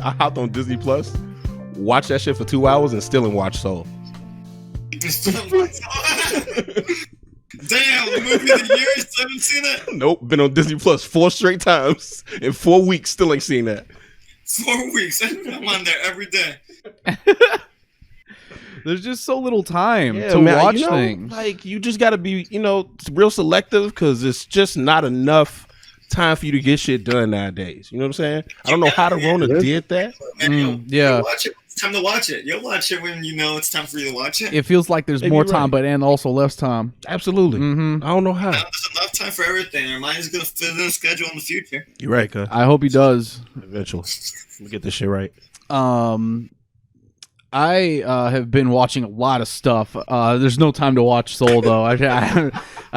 I hopped on Disney Plus, watched that shit for 2 hours, and still didn't watch Soul. Damn, the movie of the year, you still haven't seen it? Nope, been on Disney Plus 4 straight times in 4 weeks, still ain't seen that. 4 weeks. I'm on there every day. There's just so little time to watch things. Like, you just got to be, real selective, because it's just not enough time for you to get shit done nowadays. You know what I'm saying? I don't know how the Rona did that. You'll watch it. It's time to watch it. You'll watch it when you know it's time for you to watch it. It feels like there's more time, and also less time. Absolutely. I don't know how. There's enough time for everything. Remind going to fit in the schedule in the future. You're right, cuz. I hope he does. Eventually. Let me get this shit right. I have been watching a lot of stuff. There's no time to watch Soul, though. I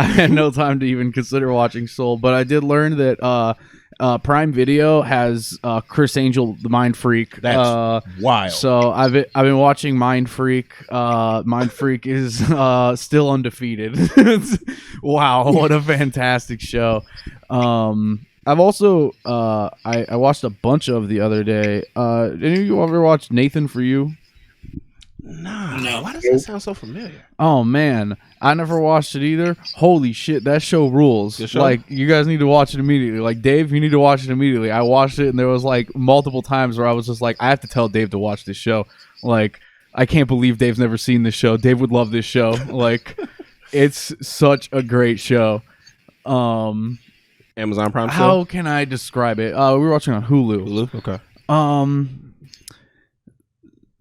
had no time to even consider watching Soul, but I did learn that Prime Video has Chris Angel, the Mind Freak. That's wild. So I've been watching Mind Freak. Mind Freak is still undefeated. Wow, what a fantastic show. I've also I watched a bunch of the other day. Any of you ever watched Nathan For You? Nah, no. Why does that sound so familiar? Oh man, I never watched it either. Holy shit, that show rules. Show? Like, you guys need to watch it immediately. Like, Dave, you need to watch it immediately. I watched it, and there was like multiple times where I was just like, I have to tell Dave to watch this show. Like, I can't believe Dave's never seen this show. Dave would love this show. Like, it's such a great show. Amazon Prime show? How can I describe it? We were watching on Hulu. Okay.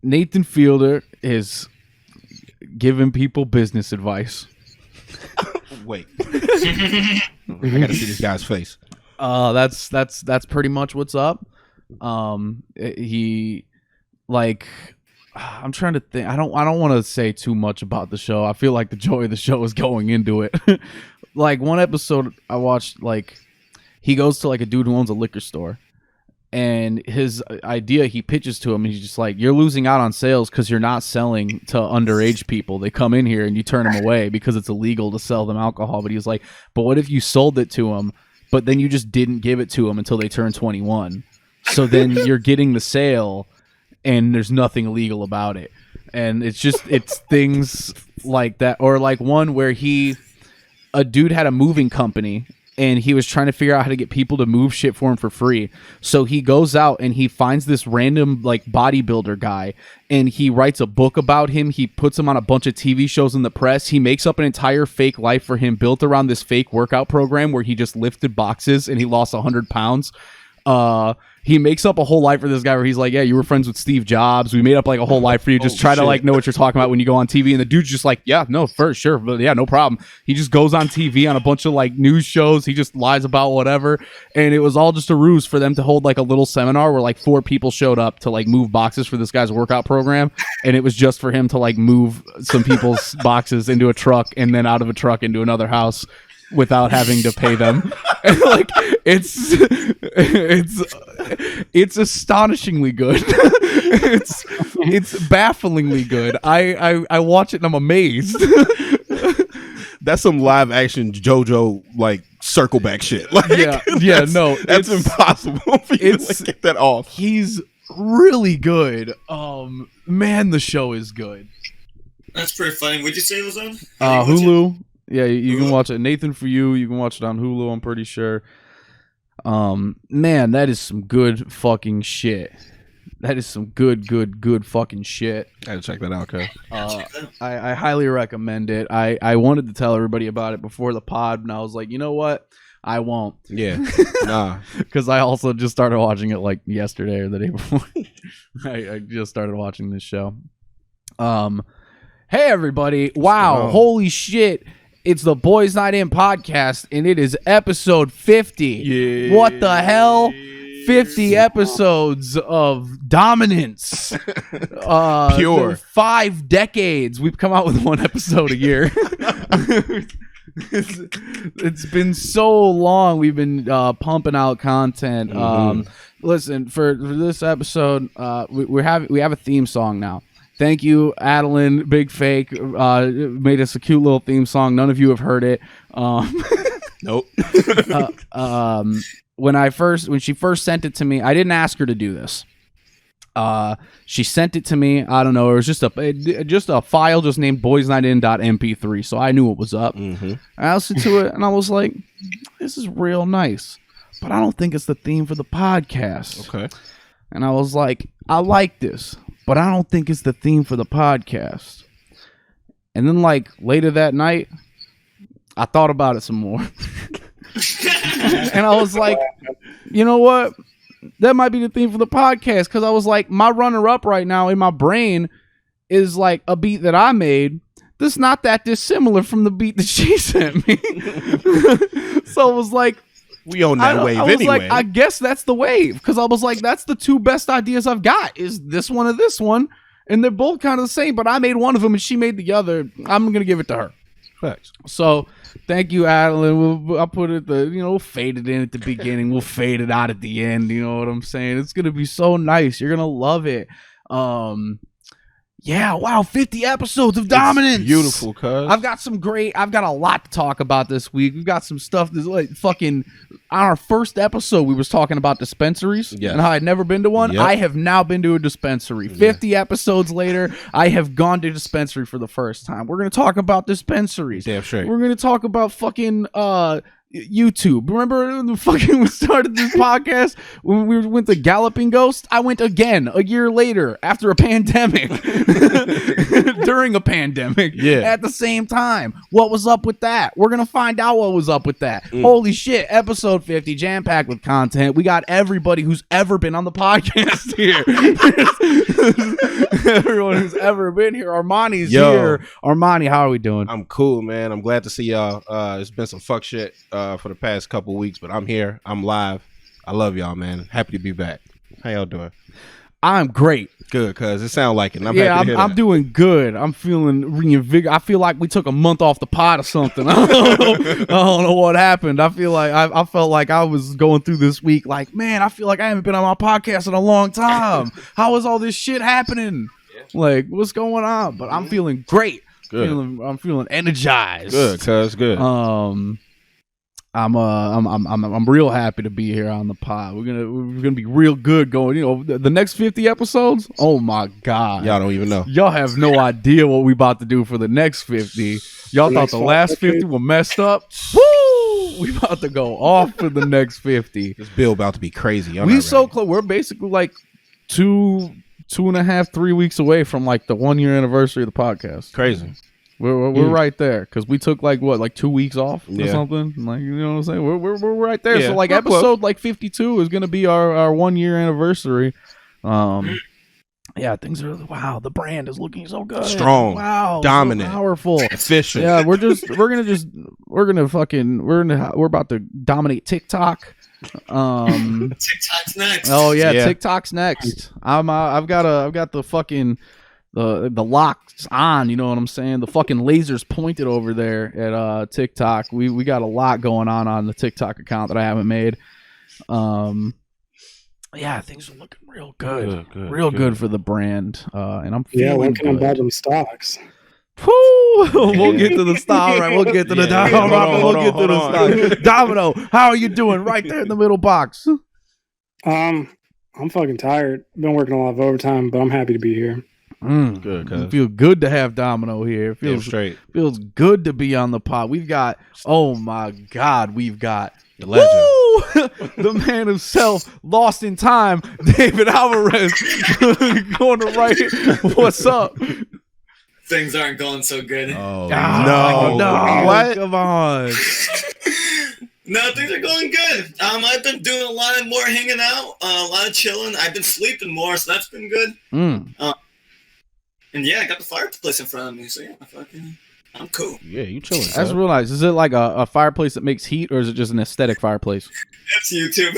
Nathan Fielder is giving people business advice. Wait. I gotta see this guy's face. That's pretty much what's up. He, like, I'm trying to think. I don't want to say too much about the show. I feel like the joy of the show is going into it. Like, one episode I watched, like, he goes to like a dude who owns a liquor store. And his idea he pitches to him, and he's just like, you're losing out on sales because you're not selling to underage people. They come in here and you turn them away because it's illegal to sell them alcohol. But he's like, but what if you sold it to them, but then you just didn't give it to them until they turn 21? So then you're getting the sale and there's nothing illegal about it. And it's things like that. Or like one where a dude had a moving company, and he was trying to figure out how to get people to move shit for him for free. So he goes out and he finds this random like bodybuilder guy, and he writes a book about him. He puts him on a bunch of TV shows in the press. He makes up an entire fake life for him built around this fake workout program where he just lifted boxes and he lost 100 pounds. He makes up a whole life for this guy where he's like, yeah, you were friends with Steve Jobs. We made up like a whole life for you. Just try to like know what you're talking about when you go on TV. And the dude's just like, yeah, no, for sure. But yeah, no problem. He just goes on TV on a bunch of like news shows. He just lies about whatever. And it was all just a ruse for them to hold like a little seminar where like 4 people showed up to like move boxes for this guy's workout program. And it was just for him to like move some people's boxes into a truck and then out of a truck into another house without having to pay them. And like, it's astonishingly good. it's bafflingly good. I watch it and I'm amazed. That's some live action JoJo like circle back shit. Like, no, that's impossible for you to like, get that off. He's really good. Man, the show is good. That's pretty funny. What'd you say it was on? Hulu. Yeah, you can watch it. Nathan For You. You can watch it on Hulu, I'm pretty sure. Man, that is some good fucking shit. That is some good fucking shit. I gotta check that out, okay? I highly recommend it. I wanted to tell everybody about it before the pod, and I was like, you know what? I won't. Yeah. Nah. Because I also just started watching it like yesterday or the day before. I just started watching this show. Hey, everybody. Wow. Holy shit. It's the Boys Night In podcast, and it is episode 50. Yeah. What the hell? 50 episodes of dominance. Pure. 5 decades. We've come out with 1 episode a year. It's been so long. We've been pumping out content. Listen, for this episode, we have a theme song now. Thank you, Adeline, Big Fake, made us a cute little theme song. None of you have heard it. Nope. when she first sent it to me, I didn't ask her to do this. She sent it to me. I don't know. It was just a file just named boysnightin.mp3. So I knew what was up. Mm-hmm. I listened to it and I was like, this is real nice, but I don't think it's the theme for the podcast. Okay. And I was like, I like this, but I don't think it's the theme for the podcast. And then like later that night, I thought about it some more. And I was like, you know what? That might be the theme for the podcast, because I was like, my runner-up right now in my brain is like a beat that I made that's not that dissimilar from the beat that she sent me. So it was like, we own that wave I was anyway. like, I guess that's the wave, because I was like, that's the two best ideas I've got, is this one or this one, and they're both kind of the same, but I made one of them and she made the other. I'm gonna give it to her. Facts. So thank you, Adeline. I'll put it we'll fade it in at the beginning. We'll fade it out at the end. You know what I'm saying? It's going to be so nice. You're going to love it. Yeah, wow, 50 episodes of dominance. It's beautiful, cuz. I've got a lot to talk about this week. We've got some stuff that's like fucking, on our first episode, we was talking about dispensaries and how I'd never been to one. Yep. I have now been to a dispensary. 50 episodes later, I have gone to dispensary for the first time. We're going to talk about dispensaries. Damn straight. We're going to talk about fucking, YouTube. Remember when we started this podcast when we went to Galloping Ghost? I went again a year later after a pandemic. During a pandemic. Yeah. At the same time. What was up with that? We're going to find out what was up with that. Holy shit. Episode 50, jam-packed with content. We got everybody who's ever been on the podcast here. Everyone who's ever been here. Armani's here. Armani, how are we doing? I'm cool, man. I'm glad to see y'all. It's been some fuck shit for the past couple weeks, but I'm here. I'm live. I love y'all, man. Happy to be back. How y'all doing? I'm great. Good, cuz it sounds like it. I'm doing good. I'm feeling reinvigorated. I feel like we took a month off the pod or something. I don't know what happened. I feel like I felt like I was going through this week like, man, I feel like I haven't been on my podcast in a long time. How is all this shit happening? Like, what's going on? But I'm feeling great. Good. I'm feeling energized. Good, cuz good. I'm real happy to be here on the pod. We're gonna be real good going. You know, the next 50 episodes. Oh my god, y'all don't even know. Y'all have no idea what we about to do for the next 50. Y'all thought the last 50 were messed up. Woo! We about to go off for the next 50. This bill about to be crazy. We so close. We're basically like 2.5, 3 weeks away from like the 1 year anniversary of the podcast. Crazy. We're right there, because we took like 2 weeks off or something. Like, you know what I'm saying? We're right there. Yeah, so like episode like 52 is gonna be our 1 year anniversary. Yeah, things are the brand is looking so good, strong, dominant, so powerful, efficient. Yeah, we're about to dominate TikTok. TikTok's next. Oh yeah, TikTok's next. I've got the fucking the locks on, you know what I'm saying? The fucking lasers pointed over there at TikTok. We got a lot going on the TikTok account that I haven't made. Yeah, things are looking real good. Good for the brand. And I'm feeling when can I buy them stocks? We'll get to the stock. Right, we'll get to the stock. Domino, how are you doing? Right there in the middle box. I'm fucking tired. Been working a lot of overtime, but I'm happy to be here. Good, cuz. It feels good to have Domino here. It feels straight. Feels good to be on the pod. We've got, oh my god, we've got the legend, the man himself, lost in time, David Alvarez, going to right. What's up? Things aren't going so good. Oh no! What? Come on. No, things are going good. I've been doing a lot more hanging out, a lot of chilling. I've been sleeping more, so that's been good. And yeah, I got the fireplace in front of me, so yeah, I'm cool. Yeah, you chilling. I just realized, is it like a fireplace that makes heat, or is it just an aesthetic fireplace? That's YouTube.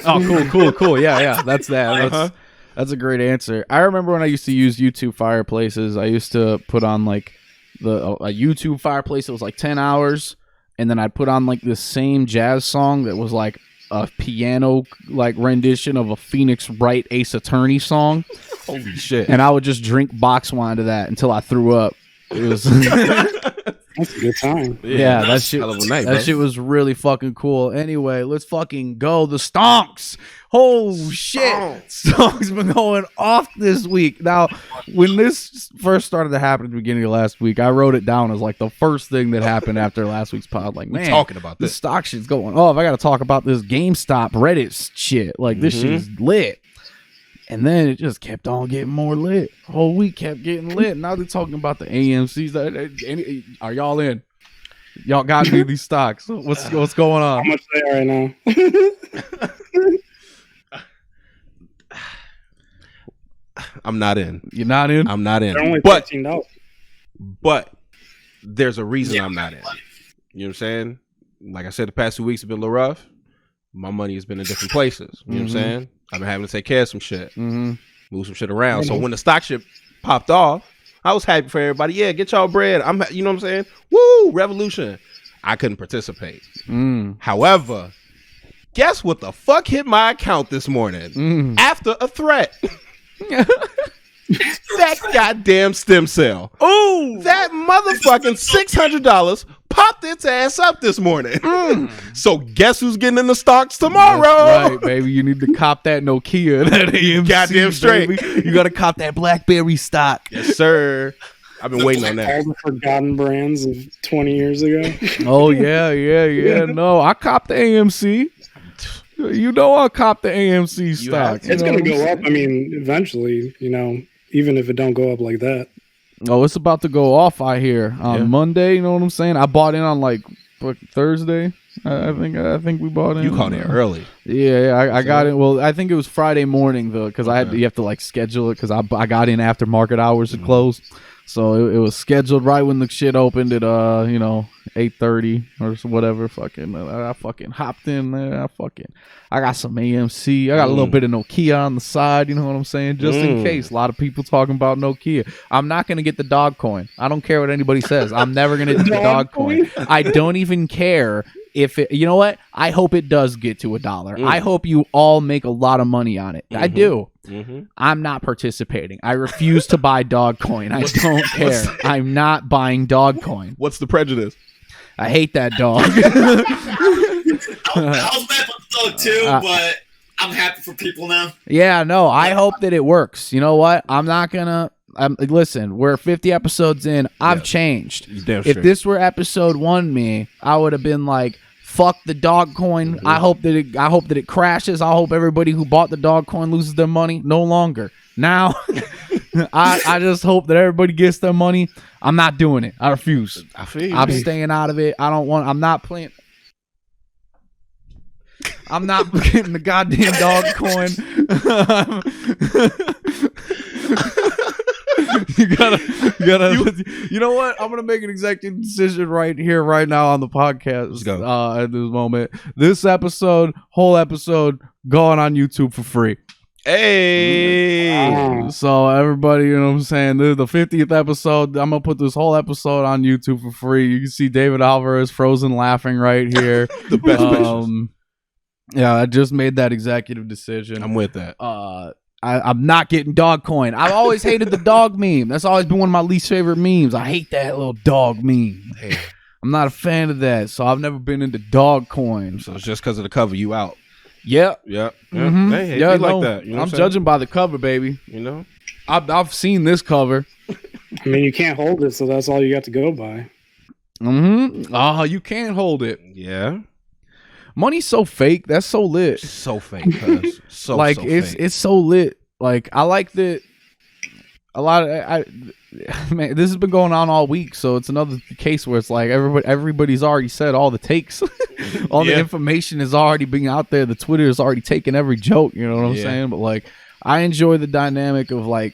Oh, cool. Yeah, that's that. That's a great answer. I remember when I used to use YouTube fireplaces, I used to put on like a YouTube fireplace that was like 10 hours, and then I'd put on like this same jazz song that was like a piano like rendition of a Phoenix Wright Ace Attorney song. Holy shit. And I would just drink box wine to that until I threw up. It was That's a good time. Yeah, that shit. Hell of a night, That bro. shit was really fucking cool. Anyway, let's fucking go. The Stonks. Oh shit. Stonks been going off this week. Now, when this first started to happen at the beginning of last week, I wrote it down as like the first thing that happened after last week's pod. Like, man, talking about this this. stock shit's going off. I got to talk about this GameStop Reddit shit. Like, this shit is lit. And then it just kept on getting more lit. The whole week kept getting lit. Now they're talking about the AMCs. Are y'all in? Y'all got me these stocks. What's going How on? much they are right now? I'm not in. You're not in? I'm not in. They're only But $13. But there's a reason I'm not in. You know what I'm saying? Like I said, the past 2 weeks have been a little rough. My money has been in different places. You know what I'm saying? I've been having to take care of some shit, move some shit around. So when the stock shit popped off, I was happy for everybody. Yeah, get y'all bread. You know what I'm saying? Woo, revolution. I couldn't participate. However, guess what the fuck hit my account this morning after a threat? That goddamn stem cell. Oh, That motherfucking $600 popped its ass up this morning. So guess who's getting in the stocks tomorrow? that's right, baby. You need to cop that Nokia. That AMC, Goddamn straight. baby. You got to cop that BlackBerry stock. Yes, sir. I've been waiting on All that. the forgotten brands of 20 years ago. Oh, yeah. No, I copped the AMC. You know I copped the AMC stock. It's going to go up. I mean, eventually, even if it don't go up like that. Oh, it's about to go off, I hear, on Yeah. Monday. You know what I'm saying? I bought in on like Thursday. I think we bought in. You caught it early. Yeah, I got it. Well, I think it was Friday morning though, because you have to like schedule it because I got in after market hours had closed, so it was scheduled right when the shit opened at 8:30 or whatever. I fucking hopped in there. I got some AMC. I got a little bit of Nokia on the side. You know what I'm saying? Just in case. A lot of people talking about Nokia. I'm not gonna get the dog coin. I don't care what anybody says. I'm never gonna get the dog coin. I don't even care. If it, you know what? I hope it does get to $1. I hope you all make a lot of money on it. I do. I'm not participating. I refuse to buy dog coin. I don't care. I'm not buying dog coin. What's the prejudice? I hate that dog. I was mad about the dog too, but I'm happy for people now. Yeah, no, I hope that it works. You know what? I'm not gonna. Listen, we're 50 episodes in. I've changed. Damn If straight. this were episode 1 me, I would have been like, fuck the dog coin. I hope that it crashes. I hope everybody who bought the dog coin loses their money. No longer. Now, I just hope that everybody gets their money. I'm not doing it. I refuse. I feel you. I'm staying out of it. I'm not playing. I'm not getting the goddamn dog coin. You know what? I'm gonna make an executive decision right here, right now on the podcast. Let's go. At this moment, this whole episode, going on YouTube for free. Hey. So everybody, you know what I'm saying? The 50th episode, I'm gonna put this whole episode on YouTube for free. You can see David Alvarez frozen laughing right here. The best pictures. Yeah, I just made that executive decision. I'm with that. I'm not getting dog coin. I've always hated the dog meme. That's always been one of my least favorite memes. I hate that little dog meme. Hey. I'm not a fan of that, so I've never been into dog coin. So it's just because of the cover, you out. Yep. Yep. Mhm. Hey, Yeah, be like no, that. You know I'm what saying? judging by the cover, baby. You know? I've seen this cover. I mean, you can't hold it, so that's all you got to go by. Oh, you can't hold it. Yeah. Money's so fake. That's so lit. So fake, cuz. So it's fake. it's so lit. Like, I like that. A lot of man, this has been going on all week, so it's another case where it's like everybody's already said all the takes, all the information is already being out there. The Twitter is already taking every joke. You know what I'm saying? But like, I enjoy the dynamic of like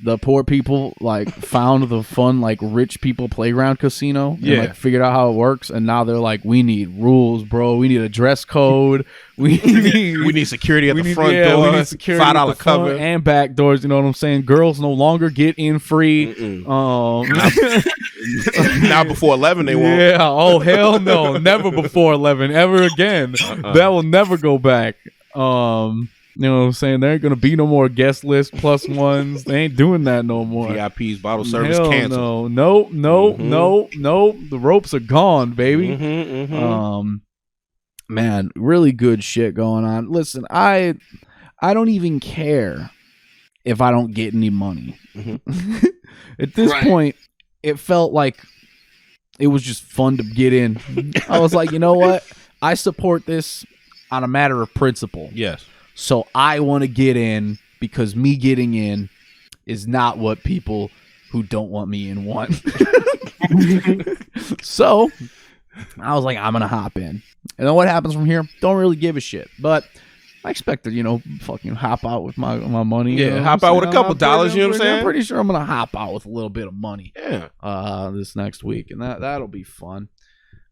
the poor people like found the fun like rich people playground casino and like figured out how it works, and now they're like, we need rules, bro. We need a dress code. We need security at the front door. We need security $5 at the front cover and back doors. You know what I'm saying? Girls no longer get in free. Now before 11 they won't. Yeah. Oh hell no! Never before 11 ever again. That will never go back. You know what I'm saying? There ain't gonna be no more guest list plus ones. They ain't doing that no more. VIPs, bottle service Hell canceled. no. No. The ropes are gone, baby. Man, really good shit going on. Listen, I don't even care if I don't get any money. At this point, it felt like it was just fun to get in. I was like, you know what? I support this on a matter of principle. Yes. So I want to get in because me getting in is not what people who don't want me in want. So I was like, I'm going to hop in. And then what happens from here? Don't really give a shit. But I expected, fucking hop out with my money. Yeah, hop out with a couple dollars, you know what I'm saying? I'm pretty sure I'm going to hop out with a little bit of money. Yeah. This next week. And that'll be fun.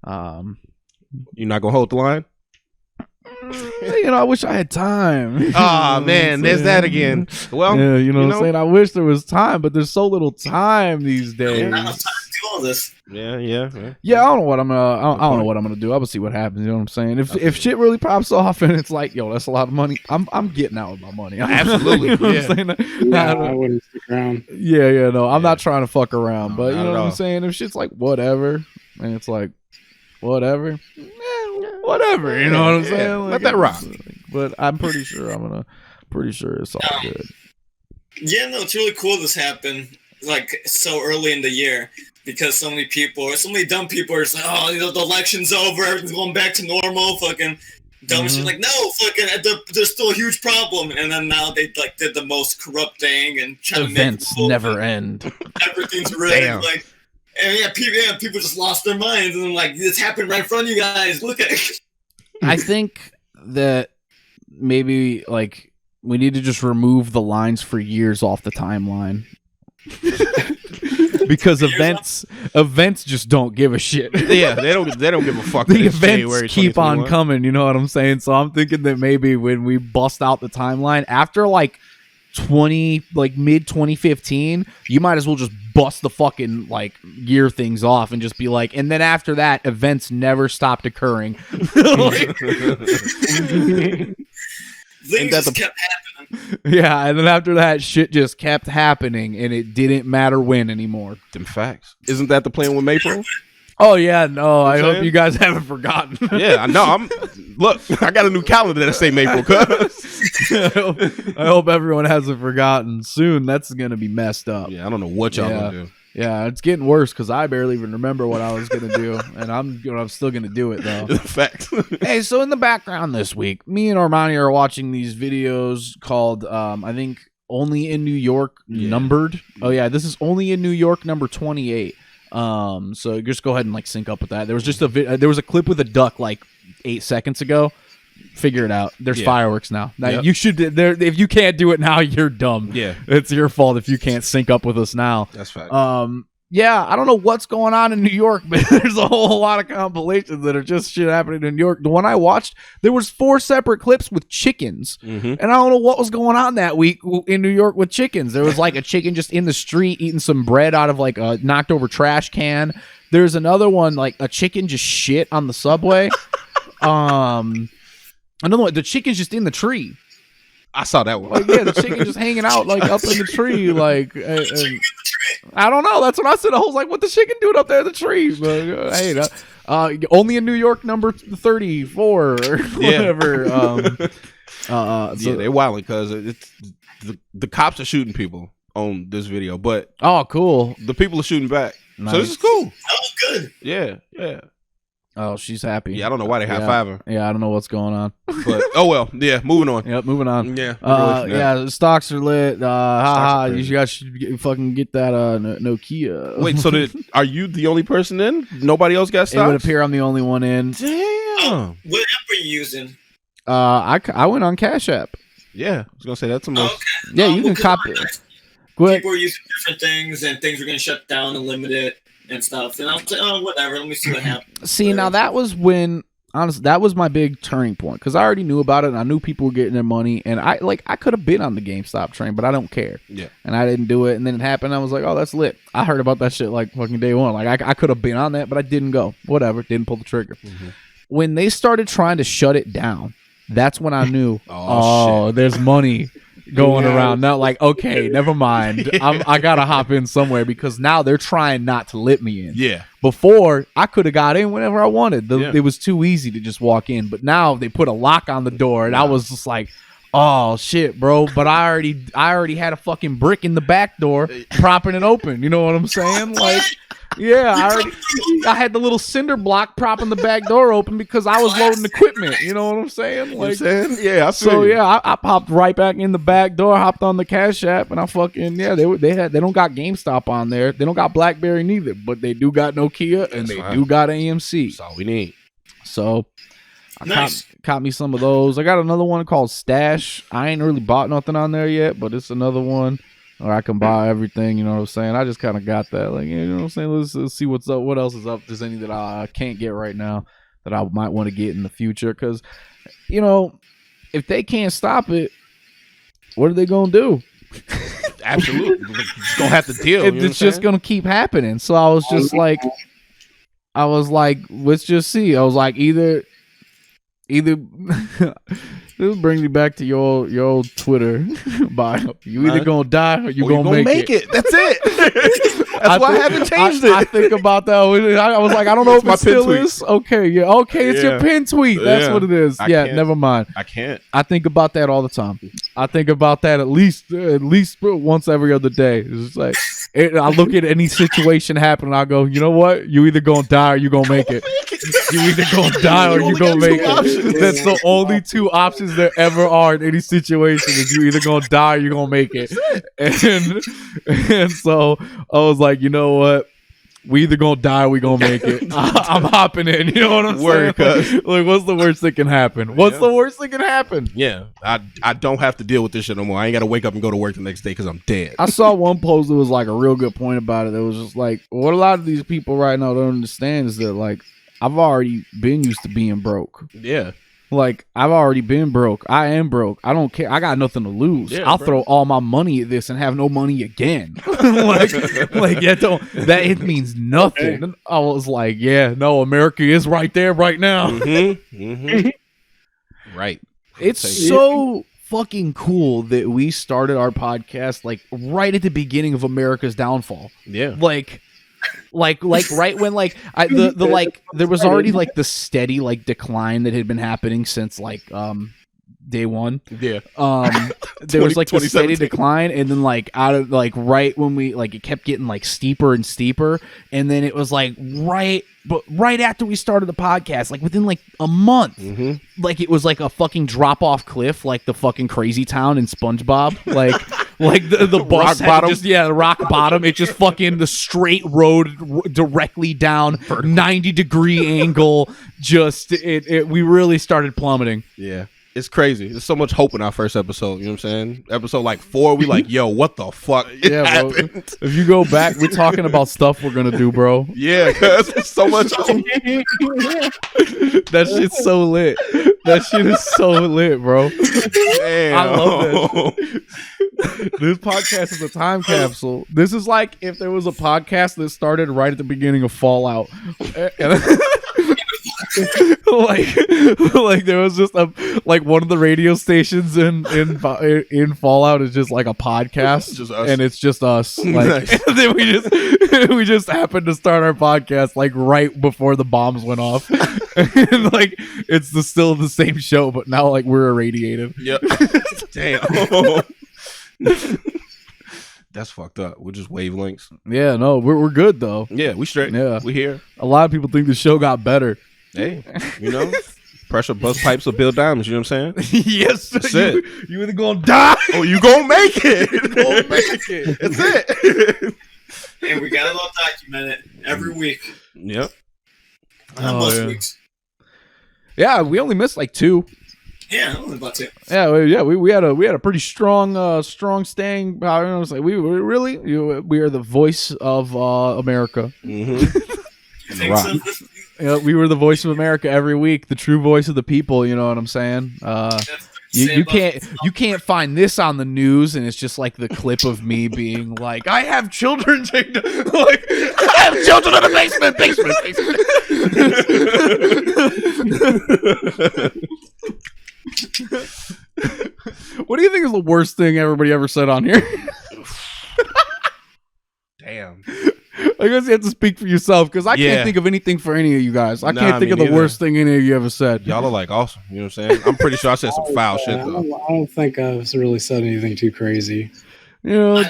You're not going to hold the line? I wish I had time. Oh, man, there's that again. Well, yeah, you know what I'm saying? I wish there was time, but there's so little time these days. Not enough time to do all this. Yeah. I don't know what I'm gonna do. I will see what happens. You know what I'm saying? If shit really pops off and it's like, yo, that's a lot of money, I'm getting out with my money. Absolutely. You know what I'm saying? I wouldn't stick around. Yeah, no, I'm not trying to fuck around. No, But you not know at what all. I'm saying? If shit's like whatever, and it's like whatever, whatever. You know what I'm saying? Like, let that rock. But I'm pretty sure it's all good. Yeah, no, it's really cool this happened like so early in the year because so many dumb people are just like, oh, the election's over, everything's going back to normal, fucking dumb shit. Like, no, fucking, there's still a huge problem. And then now they like did the most corrupt thing and trying Events to make never end. everything's red. Damn. Like, and people just lost their minds and like this happened right in front of you guys. Look at it. I think that maybe like we need to just remove the lines for years off the timeline. Because events just don't give a shit. Yeah, they don't give a fuck. The events January keep on 2021. coming, you know what I'm saying? So I'm thinking that maybe when we bust out the timeline after like mid 2015, you might as well just bust the fucking like year things off and just be like, and then after that, events never stopped occurring. Things just kept happening. Yeah, and then after that, shit just kept happening, and it didn't matter when anymore. Them facts. Isn't that the plan with April? Oh yeah, no, I saying? hope you guys haven't forgotten. Yeah, I know. Look, I got a new calendar that say April. I hope everyone hasn't forgotten. Soon, that's gonna be messed up. Yeah, I don't know what y'all gonna do. Yeah, it's getting worse because I barely even remember what I was gonna do, and I'm still gonna do it though. Facts. Hey, so in the background this week, me and Armoni are watching these videos called, I think, Only in New York numbered. Oh yeah, this is Only in New York number 28. So just go ahead and like sync up with that. There was just there was a clip with a duck like 8 seconds ago. Figure it out. There's fireworks now. Now you should. If you can't do it now, you're dumb. Yeah, it's your fault if you can't sync up with us now. That's fact. Yeah, I don't know what's going on in New York, but there's a whole lot of compilations that are just shit happening in New York. The one I watched, there was 4 separate clips with chickens, and I don't know what was going on that week in New York with chickens. There was like a chicken just in the street eating some bread out of like a knocked over trash can. There's another one like a chicken just shit on the subway. Another one, the chicken's just in the tree. I saw that one. Like, yeah, the chicken just hanging out like up in the tree. Like, I don't know. That's what I said. I was like, what the chicken doing up there in the tree? But hey, Only in New York number 34 or whatever. Yeah, they're wilding because it's the cops are shooting people on this video, but cool. The people are shooting back. Nice. So this is cool. That was good. Yeah. Oh, she's happy. Yeah, I don't know why they high-five her. Yeah, I don't know what's going on. But well, yeah, moving on. Yep, moving on. Yeah. The stocks are lit. You guys should fucking get that Nokia. Wait, so are you the only person in? Nobody else got stocks? It would appear I'm the only one in. Damn. What app are you using? I went on Cash App. Yeah, I was gonna say that's the most. Okay. Yeah, you can copy it. People were using different things, and things were going to shut down and limit it and stuff. And I was like, oh, whatever. Let me see what happens. See, now that was when, honestly, that was my big turning point because I already knew about it, and I knew people were getting their money, and I could have been on the GameStop train, but I don't care. Yeah. And I didn't do it, and then it happened. I was like, oh, that's lit. I heard about that shit like fucking day one. Like I could have been on that, but I didn't go. Whatever. Didn't pull the trigger. Mm-hmm. When they started trying to shut it down, That's when I knew. Oh, shit. There's money going around now. Like, okay, never mind. I gotta hop in somewhere because now they're trying not to let me in. Yeah. Before I could have got in whenever I wanted. It was too easy to just walk in. But now they put a lock on the door, and I was just like, oh shit, bro! But I already had a fucking brick in the back door propping it open. You know what I'm saying? Like, yeah, I had the little cinder block propping the back door open because I was loading equipment. You know what I'm saying? Like, yeah. I popped right back in the back door, hopped on the Cash App, and I fucking they don't got GameStop on there. They don't got BlackBerry neither, but they do got Nokia and they do got AMC. That's all we need. So. I caught me some of those. I got another one called Stash. I ain't really bought nothing on there yet, but it's another one where I can buy everything. You know what I'm saying? I just kind of got that. Like, you know what I'm saying? Let's see what's up. What else is up? If there's any that I can't get right now that I might want to get in the future. Because, you know, if they can't stop it, what are they going to do? Absolutely. It's going to have to deal. It's just going to keep happening. So I was like, let's just see. I was like, either this brings me back to your old Twitter bio. You either gonna die or you gonna make it. That's it. That's why I haven't changed it. I think about that. I was like, I don't know if it still is. Okay, yeah. Okay, it's your pin tweet. That's what it is. Never mind. I can't. I think about that all the time. I think about that at least once every other day. It's like I look at any situation happening, I go, you know what? You either gonna die or you gonna make it. You either gonna die or you gonna make it. That's the only two options there ever are in any situation. Is you either gonna die or you gonna make it. And so I was like, you know what? We either gonna die or we gonna make it. I'm hopping in. You know what I'm saying? Like, what's the worst that can happen? What's the worst that can happen? Yeah, I don't have to deal with this shit no more. I ain't got to wake up and go to work the next day because I'm dead. I saw one post that was like a real good point about it. It was just like, what a lot of these people right now don't understand is that, like, I've already been used to being broke. Yeah. Like, I've already been broke. I am broke. I don't care. I got nothing to lose. Yeah, I'll throw all my money at this and have no money again. It means nothing. Okay. I was like, yeah, no, America is right there right now. Mm-hmm. Mm-hmm. Right. It's so fucking cool that we started our podcast like right at the beginning of America's downfall. Yeah. Like right when there was already like the steady like decline that had been happening since like day one. Yeah. There was like the steady decline, and then like out of like right when we like it kept getting like steeper and steeper, and then it was like right after we started the podcast, like within like a month, like it was like a fucking drop off cliff, like the fucking Crazy Town in SpongeBob, like the bus rock bottom. the rock bottom. It just fucking the straight road directly down, 90-degree angle. Just we really started plummeting. Yeah. It's crazy. There's so much hope in our first episode. You know what I'm saying? Episode like 4, we like, yo, what the fuck happened? Bro. If you go back, we're talking about stuff we're gonna do, bro. Yeah, cause it's so much hope. That shit's so lit. That shit is so lit, bro. Damn. I love that. This podcast is a time capsule. This is like if there was a podcast that started right at the beginning of Fallout. like there was just one of the radio stations in Fallout is just like a podcast, just and it's just us. Like, nice. And then we just happened to start our podcast like right before the bombs went off, and like it's still the same show, but now like we're irradiated. Yep. Damn. That's fucked up. We're just wavelengths. Yeah, no, we're good though. Yeah, we straight. Yeah, we here. A lot of people think the show got better. Hey, you know, pressure bust pipes will build diamonds. You know what I'm saying? Yes, that's it. You either gonna die or you gonna make it. That's it. And we got it all documented every week. Yep. Most weeks. Yeah, we only missed like 2. Yeah, only about 2. Yeah, we had a pretty strong staying power. I was like, we are the voice of America. Mm-hmm. Yeah, we were the voice of America every week, the true voice of the people. You know what I'm saying? You can't find this on the news, and it's just like the clip of me being like, "I have children, like I have children in the basement." What do you think is the worst thing everybody ever said on here? Damn. I guess you have to speak for yourself because I can't think of anything for any of you guys. I can't think of the worst thing any of you ever said. Y'all are like awesome. You know what I'm saying? I'm pretty sure I said some foul shit though. I don't think I've really said anything too crazy. You know,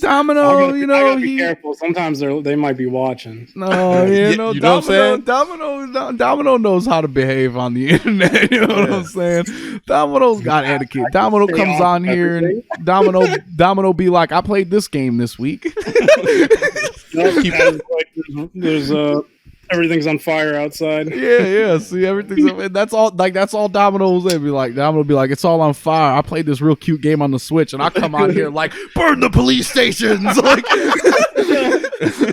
Domino. You know, I gotta be careful. Sometimes they might be watching. No, you know, you know what I'm saying? Domino knows how to behave on the internet. You know what I'm saying? Domino's got etiquette. Domino comes on here and Domino be like, "I played this game this week." There's everything's on fire outside. Yeah. See, everything's that's all. Like that's all Domino's. They be like, Domino be like, "It's all on fire." I played this real cute game on the Switch, and I come on here like, "Burn the police stations!" Like,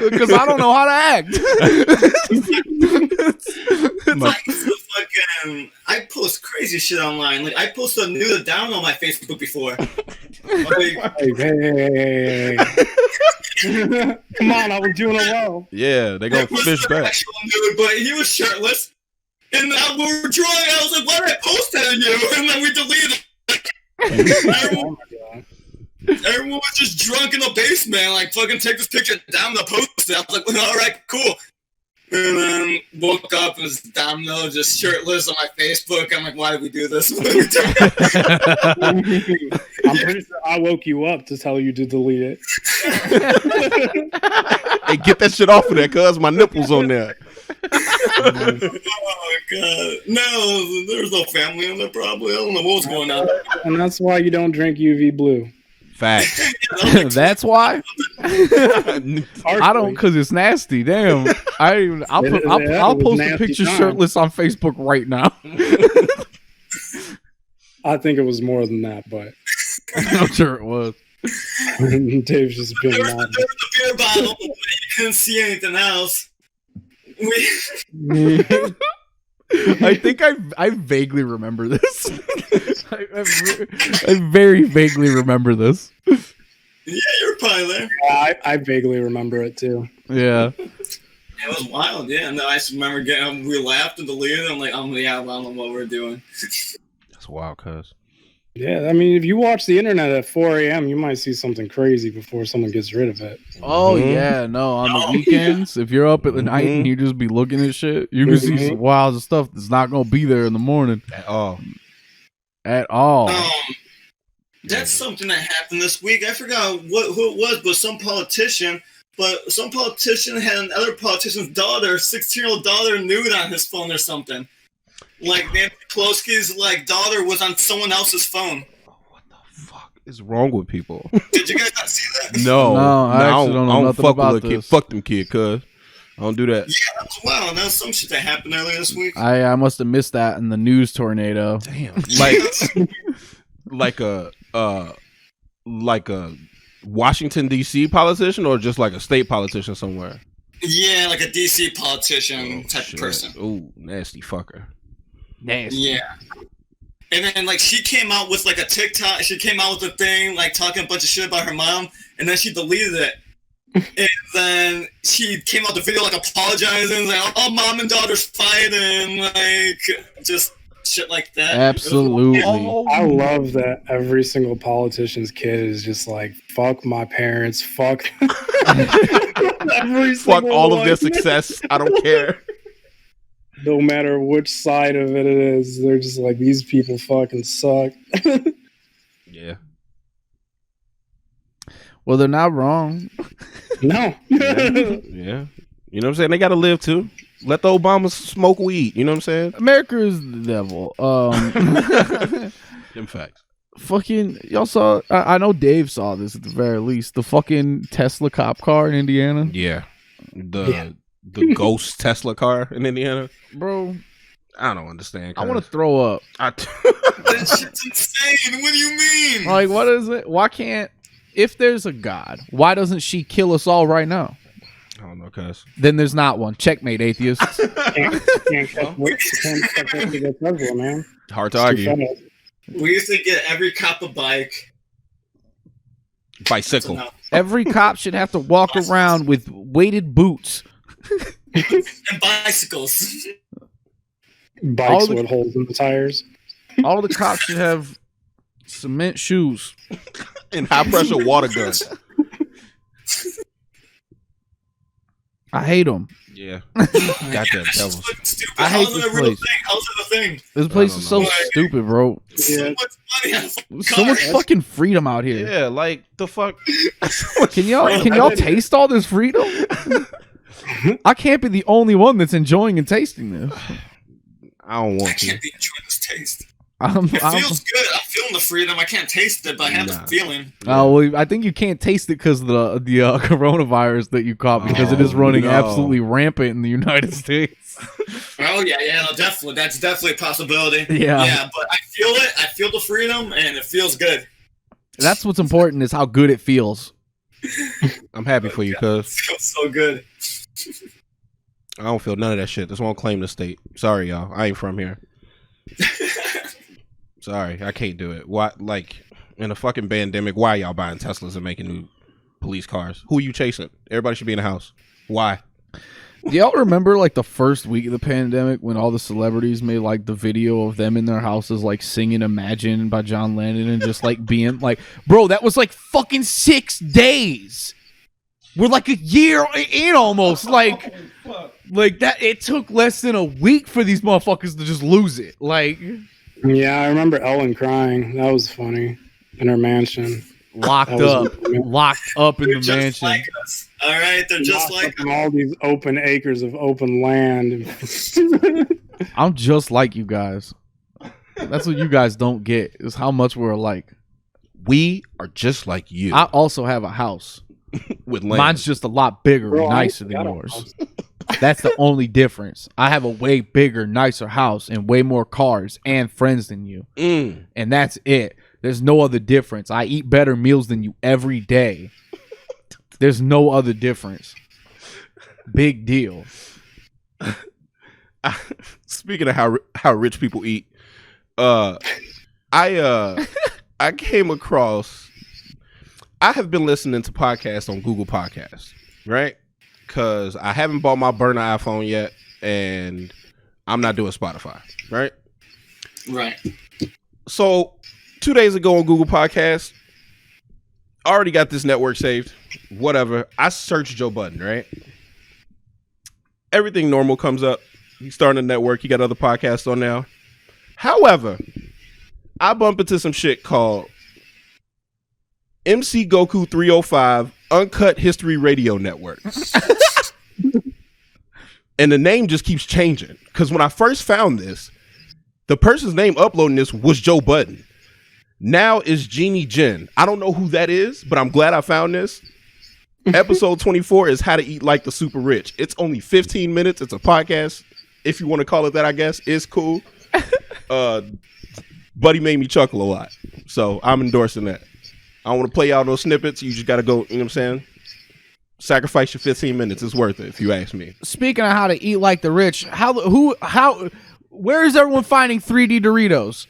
because I don't know how to act. I post crazy shit online. Like I posted a nude down on my Facebook before. Hey. Come on, I was doing it well. Yeah, they gonna fish back. Actual nude, but he was shirtless. And now we were drawing. I was like, why did I post that on you? And then we deleted it. Everyone was just drunk in the basement. Like, fucking take this picture down the post it. I was like, all right, cool. And then woke up and was Domino just shirtless on my Facebook. I'm like, why did we do this? I'm pretty sure I woke you up to tell you to delete it. Hey, get that shit off of there, cuz my nipples on there. Oh my god. No, there's no family on there probably. I don't know what's going on. And that's why you don't drink UV blue. Facts. That's why. I don't, because it's nasty. Damn. I'll post a picture shirtless on Facebook right now. I think it was more than that, but I'm sure it was. Dave's just being there was a beer bottle, but you couldn't see anything else. I think I vaguely remember this. I very vaguely remember this. Yeah, you're probably there. I vaguely remember it too. Yeah. It was wild, yeah. And I just remember we laughed and deleted. I'm like, oh yeah, I don't know what we're doing. That's wild, cuz. Yeah, I mean, if you watch the internet at 4 a.m., you might see something crazy before someone gets rid of it. Oh, yeah, no. On the weekends, if you're up at the night and you just be looking at shit, you can see some wild stuff that's not going to be there in the morning. At all. That's something that happened this week. I forgot who it was, but some politician had another politician's daughter, 16-year-old daughter, nude on his phone or something. Like, Nancy Pelosi's daughter was on someone else's phone. What the fuck is wrong with people? Did you guys not see that? No, I actually don't know nothing fuck about with this. kid. Fuck them kid, cuz. I don't do that. Yeah, wow, that was some shit that happened earlier this week. I must have missed that in the news tornado. Damn. Like a Washington D.C. politician, or just like a state politician somewhere? Yeah, like a DC politician type of person. Ooh, nasty fucker. Nasty. Yeah. And then she came out with a TikTok. She came out with a thing talking a bunch of shit about her mom, and then she deleted it. And then she came out the video apologizing, oh, mom and daughter's fighting, just shit like that. Absolutely. I love that every single politician's kid is just fuck my parents, fuck fuck all of their success. I don't care. No matter which side of it is, they're just these people fucking suck. Yeah. Well, they're not wrong. No. Yeah. You know what I'm saying? They got to live too. Let the Obamas smoke weed. You know what I'm saying? America is the devil. In fact. Fucking, y'all saw, I know Dave saw this at the very least. The fucking Tesla cop car in Indiana. Yeah. The ghost Tesla car in Indiana. Bro. I don't understand. I want to throw up. That shit's insane. What do you mean? What is it? Why can't, if there's a God, why doesn't she kill us all right now? I don't know, cuz. Then there's not one. Checkmate, atheists. Man. Hard to argue. We used to get every cop a bike. Bicycle. Every cop should have to walk around with weighted boots. And bicycles. Bikes with holes in the tires. All the cops should have cement shoes and high pressure water guns. I hate them. Yeah. Goddamn devils. I hate this place. How's it a thing? This place is so stupid, bro. So much money on a So much fucking freedom out here. Yeah, like the fuck. Can y'all taste all this freedom? I can't be the only one that's enjoying and tasting this. I don't want I to. can't be enjoying this taste. It Feels good. I'm feeling the freedom. I can't taste it, but I have the feeling. Well, I think you can't taste it because of the coronavirus that you caught, because it is running absolutely rampant in the United States. Oh yeah, no, definitely. That's definitely a possibility. Yeah, but I feel it. I feel the freedom, and it feels good. That's what's important, is how good it feels. I'm happy for you, cuz. It feels so good. I don't feel none of that shit. That's why I don't claim the state. Sorry, y'all. I ain't from here. Sorry, I can't do it. Why? Like, in a fucking pandemic, why y'all buying Teslas and making new police cars? Who are you chasing? Everybody should be in the house. Why? Do y'all remember like the first week of the pandemic when all the celebrities made like the video of them in their houses like singing Imagine by John Lennon and just like being like, bro, that was like fucking 6 days. We're like a year in almost. Like that. It took less than a week for these motherfuckers to just lose it. Like, yeah, I remember Ellen crying. That was funny in her mansion. Locked up in the just mansion. like us. All right, they're just like us. All these open acres of open land. I'm just like you guys. That's what you guys don't get, is how much we're alike. We are just like you. I also have a house. With land. Mine's just a lot bigger and nicer than yours. That's the only difference. I have a way bigger, nicer house and way more cars and friends than you. And that's it. There's no other difference. I eat better meals than you every day. There's no other difference. Big deal. Speaking of how rich people eat, I came across. I have been listening to podcasts on Google Podcasts, right? Because I haven't bought my burner iPhone yet, and I'm not doing Spotify, right? right. So 2 days ago on Google Podcasts, I already got this network saved. Whatever. I searched Joe Budden, right? Everything normal comes up. He's starting a network. He got other podcasts on now. However, I bump into some shit called MC Goku 305 Uncut History Radio Network. And the name just keeps changing. Because when I first found this, the person's name uploading this was Joe Budden. Now is Jeannie Jen. I don't know who that is, but I'm glad I found this. Episode 24 is How to Eat Like the Super Rich. It's only 15 minutes. It's a podcast. If you want to call it that, I guess. It's cool. Buddy made me chuckle a lot. So I'm endorsing that. I don't want to play out those snippets. You just got to go, you know what I'm saying? Sacrifice your 15 minutes. It's worth it, if you ask me. Speaking of how to eat like the rich, where is everyone finding 3D Doritos?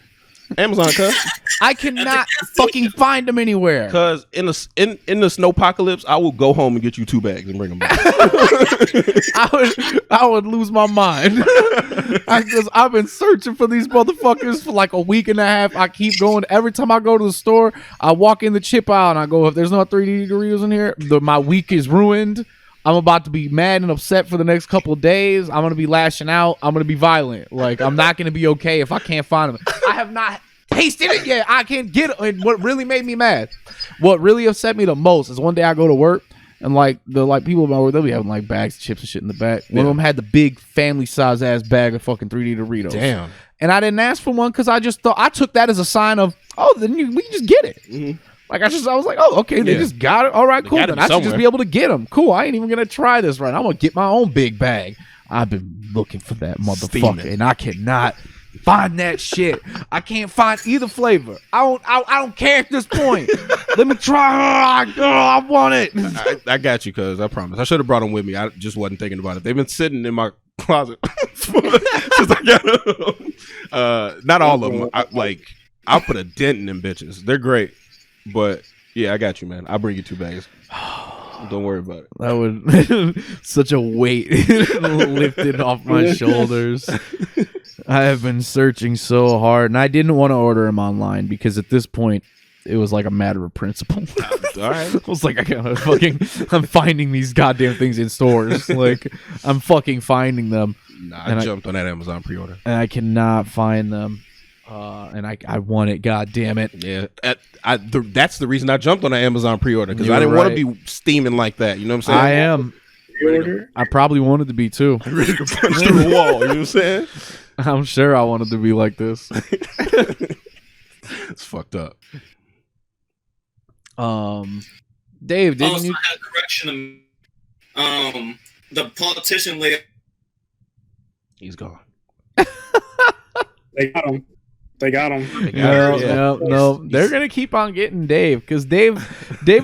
Amazon, cuz. I cannot fucking find them anywhere. Cuz in the snowpocalypse, I will go home and get you 2 bags and bring them back. I would lose my mind. Because I've been searching for these motherfuckers for like a week and a half. I keep going. Every time I go to the store, I walk in the chip aisle and I go, if there's no 3D Doritos in here, my week is ruined. I'm about to be mad and upset for the next couple of days. I'm going to be lashing out. I'm going to be violent. Like, I'm not going to be okay if I can't find them. I have not tasted it yet. I can't get it. And what really made me mad, what really upset me the most is one day I go to work and like people at my work, they'll be having like bags of chips and shit in the back. One of them had the big family size ass bag of fucking 3D Doritos. Damn. And I didn't ask for one because I just thought, I took that as a sign of, oh, then we can just get it. Mm-hmm. Like, I was like, oh, okay, they just got it. All right, cool. Then I should just be able to get them. Cool, I ain't even going to try this right. I'm going to get my own big bag. I've been looking for that motherfucker, and I cannot find that shit. I can't find either flavor. I don't care at this point. Let me try. I want it. I got you, cuz. I promise. I should have brought them with me. I just wasn't thinking about it. They've been sitting in my closet since I got them. Not all of them. I'll put a dent in them bitches. They're great. But yeah, I got you, man. I'll bring you 2 bags. Don't worry about it. That would such a weight lifted off my shoulders. I have been searching so hard, and I didn't want to order them online because at this point, it was like a matter of principle. All right. I was like, I'm finding these goddamn things in stores. Like, I'm fucking finding them. Nah, I jumped on that Amazon pre-order. And I cannot find them. And I want it, god damn it. Yeah. That's the reason I jumped on that Amazon pre-order, because I didn't want to be steaming like that. You know what I'm saying? I am. I probably wanted to be too. Ready to punch through the wall. You know what I'm saying? I'm sure I wanted to be like this. It's fucked up. Dave, didn't also, you? I had a correction. The politician lady. He's gone. They got him. No. They're gonna keep on getting Dave because Dave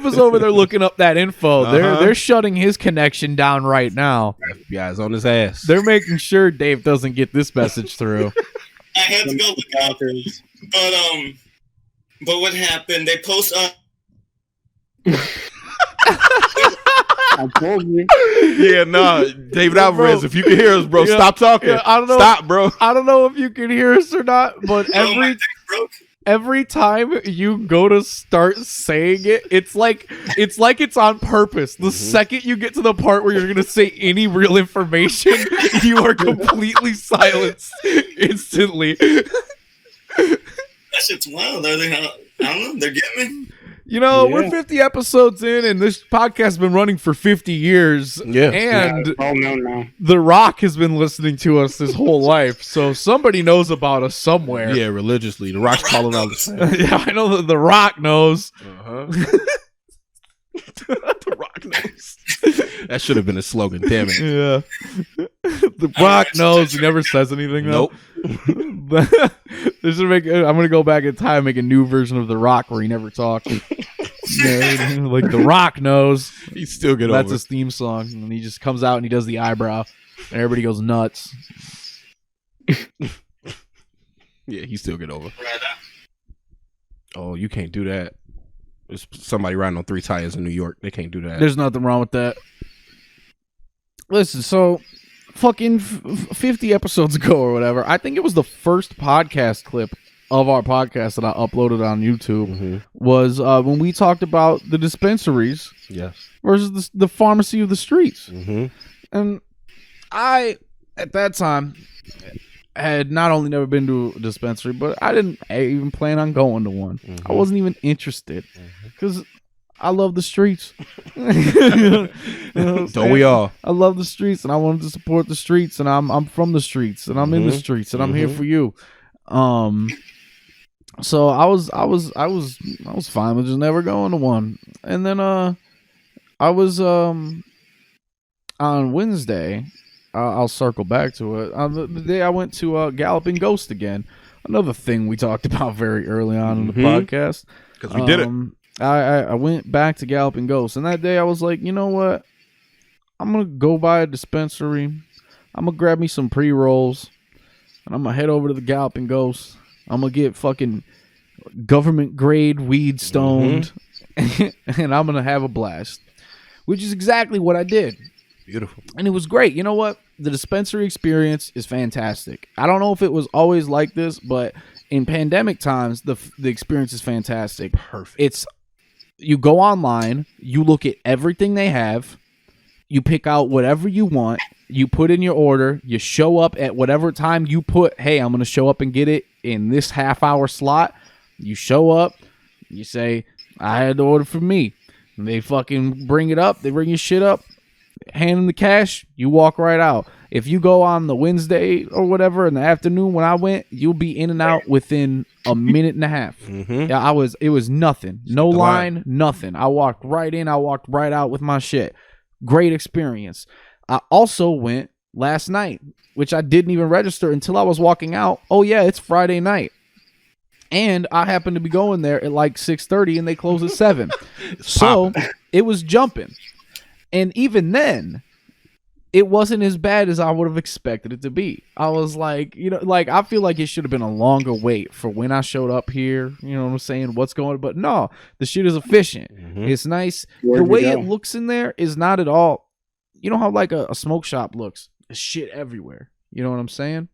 was over there looking up that info. They're shutting his connection down right now. FBI's on his ass. They're making sure Dave doesn't get this message through. I had to go look out, but what happened? They post I told you. Yeah, nah, David Alvarez, bro. if you can hear us, bro, stop talking. Yeah, I don't know. Stop, bro. I don't know if you can hear us or not, but every time you go to start saying it, it's like it's on purpose. The second you get to the part where you're gonna say any real information, you are completely silenced instantly. that shit's wild. I don't know. They're getting me. You know, we're 50 episodes in, and this podcast has been running for 50 years. Yeah. And it's all known now. The Rock has been listening to us his whole life, so somebody knows about us somewhere. Yeah, religiously. The Rock's calling out the same. Yeah, I know that The Rock knows. The Rock knows. That should have been a slogan, damn it. Yeah. The Rock knows. He never says anything, though. Nope. I'm going to go back in time and make a new version of The Rock where he never talks. Like The Rock knows. He still get over. That's his theme song. And he just comes out and he does the eyebrow. And everybody goes nuts. Yeah, he still get over. Oh, you can't do that. There's somebody riding on 3 tires in New York. They can't do that. There's nothing wrong with that. Listen, so fucking 50 episodes ago or whatever, I think it was the first podcast clip of our podcast that I uploaded on YouTube was when we talked about the dispensaries versus the pharmacy of the streets. And I, at that time, had not only never been to a dispensary, but I didn't even plan on going to one. I wasn't even interested because I love the streets. You know Don't we all? I love the streets, and I wanted to support the streets, and I'm from the streets, and I'm in the streets, and I'm here for you. So I was fine with just never going to one, and then I was on Wednesday. I'll circle back to it. The day I went to Galloping Ghost again. Another thing we talked about very early on in the podcast. Because we did it. I went back to Galloping Ghost, and that day I was like, you know what? I'm going to go by a dispensary. I'm going to grab me some pre-rolls, and I'm going to head over to the Galloping Ghost. I'm going to get fucking government-grade weed stoned, and I'm going to have a blast, which is exactly what I did. Beautiful. And it was great. You know what? The dispensary experience is fantastic. I don't know if it was always like this, but in pandemic times, the experience is fantastic. Perfect. You go online, you look at everything they have, you pick out whatever you want, you put in your order, you show up at whatever time you put, hey, I'm going to show up and get it in this half-hour slot. You show up, you say, I had the order for me. And they fucking bring it up, they bring your shit up. Hand in the cash, you walk right out. If you go on the Wednesday or whatever in the afternoon when I went, you'll be in and out within a minute and a half. Yeah, it was nothing. No line, nothing. I walked right in, I walked right out with my shit. Great experience. I also went last night, which I didn't even register until I was walking out. Oh yeah, it's Friday night. And I happened to be going there at like 6:30 and they close at 7. So it was jumping. And even then, it wasn't as bad as I would have expected it to be. I was like, I feel like it should have been a longer wait for when I showed up here. You know what I'm saying? What's going on? But no, the shit is efficient. It's nice. The way it looks in there is not at all. You know how like a smoke shop looks? There's shit everywhere. You know what I'm saying?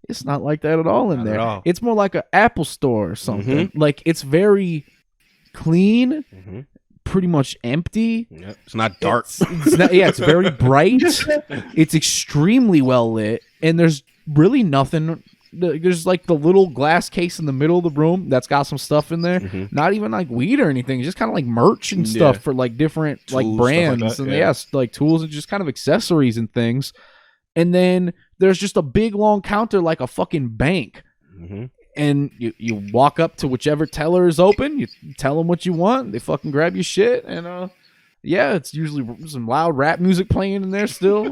It's not like that at all in Not there. at all. It's more like an Apple store or something. Like it's very clean, pretty much empty. Yep. It's not dark. It's not, yeah, it's very bright. It's extremely well lit, and there's really nothing. There's like the little glass case in the middle of the room that's got some stuff in there. Not even like weed or anything. Just kind of like merch and stuff for like different tools, like brands like that, and yes, like tools and just kind of accessories and things. And then there's just a big long counter like a fucking bank. And you walk up to whichever teller is open. You tell them what you want. They fucking grab your shit and yeah, it's usually some loud rap music playing in there still.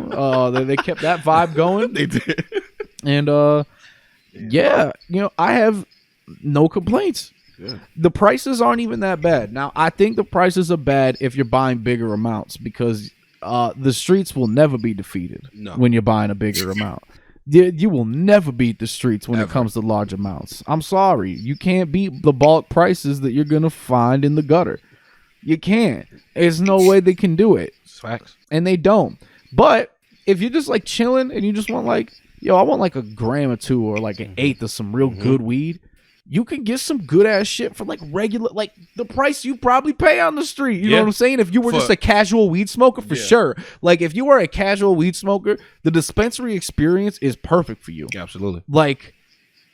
They kept that vibe going. They did. And yeah, you know, I have no complaints. Good. The prices aren't even that bad. Now, I think the prices are bad if you're buying bigger amounts because the streets will never be defeated when you're buying a bigger amount. You will never beat the streets when it comes to large amounts. I'm sorry. You can't beat the bulk prices that you're going to find in the gutter. You can't. There's no way they can do it. It's facts. And they don't. But if you're just like chilling and you just want like, yo, I want like a gram or two or like an eighth of some real good weed, you can get some good ass shit for like regular, like the price you probably pay on the street. You know what I'm saying? If you were just a casual weed smoker, for sure. Like if you were a casual weed smoker, the dispensary experience is perfect for you. Yeah, absolutely. Like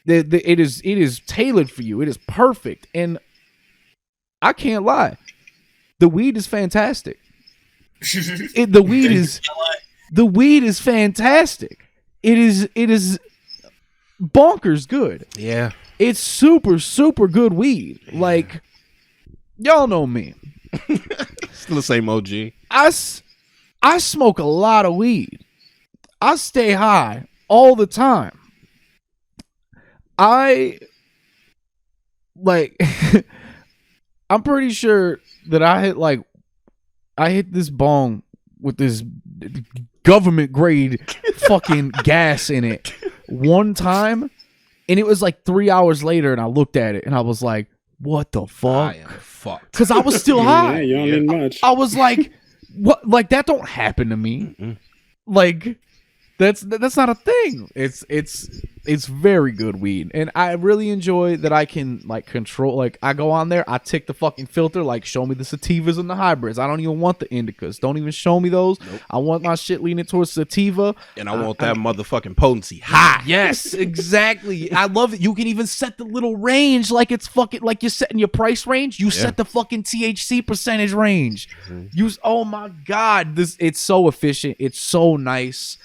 it is tailored for you. It is perfect. And I can't lie. The weed is fantastic. The weed is fantastic. It is bonkers good. Yeah. It's super, super good weed. Like, y'all know me. Still the same OG. I smoke a lot of weed. I stay high all the time. I'm pretty sure that I hit this bong with this government grade fucking gas in it one time, and it was like 3 hours later, and I looked at it and I was like, what the fuck? I am fucked. Because I was still high. Yeah, you don't need much. I was like, what? Like that don't happen to me. Like that's not a thing. It's very good weed, and I really enjoy that I can like control. Like I go on there, I tick the fucking filter. Like show me the sativas and the hybrids. I don't even want the indicas. Don't even show me those. Nope. I want my shit leaning towards sativa, and I want that motherfucking potency high. Yes, exactly. I love it. You can even set the little range like it's fucking like you're setting your price range. You set the fucking THC percentage range. Oh my god, it's so efficient. It's so nice.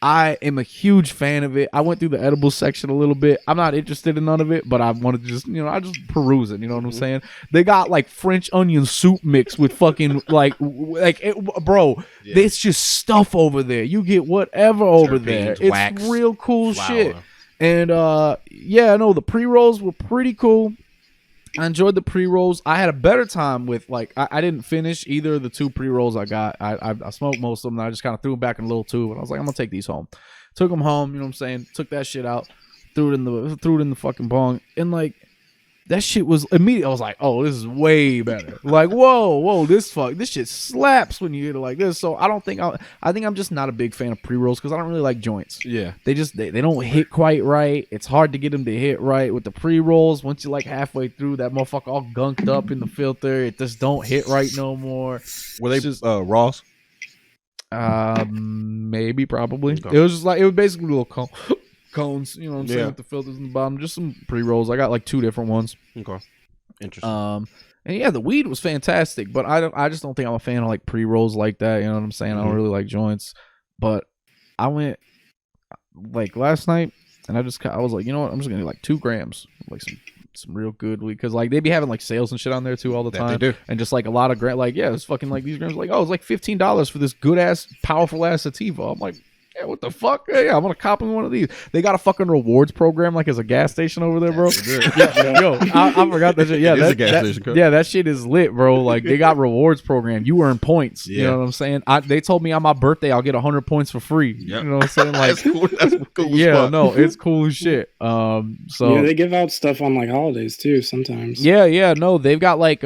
I am a huge fan of it. I went through the edible section a little bit. I'm not interested in none of it, but I wanted to just, I just peruse it. You know what I'm saying? They got like French onion soup mix with fucking bro. It's just stuff over there. You get whatever over there. It's wax, real cool shit. And the pre-rolls were pretty cool. I enjoyed the pre-rolls. I had a better time with I didn't finish either of the two pre-rolls I got. I smoked most of them. And I just kind of threw them back in a little tube, and I was like, I'm gonna take these home. Took them home. You know what I'm saying? Took that shit out. Threw it in the fucking bong, and like that shit was immediate. I was like, oh, this is way better. Like, whoa, this shit slaps when you hit it like this. So I think I'm just not a big fan of pre-rolls because I don't really like joints. Yeah. They don't hit quite right. It's hard to get them to hit right with the pre-rolls. Once you're like halfway through, that motherfucker all gunked up in the filter. It just don't hit right no more. Were they just raws? Maybe, probably. Okay. It was basically little cones, you know what I'm saying, with the filters in the bottom. Just some pre-rolls. I got like 2 different ones. Okay. Interesting. And yeah, the weed was fantastic, but I just don't think I'm a fan of like pre-rolls like that. You know what I'm saying? I don't really like joints. But I went like last night, and I was like, you know what? I'm just gonna do like 2 grams, like some real good weed, because like they be having like sales and shit on there too all the time. They do. And just like a lot of it's fucking like these grams, like, oh, it's like $15 for this good ass, powerful ass sativa. I'm like, yeah, what the fuck? Yeah, I'm gonna cop in one of these. They got a fucking rewards program like as a gas station over there, bro. Yo, I forgot that shit. Yeah, that's a gas station. Yeah, that shit is lit, bro. Like they got rewards program. You earn points. Yeah. You know what I'm saying? They told me on my birthday I'll get 100 points for free. Yep. You know what I'm saying? Like that's cool. Yeah, no, it's cool as shit. So yeah, they give out stuff on like holidays too sometimes. Yeah, no, they've got like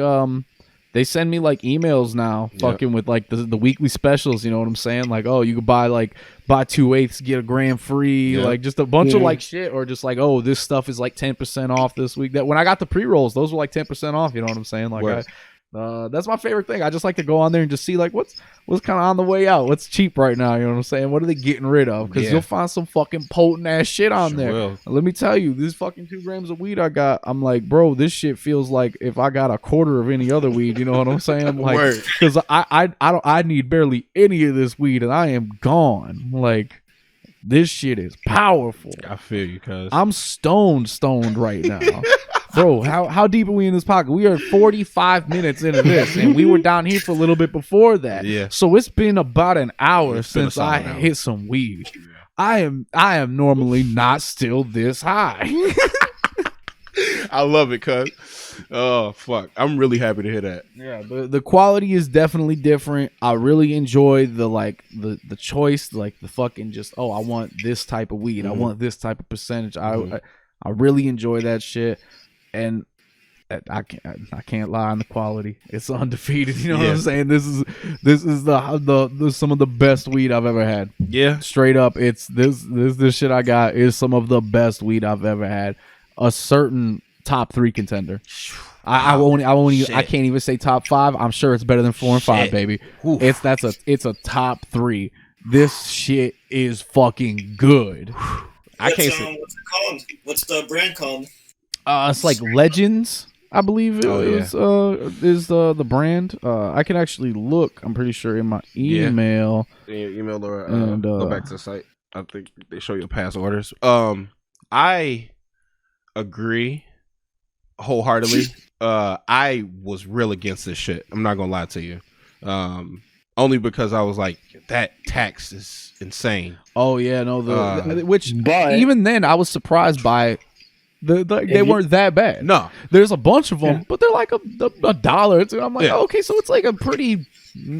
They send me like emails now, fucking with like the weekly specials. You know what I'm saying? Like, oh, you could buy 2/8, get a gram free, like just a bunch of like shit, or just like, oh, this stuff is like 10% off this week. That when I got the pre-rolls, those were like 10% off. You know what I'm saying? Like, that's my favorite thing. I just like to go on there and just see like what's kind of on the way out, what's cheap right now. You know what I'm saying? What are they getting rid of? Because you'll find some fucking potent ass shit on there. Let me tell you, this fucking 2 grams of weed I got, I'm like, bro, this shit feels like if I got a quarter of any other weed. You know what I'm saying? Like, because I need barely any of this weed and I am gone. Like, this shit is powerful. I feel you, cuz I'm stoned right now. Bro, how deep are we in this pocket? We are 45 minutes into this, and we were down here for a little bit before that. Yeah. So it's been about an hour since I hit some weed. I am normally not still this high. I love it, cuz. Oh fuck, I'm really happy to hear that. Yeah, the quality is definitely different. I really enjoy the choice, like the fucking just, oh, I want this type of weed. I want this type of percentage. I really enjoy that shit. And I can't lie on the quality. It's undefeated. You know what I'm saying? This is the some of the best weed I've ever had. Yeah, straight up. It's this shit I got is some of the best weed I've ever had. A certain top 3 contender. I can't even say top 5. I'm sure it's better than 4 and 5, baby. Oof. It's a top 3. This shit is fucking good. I can't say. What's it called? What's the brand called? It's like Legends, I believe is the brand. I can actually look. I'm pretty sure in my email. Email or go back to the site. I think they show you past orders. I agree wholeheartedly. I was real against this shit. I'm not gonna lie to you. Only because I was like, that tax is insane. Oh yeah, no. But even then, I was surprised by. They weren't that bad. No, there's a bunch of them, but they're like a dollar. I'm like, okay, so it's like a pretty,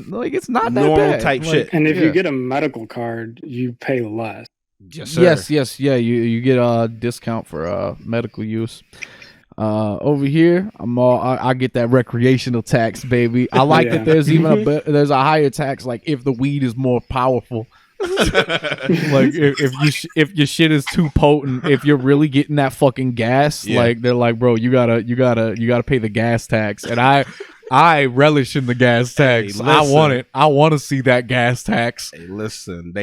like it's not that normal bad. type shit. And if you get a medical card, you pay less. Yes, sir. Yes, yeah. You get a discount for medical use. Over here, I get that recreational tax, baby. I like that. There's even there's a higher tax, like if the weed is more powerful. Like if your shit is too potent, if you're really getting that fucking gas, like they're like, bro, you gotta pay the gas tax. And I relish in the gas tax. Hey, I want it. I want to see that gas tax. Hey, listen,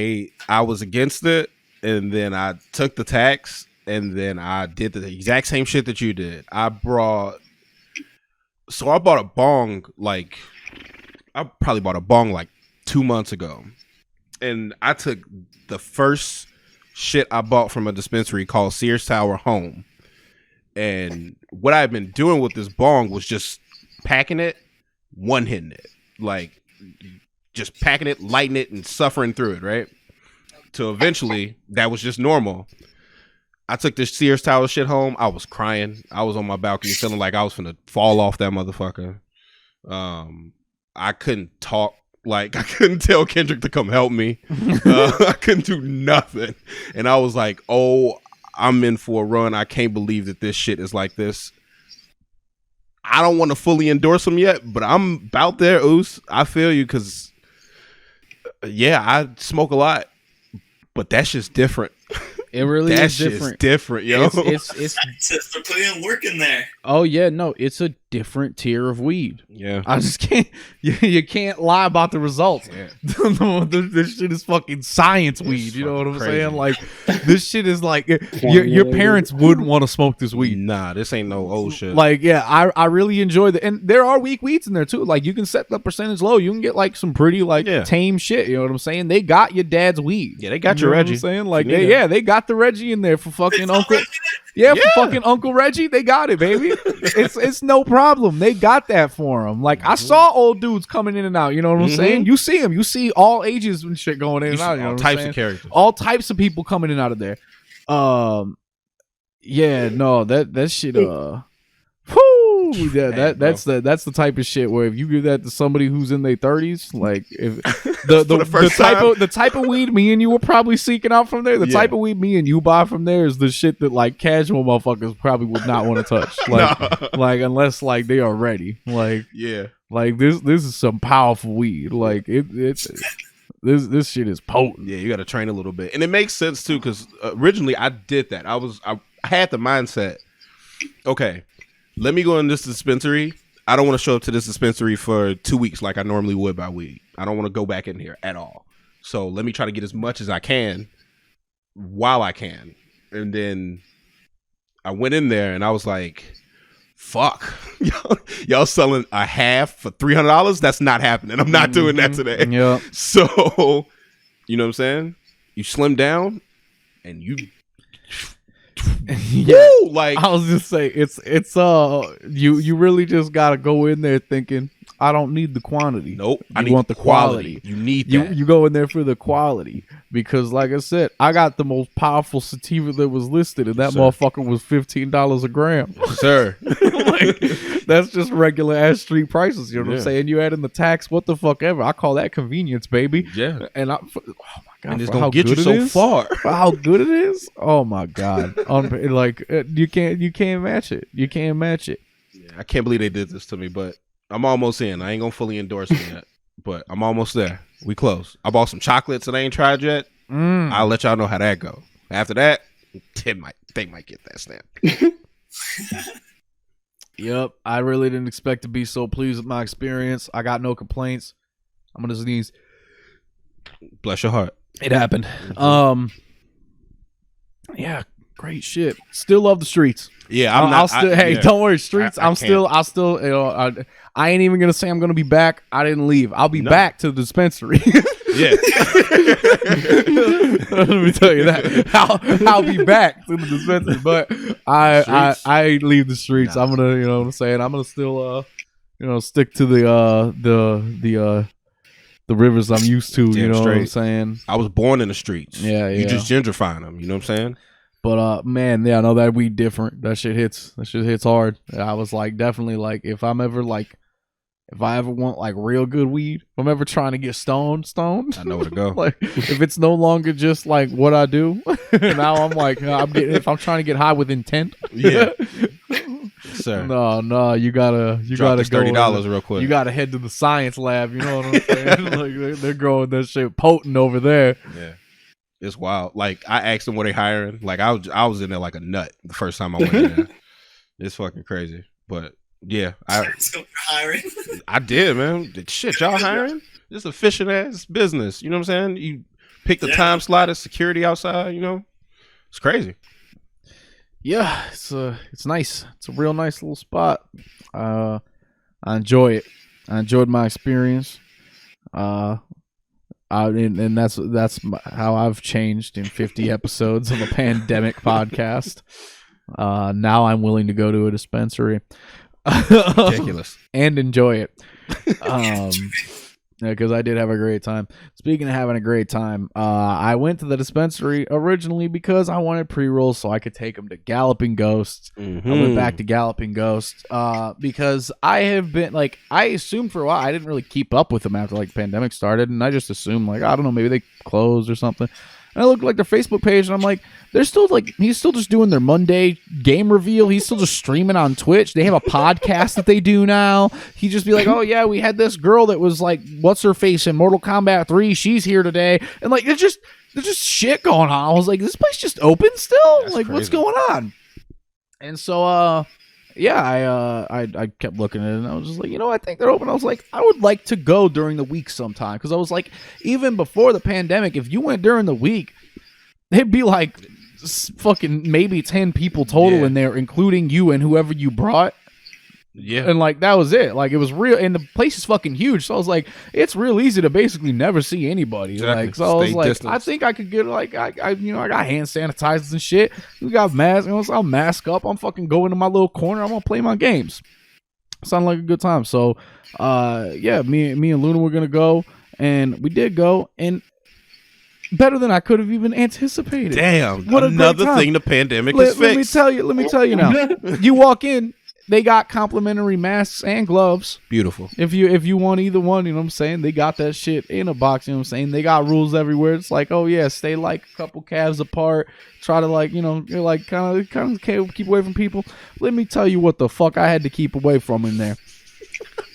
I was against it, and then I took the tax, and then I did the exact same shit that you did. I bought a bong like 2 months ago. And I took the first shit I bought from a dispensary called Sears Tower home. And what I've been doing with this bong was just packing it, one-hitting it. Like, just packing it, lighting it, and suffering through it, right? So eventually, that was just normal. I took this Sears Tower shit home. I was crying. I was on my balcony feeling like I was finna fall off that motherfucker. I couldn't talk. Like, I couldn't tell Kendrick to come help me. I couldn't do nothing. And I was like, oh, I'm in for a run. I can't believe that this shit is like this. I don't want to fully endorse them yet, but I'm about there, Oos. I feel you because, I smoke a lot. But that's just different. It really is different. Different, yo. It's they're putting work in there. Oh yeah, no, it's a different tier of weed. Yeah, I just can't. You can't lie about the results. Yeah. This shit is fucking science weed. You know what I'm saying? Like, this shit is like your parents wouldn't want to smoke this weed. Nah, this ain't no old shit. Like, I really enjoy the, and there are weak weeds in there too. Like, you can set the percentage low. You can get like some pretty tame shit. You know what I'm saying? They got your dad's weed. Yeah, they got your Reggie. What I'm saying? Like, they got the Reggie in there for fucking Uncle. For fucking Uncle Reggie, they got it, baby. It's no problem. They got that for him. Like, I saw old dudes coming in and out. You know what I'm saying? You see them. You see all ages and shit going in and out. You know all types of characters. All types of people coming in and out of there. That shit. That's the type of shit where if you give that to somebody who's in their 30s, like if the type of weed me and you were probably seeking out from there, the type of weed me and you buy from there is the shit that like casual motherfuckers probably would not want to touch, like like unless like they are ready, like Like this is some powerful weed. Like this shit is potent. Yeah, you got to train a little bit, and it makes sense too because originally I did that. I had the mindset. Okay, let me go in this dispensary. I don't want to show up to this dispensary for 2 weeks like I normally would buy weed. I don't want to go back in here at all. So let me try to get as much as I can while I can. And then I went in there and I was like, fuck. Y'all selling a half for $300? That's not happening. I'm not doing that today. Yeah. So, you know what I'm saying? You slim down and you... Yeah, woo, like I was just saying, it's you really just gotta go in there thinking, I don't need the quantity. Nope, I want the quality. You need that. You go in there for the quality because, like I said, I got the most powerful sativa that was listed, and that motherfucker was $15 a gram. Yes, sir. Like, that's just regular ass street prices. You know what I'm saying? You add in the tax, what the fuck ever. I call that convenience, baby. Yeah. And oh my god, And it's for gonna how get you good so it is, far. for how good it is. Oh my god, you can't match it. You can't match it. Yeah, I can't believe they did this to me, but I'm almost in. I ain't gonna fully endorse it yet, but I'm almost there. We close. I bought some chocolates that I ain't tried yet. I'll let y'all know how that go. After that, they might get that stamp. Yep, I really didn't expect to be so pleased with my experience. I got no complaints. I'm gonna sneeze. Bless your heart. It happened. Yeah, great shit. Still love the streets. Yeah, I'll still. Hey, yeah. don't worry, streets. I I'll still. You know, I ain't even gonna say I'm gonna be back. I didn't leave. I'll be back to the dispensary. Yeah. Let me tell you that. I'll be back to the dispensary, but I ain't leave the streets. I'm gonna, you know what I'm saying. I'm gonna still, stick to the rivers I'm used to. Damn you know straight. what I'm saying. I was born in the streets. Yeah. You just gentrifying them. You know what I'm saying? But man, yeah, I know that weed different. That shit hits hard. I was like, definitely like, if I ever want like real good weed, if I'm ever trying to get stoned, I know where to go. like if it's no longer just like what I do, now I'm like, if I'm trying to get high with intent. Yeah. Sir. No, you gotta go $30 real quick. You gotta head to the science lab. You know what I'm saying? Like they're growing that shit potent over there. Yeah. It's wild. Like I asked them what they hiring. Like I was in there like a nut the first time I went in there. It's fucking crazy. But yeah, So you're hiring. I did, man. Shit, y'all hiring? This efficient ass business. You know what I'm saying? You pick the time slot as security outside. You know, it's crazy. Yeah, it's nice. It's a real nice little spot. I enjoy it. I enjoyed my experience. And that's how I've changed in 50 episodes of a pandemic podcast. Now I'm willing to go to a dispensary. Ridiculous. And enjoy it. Because I did have a great time. Speaking of having a great time, I went to the dispensary originally because I wanted pre-rolls so I could take them to Galloping Ghosts. Mm-hmm. I went back to Galloping Ghosts because I have been, like, I assumed for a while, I didn't really keep up with them after, like, pandemic started, and I just assumed, like, I don't know, maybe they closed or something. And I looked like their Facebook page, and I'm like, they're still like, he's still just doing their Monday game reveal. He's still just streaming on Twitch. They have a podcast that they do now. He just be like, oh yeah, we had this girl that was like, what's her face in Mortal Kombat 3? She's here today. And like, there's just shit going on. I was like, this place just open still? That's like, crazy. what's going on? And so, yeah, I kept looking at it, and I was just like, I think they're open. I was like, I would like to go during the week sometime, because I was like, even before the pandemic, if you went during the week, it'd be like fucking maybe 10 people total in there, including you and whoever you brought. Yeah. And like, that was it. Like, it was real, and the place is fucking huge. So I was like, it's real easy to basically never see anybody. Exactly. Like, so I was Stay like, distance. I think I could get like, I got hand sanitizers and shit. We got masks. So I'll mask up. I'm fucking go into my little corner. I'm gonna play my games. Sounded like a good time. So, yeah, me and Luna were gonna go, and we did go, and better than I could have even anticipated. Damn. What a great Another time. thing the pandemic is fixed. Let me tell you now. You walk in, they got complimentary masks and gloves. Beautiful. If you want either one, you know what I'm saying? They got that shit in a box, you know what I'm saying? They got rules everywhere. It's like, oh yeah, stay like a couple calves apart. Try to like, you're like kind of keep away from people. Let me tell you what the fuck I had to keep away from in there.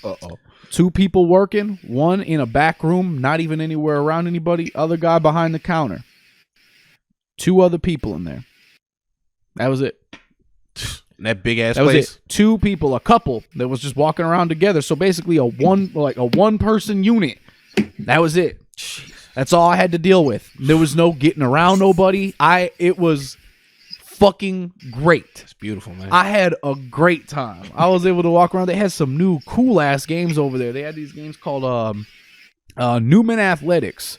Uh-oh. 2 people working, one in a back room, not even anywhere around anybody, other guy behind the counter. 2 other people in there. That was it. That big ass That was place. it. 2 people, a couple that was just walking around together. So basically a one person unit. That was it. That's all I had to deal with. There was no getting around nobody. It was fucking great. It's beautiful, man. I had a great time. I was able to walk around. They had some new cool ass games over there. They had these games called Newman Athletics.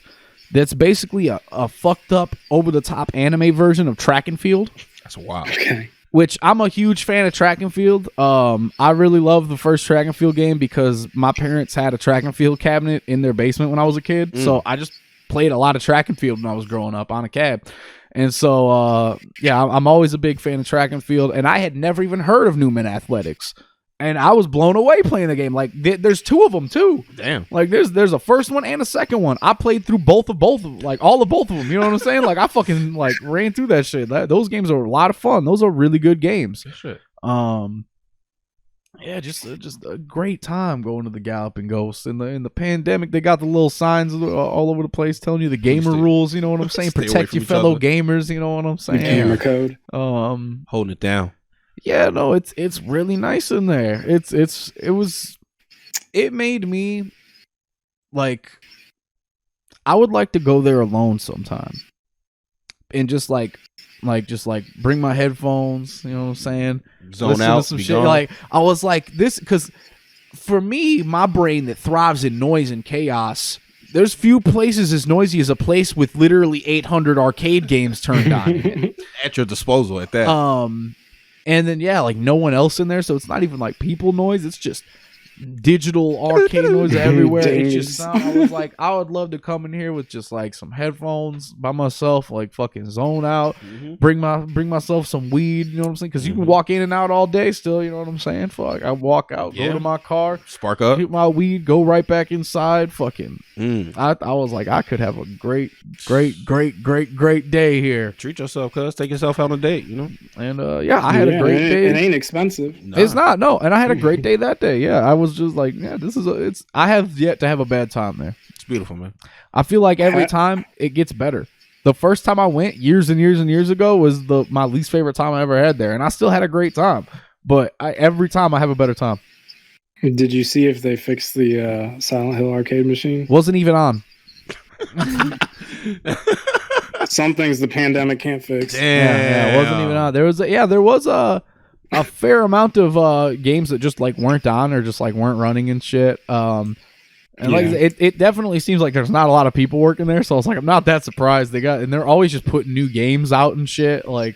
That's basically a fucked up over the top anime version of track and field. That's wild. Okay. Which I'm a huge fan of track and field. I really love the first track and field game because my parents had a track and field cabinet in their basement when I was a kid. So I just played a lot of track and field when I was growing up on a cab. And so, I'm always a big fan of track and field. And I had never even heard of Newman Athletics. And I was blown away playing the game. Like, there's 2 of them, too. Damn. Like, there's a first one and a second one. I played through both of them. Like, all of both of them. You know what I'm saying? Like, I fucking, like, ran through that shit. Those games are a lot of fun. Those are really good games. Shit. Yeah, just a great time going to the Galloping Ghost. In the pandemic, they got the little signs all over the place telling you the gamer rules. You know what I'm saying? Stay away Protect from your each fellow other. gamers. You know what I'm The saying? gamer code. Holding it down. Yeah, no, it's really nice in there. It made me like I would like to go there alone sometime. And just bring my headphones, you know what I'm saying? Zone Listen out. to some Be shit. gone. Like I was like this because for me, my brain that thrives in noise and chaos, there's few places as noisy as a place with literally 800 arcade games turned on in it. At your disposal at that. And then like no one else in there, so it's not even like people noise. It's just digital arcade noise everywhere. It just sound. I was like, I would love to come in here with just like some headphones by myself, like fucking zone out. Bring myself some weed. You know what I'm saying? Because you can walk in and out all day still. You know what I'm saying? Fuck, I walk out, go to my car, Spark up. hit my weed, go right back inside. Fucking. I was like, I could have a great day here. Treat yourself, cuz. Take yourself out on a date, you know? And I had a great day. It ain't expensive. Nah. It's not, no. And I had a great day that day. Yeah, I was just like, yeah, I have yet to have a bad time there. It's beautiful, man. I feel like every time it gets better. The first time I went years and years and years ago was my least favorite time I ever had there. And I still had a great time. But every time I have a better time. Did you see if they fixed the Silent Hill arcade machine? Wasn't even on. Some things the pandemic can't fix. Yeah, it wasn't even on. There was a fair amount of games that just like weren't on or just like weren't running and shit. And like it definitely seems like there's not a lot of people working there, so I was like, I'm not that surprised. They're always just putting new games out and shit. Like,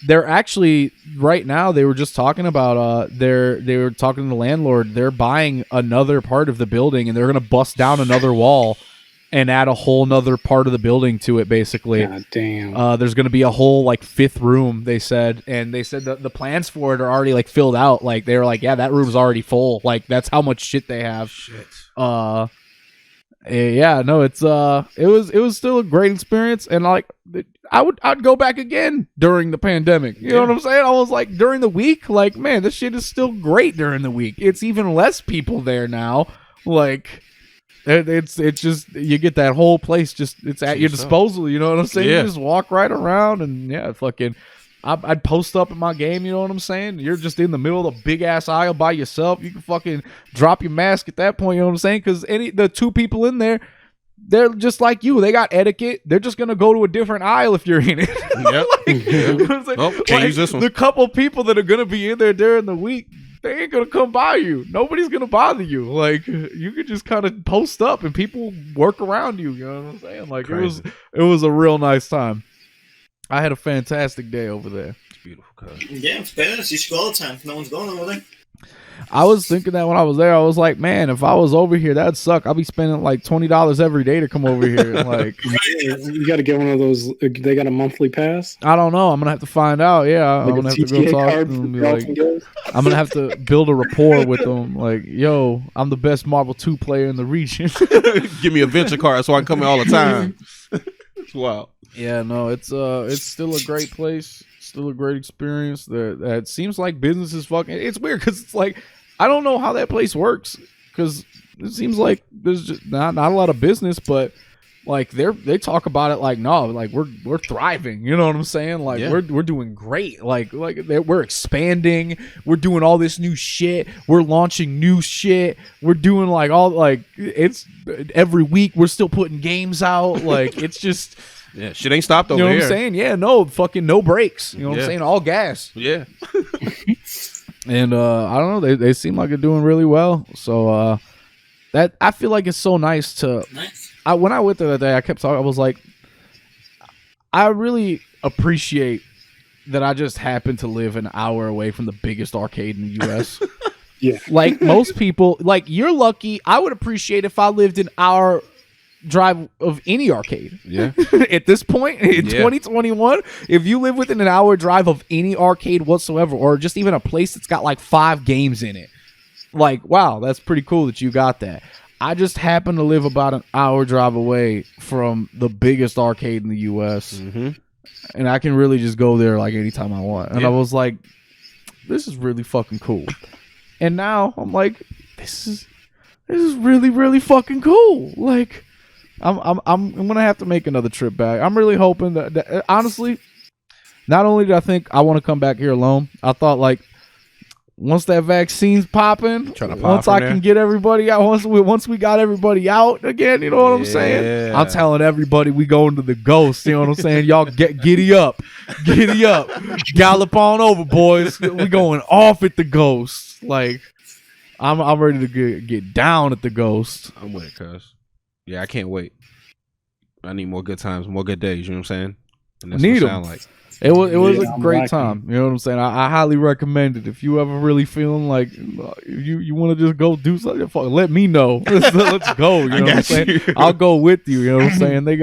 they're actually right now. They were just talking about they were talking to the landlord. They're buying another part of the building, and they're gonna bust down another wall and add a whole nother part of the building to it, basically. God damn. There's going to be a whole, like, 5th room, they said. And they said that the plans for it are already, like, filled out. Like, they were like, yeah, that room's already full. Like, that's how much shit they have. Shit. Yeah, no, it was still a great experience. And, like, I'd go back again during the pandemic. You know what I'm saying? I was like, during the week, like, man, this shit is still great during the week. It's even less people there now. Like... It's just you get that whole place it's at your disposal. You know what I'm saying? Yeah. You just walk right around and fucking. I'd post up in my game. You know what I'm saying? You're just in the middle of the big ass aisle by yourself. You can fucking drop your mask at that point. You know what I'm saying? Because the 2 people in there, they're just like you. They got etiquette. They're just gonna go to a different aisle if you're in it. Can't use this one. The couple people that are gonna be in there during the week, they ain't gonna come by you. Nobody's gonna bother you. Like, you could just kind of post up and people work around you. You know what I'm saying? Like, Crazy. it was a real nice time. I had a fantastic day over there. It's beautiful, cuz. Yeah, it's badass. You should go all the time. No one's going over there. I was thinking that when I was there, I was like, man, if I was over here, that'd suck. I'll be spending like $20 every day to come over here. Like, You got to get one of those. They got a monthly pass. I don't know. I'm gonna have to find out. Yeah, I'm Like gonna a have to go TTA talk to card them. for And be Galloping like, Ghost. I'm gonna have to build a rapport with them. Like, yo, I'm the best Marvel 2 player in the region. Give me a venture card so I can come in all the time. It's wild. Yeah, no, it's still a great place, still a great experience. That seems like business is fucking. It's weird because it's like I don't know how that place works. because it seems like there's just not a lot of business, but like they talk about it like, no, like we're thriving. You know what I'm saying? Like we're doing great. Like we're expanding. We're doing all this new shit. We're launching new shit. We're doing like all like it's every week we're still putting games out. Like it's just. Yeah, shit ain't stopped over here. You know here. what I'm saying? Yeah, no, fucking no brakes. You know what I'm saying? All gas. Yeah. And I don't know. They seem like they're doing really well. So that I feel like it's so nice to. When I went there that day, I kept talking. I was like, I really appreciate that I just happen to live an hour away from the biggest arcade in the U.S. Yeah. Like most people, like you're lucky. I would appreciate if I lived an hour drive of any arcade. Yeah. At this point in 2021, if you live within an hour drive of any arcade whatsoever, or just even a place that's got like 5 games in it, like, wow, that's pretty cool that you got that. I just happen to live about an hour drive away from the biggest arcade in the U.S. And I can really just go there like anytime I want. And I was like, this is really fucking cool. And now I'm like, this is really, really fucking cool. Like, I'm gonna have to make another trip back. I'm really hoping that honestly, not only did I think I want to come back here alone, I thought like once that vaccine's popping, once I can get everybody out, once we got everybody out again, you know what I'm saying? I'm telling everybody we going to the Ghost. You know what I'm saying? Y'all giddy up, gallop on over, boys. We going off at the Ghost. Like I'm ready to get down at the Ghost. I'm with it, cuz. Yeah, I can't wait. I need more good times, more good days. You know what I'm saying? And that's what it sound like. It was a great time. You know what I'm saying? I highly recommend it. If you ever really feeling like you want to just go do something, let me know. Let's go. You know what I'm saying? I'll go with you. You know what I'm saying? They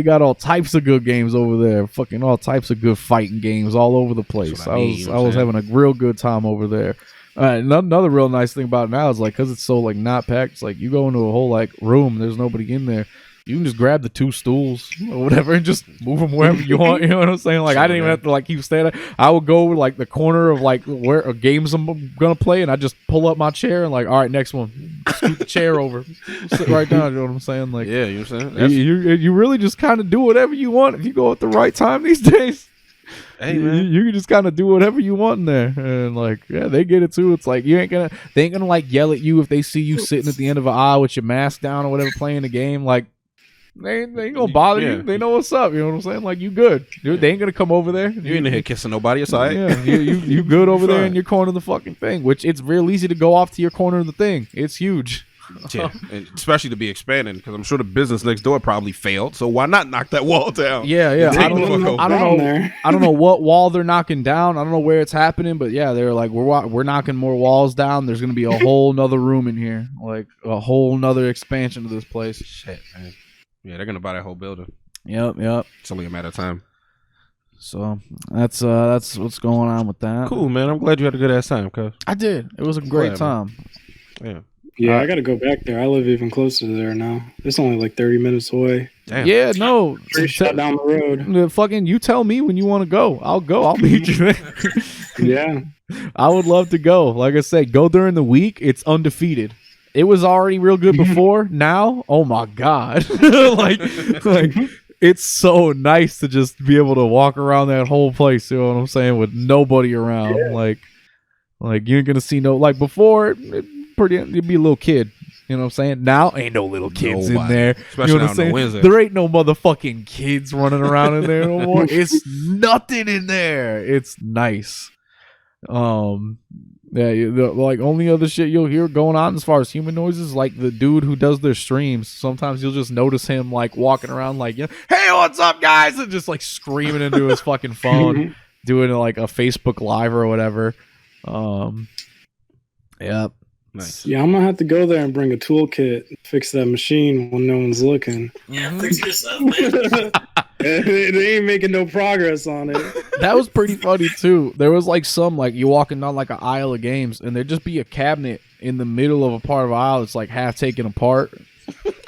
got all types of good games over there. Fucking all types of good fighting games all over the place. I was having a real good time over there. Another real nice thing about it now is like because it's so like not packed. It's like you go into a whole like room. There's nobody in there. You can just grab the 2 stools or whatever and just move them wherever you want. You know what I'm saying? Like I didn't even have to like keep staying there. I would go like the corner of like where games I'm gonna play, and I just pull up my chair and like, all right, next one, scoot the chair over, sit right down. You know what I'm saying? Like, yeah, you know what I'm saying? You really just kind of do whatever you want if you go at the right time these days. Hey man, you can just kind of do whatever you want in there, and like, yeah, they get it too. It's like they ain't gonna like yell at you if they see you sitting at the end of an aisle with your mask down or whatever playing the game. Like, they ain't gonna bother you. They know what's up. You know what I'm saying? Like, you good. They ain't gonna come over there. You ain't in here kissing nobody aside. Yeah, you good over there in your corner of the fucking thing. Which it's real easy to go off to your corner of the thing. It's huge. Yeah, and especially to be expanding because I'm sure the business next door probably failed. So why not knock that wall down? Yeah. I don't know what wall they're knocking down. I don't know where it's happening, but yeah, they're like we're knocking more walls down. There's gonna be a whole nother room in here, like a whole nother expansion of this place. Shit, man. Yeah, they're gonna buy that whole building. Yep. It's only a matter of time. So that's what's going on with that. Cool, man. I'm glad you had a good ass time, cuz. I did. It was a great time. Man. Yeah, I got to go back there. I live even closer to there now. It's only like 30 minutes away. Damn. Yeah, no. Shut down the road. Fucking, you tell me when you want to go. I'll go. I'll meet you there. Yeah. I would love to go. Like I said, go during the week. It's undefeated. It was already real good before. Now, oh my God. like it's so nice to just be able to walk around that whole place, you know what I'm saying, with nobody around. Yeah. Like you ain't gonna see no, like before, you'd be a little kid. You know what I'm saying? Now ain't no little kids in there. Especially you know what I'm saying? There ain't no motherfucking kids running around in there no more. It's nothing in there. It's nice. Yeah, like only other shit you'll hear going on as far as human noises, like the dude who does their streams. Sometimes you'll just notice him like walking around like, hey, what's up, guys? And just like screaming into his fucking phone, doing like a Facebook Live or whatever. Yep. Nice. Yeah, I'm gonna have to go there and bring a toolkit, fix that machine when no one's looking. Yeah, fix it yourself, man. They ain't making no progress on it. That was pretty funny too. There was like some like you walking down like an aisle of games, and there'd just be a cabinet in the middle of a part of an aisle that's like half taken apart.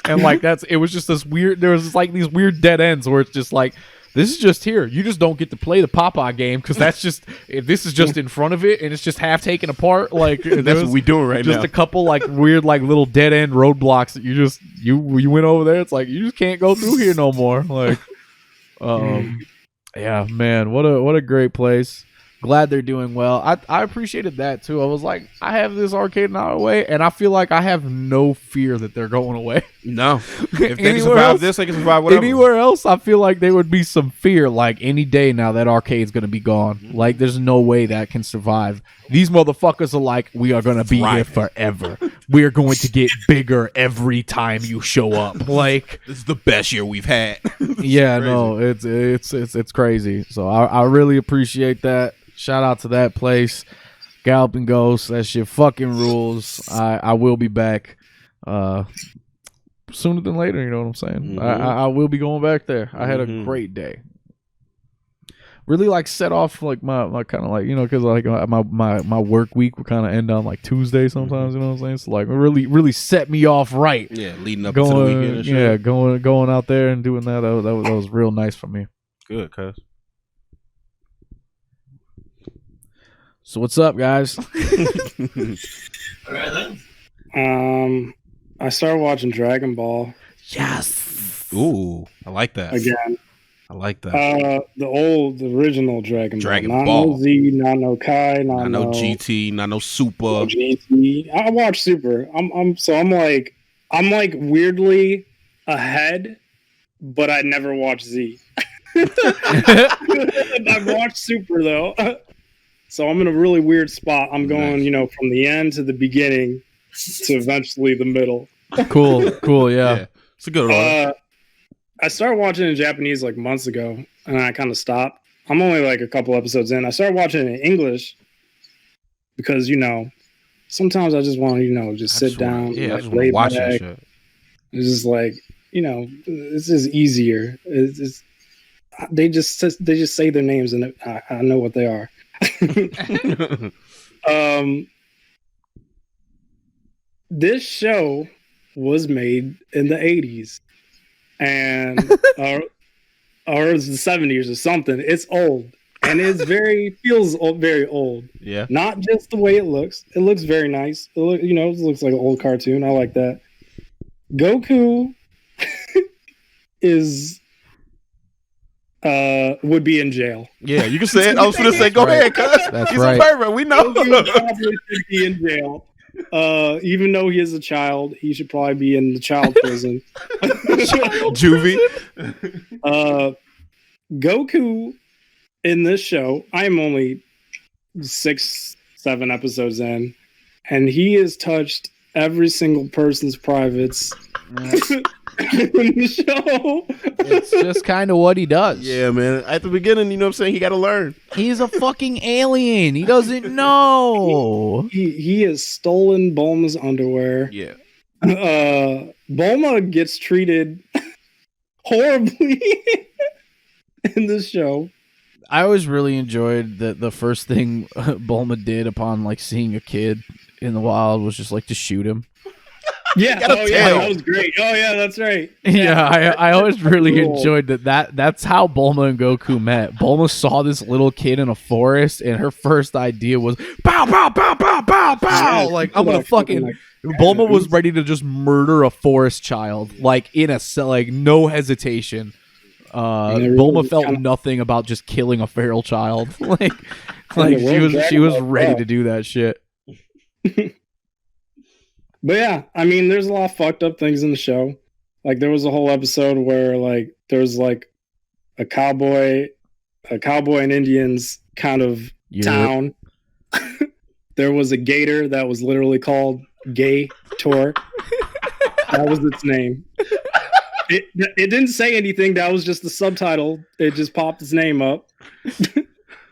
And like it was just this weird. There was like these weird dead ends where it's just like, this is just here. You just don't get to play the Popeye game because this is just in front of it and it's just half taken apart. Like That's what we doing right now. just a couple like weird like little dead end roadblocks that you went over there. It's like you just can't go through here no more. Like, yeah, man, what a great place. Glad they're doing well. I appreciated that too. I was like, I have this arcade now away, and I feel like I have no fear that they're going away. No, if they can survive this, they can survive whatever. Anywhere else, I feel like there would be some fear. Like any day now, that arcade's gonna be gone. Like there's no way that can survive. These motherfuckers are like, we are gonna be here forever. We are going to get bigger every time you show up. Like this is the best year we've had. Yeah, no, it's crazy. So I really appreciate that. Shout out to that place, Galloping Ghost. That shit fucking rules. I will be back sooner than later. You know what I'm saying? I will be going back there. I had a great day. Really like set off like my kind of like, you know, because like my work week would kind of end on like Tuesday sometimes. You know what I'm saying? So like really set me off right. Yeah, leading up to the weekend. And shit. Yeah, going out there and doing that. That was real nice for me. Good, cuz. So what's up, guys? All right then. I started watching Dragon Ball Yes. Ooh, I like that. again. I like that. The original Dragon Ball. Not no Z, not no Kai, not no GT, not no Super. No GT. I watch Super. I'm like weirdly ahead, but I never watch Z. I've watched Super though. So I'm in a really weird spot. I'm going, from the end to the beginning to eventually the middle. Cool, yeah. It's a good order. I started watching in Japanese like months ago, and I kind of stopped. I'm only like a couple episodes in. I started watching it in English because, sometimes I just want to, just sit down. Yeah, I just lay want to watch back. that shit. It's just like, it's just easier. They just say their names, and I know what they are. This show was made in the 80s and or the 70s or something. It's old and feels very old. Yeah, not just the way it looks. It looks very nice. It looks like an old cartoon. I like that. Goku would be in jail. Yeah, you can say it. I was going to say, go ahead, cuz. That's He's right. a pervert. We know. Goku probably should be in jail. Even though he is a child, he should probably be in the child prison. Juvie. Goku in this show, I am only 6-7 episodes in, and he has touched every single person's privates in the show. It's just kind of what he does. Yeah, man. At the beginning, you know what I'm saying? He got to learn. He's a fucking alien. He doesn't know. He has stolen Bulma's underwear. Yeah. Bulma gets treated horribly in this show. I always really enjoyed that the first thing Bulma did upon like seeing a kid in the wild was just like to shoot him. Yeah, that was great. Oh yeah, that's right. Yeah, I always really enjoyed that's how Bulma and Goku met. Bulma saw this little kid in a forest, and her first idea was pow pow pow pow pow pow. Yeah, like I'm gonna fucking. Bulma was ready to just murder a forest child, like like no hesitation. Bulma felt nothing about just killing a feral child. like she was ready to do that shit. But yeah, I mean, there's a lot of fucked up things in the show. Like there was a whole episode where like there was like a cowboy and Indians kind of town. There was a gator that was literally called Gay Tor. That was its name. It didn't say anything. That was just the subtitle. It just popped its name up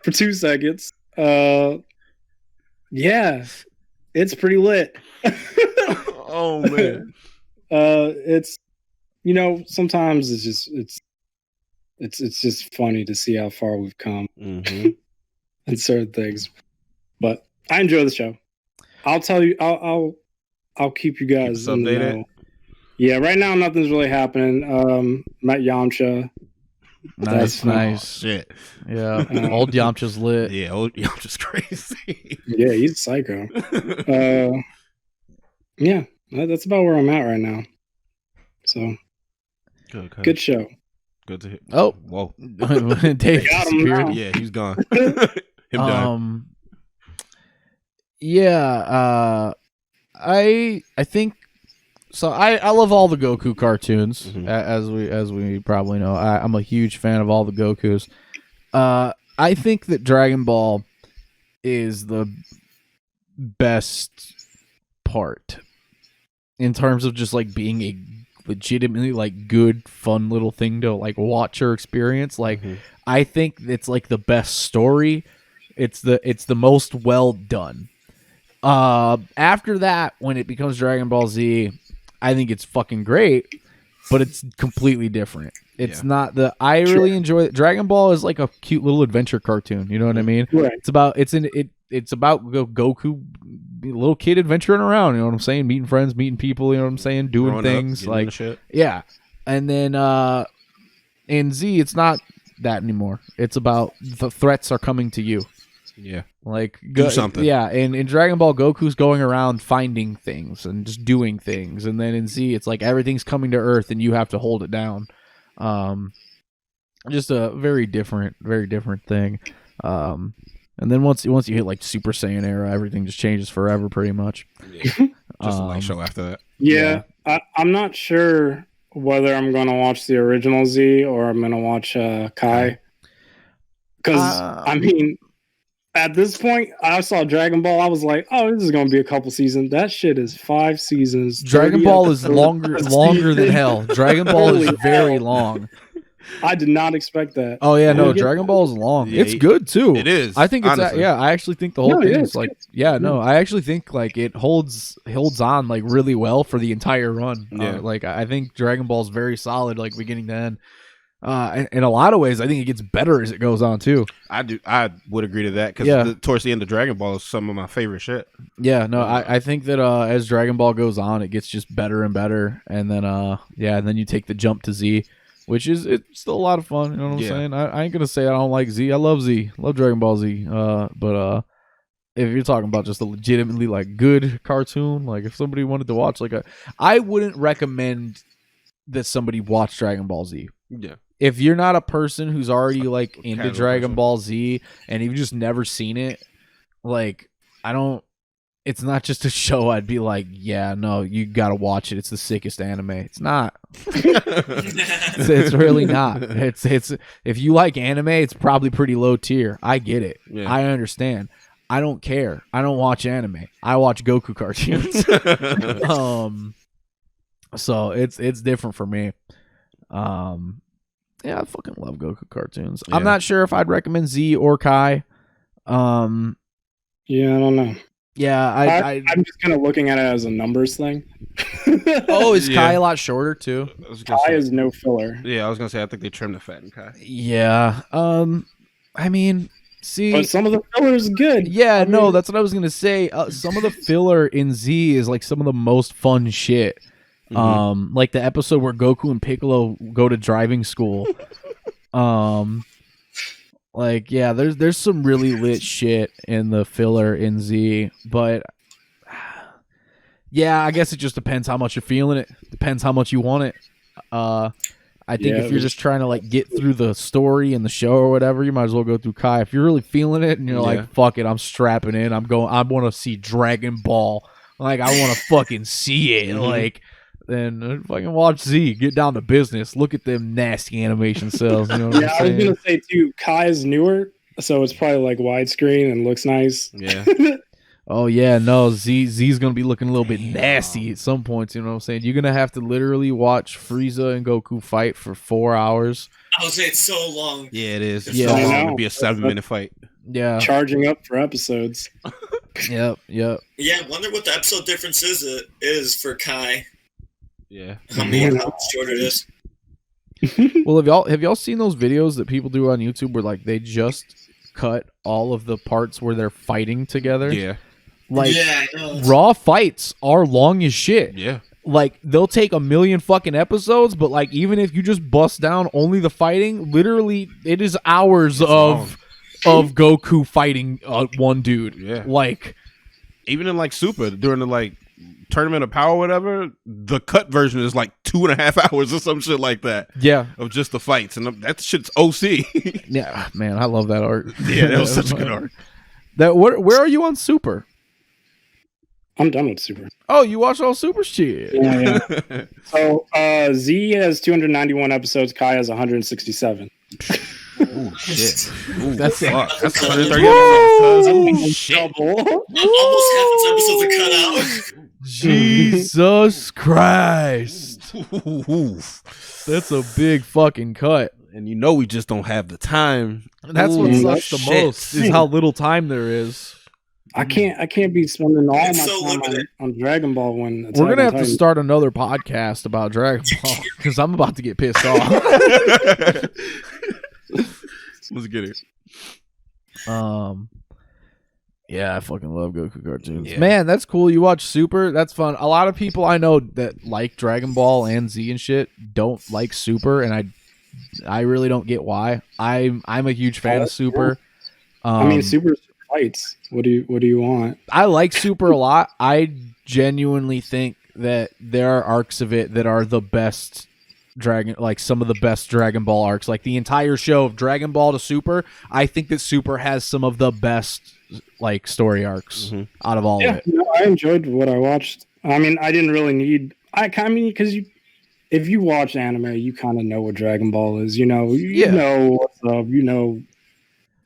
for 2 seconds. Yeah, it's pretty lit. Oh man. It's sometimes it's just funny to see how far we've come in certain things. But I enjoy the show. I'll tell you. I'll keep you guys in the know. Yeah, right now nothing's really happening. Met Yamcha. Nice. Shit. Yeah, old Yamcha's lit. Yeah, old Yamcha's crazy. Yeah, he's psycho. Yeah, that's about where I'm at right now. So good show. Good to hear. Oh, whoa. Dave Got him disappeared. now. Yeah, he's gone. Him done. Yeah, I think so. I love all the Goku cartoons, as we probably know. I'm a huge fan of all the Gokus. I think that Dragon Ball is the best part in terms of just like being a legitimately like good, fun little thing to like watch or experience. Like, I think it's like the best story. It's the most well done. After that, when it becomes Dragon Ball Z, I think it's fucking great, but it's completely different. It's not the. I really enjoy it. Dragon Ball is like a cute little adventure cartoon. You know what I mean? Right. It's about Goku, little kid adventuring around. You know what I'm saying? Meeting friends, meeting people. You know what I'm saying? Doing Growing things up, like shit. yeah. And then in Z, it's not that anymore. It's about the threats are coming to you. Yeah. Like do something. Yeah, and in Dragon Ball, Goku's going around finding things and just doing things, and then in Z, it's like everything's coming to Earth and you have to hold it down. Just a very different thing. And then once you hit like Super Saiyan era, everything just changes forever, pretty much. Yeah. Just a light show after that. Yeah. I'm not sure whether I'm going to watch the original Z or I'm going to watch Kai. Because, I mean, at this point, I saw Dragon Ball. I was like, oh, this is going to be a couple seasons. That shit is 5 seasons. Dragon Ball is longer than hell. Dragon Ball is very long. I did not expect that. Oh yeah, no, Dragon Ball is long. Yeah, it's good too. It is. I think it's honestly. I actually think the whole thing is like I actually think like it holds on like really well for the entire run. Yeah. Like I think Dragon Ball is very solid, like beginning to end. In a lot of ways, I think it gets better as it goes on too. I would agree to that because towards the end of Dragon Ball is some of my favorite shit. Yeah, no, I think that as Dragon Ball goes on, it gets just better and better, and then and then you take the jump to Z, which is it's still a lot of fun. You know what I'm saying? I ain't gonna say I don't like Z. I love Z. Love Dragon Ball Z. But if you're talking about just a legitimately like good cartoon, like if somebody wanted to watch I wouldn't recommend that somebody watch Dragon Ball Z. Yeah. If you're not a person who's already like into Dragon person. Ball Z and you've just never seen it, like it's not just a show I'd be like, yeah, no, you gotta watch it. It's the sickest anime. It's not. It's really not. It's if you like anime, it's probably pretty low tier. I get it. Yeah. I understand. I don't care. I don't watch anime. I watch Goku cartoons. So it's different for me. Yeah, I fucking love Goku cartoons. Yeah. I'm not sure if I'd recommend Z or Kai. Yeah, I don't know. Yeah, I'm just kind of looking at it as a numbers thing. is Kai a lot shorter too? Kai is no filler. Yeah, I was gonna say I think they trimmed the fat in Kai. Yeah. I mean, see, But some of the filler is good. yeah, I no, mean- that's what I was gonna say. Some of the filler in Z is like some of the most fun shit. Like the episode where Goku and Piccolo go to driving school. Like, yeah, there's some really lit shit in the filler in Z, but yeah, I guess it just depends how much you're feeling it. Depends how much you want it. I think if you're just trying to like get through the story and the show or whatever, you might as well go through Kai. If you're really feeling it and you're like, fuck it, I'm strapping in. I want to see Dragon Ball. Like, I want to fucking see it. Like, then fucking watch Z. Get down to business. Look at them nasty animation cells. You know what I'm I was saying? gonna say too. Kai is newer, so it's probably like widescreen and looks nice. Yeah. Oh yeah, no, Z's gonna be looking a little bit nasty at some points. You know what I'm saying? You're gonna have to literally watch Frieza and Goku fight for 4 hours. I would say it's so long. Yeah, it is. It's Yeah. so I long know. to be a 7-minute fight. Yeah. Charging up for episodes. Yep. Yeah, I wonder what the episode difference is for Kai. Yeah. How short it is. Well, have y'all seen those videos that people do on YouTube where like they just cut all of the parts where they're fighting together? Yeah. Like yeah, I know. raw fights are long as shit. Yeah. like they'll take a million fucking episodes, but like even if you just bust down only the fighting, literally it is hours of Goku fighting one dude. Yeah. Like even in like Super during the like Tournament of Power or whatever, the cut version is like 2.5 hours or some shit like that. Yeah. Of just the fights. And that shit's OC. Yeah, man, I love that art. Yeah, that was such a good art. Where are you on Super? I'm done with Super. Oh, you watch all Super shit. Yeah. So Z has 291 episodes. Kai has 167. Oh shit! Ooh, That's fuck. That's 130 episodes. Shit. Almost half its episodes are cut out. Jesus Christ. That's a big fucking cut. And you know we just don't have the time. That's what Ooh, sucks the shit. most is how little time there is. I can't be spending all It's my so time limited. on Dragon Ball when We're gonna have to start another podcast about Dragon Ball because I'm about to get pissed off. Let's get it. Yeah, I fucking love Goku cartoons. Yeah. Man, that's cool. You watch Super, that's fun. A lot of people I know that like Dragon Ball and Z and shit don't like Super, and I really don't get why. I'm a huge fan of Super. I mean, Super fights. What do you want? I like Super a lot. I genuinely think that there are arcs of it that are the best some of the best Dragon Ball arcs. Like the entire show of Dragon Ball to Super, I think that Super has some of the best like story arcs out of all of it. No, I enjoyed what I watched. I mean, I didn't really need. Because if you watch anime, you kind of know what Dragon Ball is. You know what's up. You know,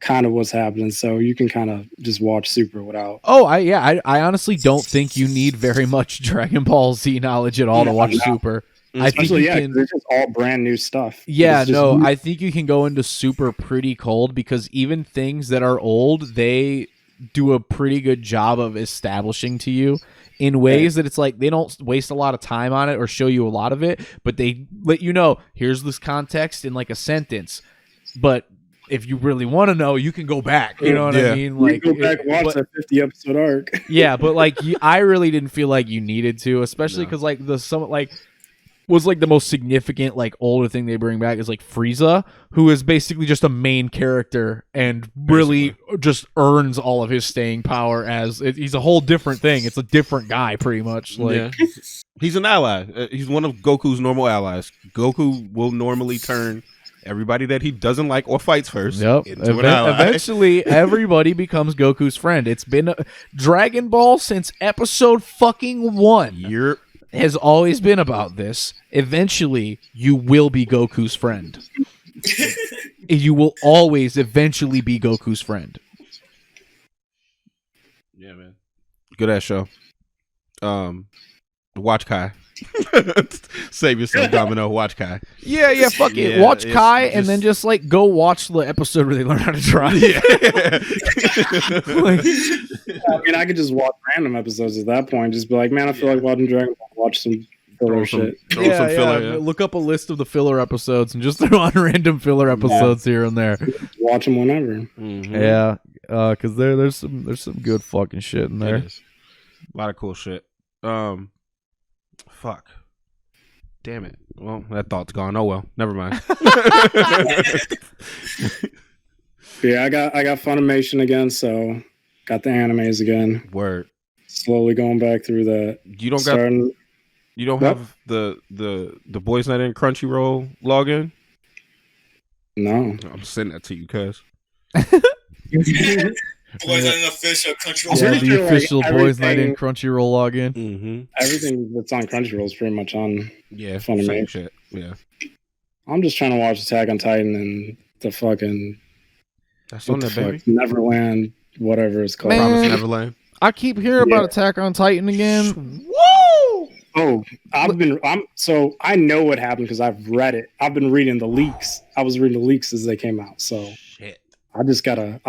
kind of what's happening. So you can kind of just watch Super without. Oh, I honestly don't think you need very much Dragon Ball Z knowledge at all to watch Super. I think Especially, you can. it's just all brand new stuff. Yeah, It's just no, new. I think you can go into Super pretty cold because even things that are old, they do a pretty good job of establishing to you in ways that it's like they don't waste a lot of time on it or show you a lot of it, but they let you know, here's this context in like a sentence. But if you really want to know, you can go back. You know what I mean? Like you go back and watch that 50 episode arc. yeah, but like I really didn't feel like you needed to, especially because like was like the most significant like older thing they bring back is like Frieza, who is basically just a main character and really just earns all of his staying power as he's a whole different thing. It's a different guy pretty much. Like He's an ally. He's one of Goku's normal allies. Goku will normally turn everybody that he doesn't like or fights first into an ally. Eventually everybody becomes Goku's friend. It's been Dragon Ball since episode fucking 1. Has always been about this. Eventually, you will be Goku's friend. You will always eventually be Goku's friend. Yeah, man. Good ass show. Watch Kai. Save yourself, Domino. Watch Kai. Yeah, fuck it. Yeah, Watch Kai just- and then just like go watch the episode where they learn how to drive. Yeah. I mean, I could just watch random episodes at that point. Just be like, man, I feel like watching Dragon Ball. Watch some filler shit. Throw some filler. Yeah. Look up a list of the filler episodes and just throw on random filler episodes here and there. Watch them whenever. Mm-hmm. Yeah, because there's some good fucking shit in there. A lot of cool shit. Fuck. Damn it. Well, that thought's gone. Oh well. Never mind. Yeah, I got Funimation again, so got the animes again. Word. Slowly going back through that. You don't have the Boys Night in Crunchyroll login? No. I'm sending that to you, cuz. Boys on an official Crunchyroll. Yeah, pretty the sure, official like, Boys Night in everything- Crunchyroll login. Mm-hmm. Everything that's on Crunchyroll is pretty much on. Yeah, Funimation. same shit. Yeah. I'm just trying to watch Attack on Titan and the fucking That's on what there, the baby. fuck, Neverland, whatever it's called. Man. Promise Neverland. I keep hearing Yeah. about Attack on Titan again. Woo! Oh, I know what happened because I've read it. I've been reading the leaks. I was reading the leaks as they came out, so Shit. I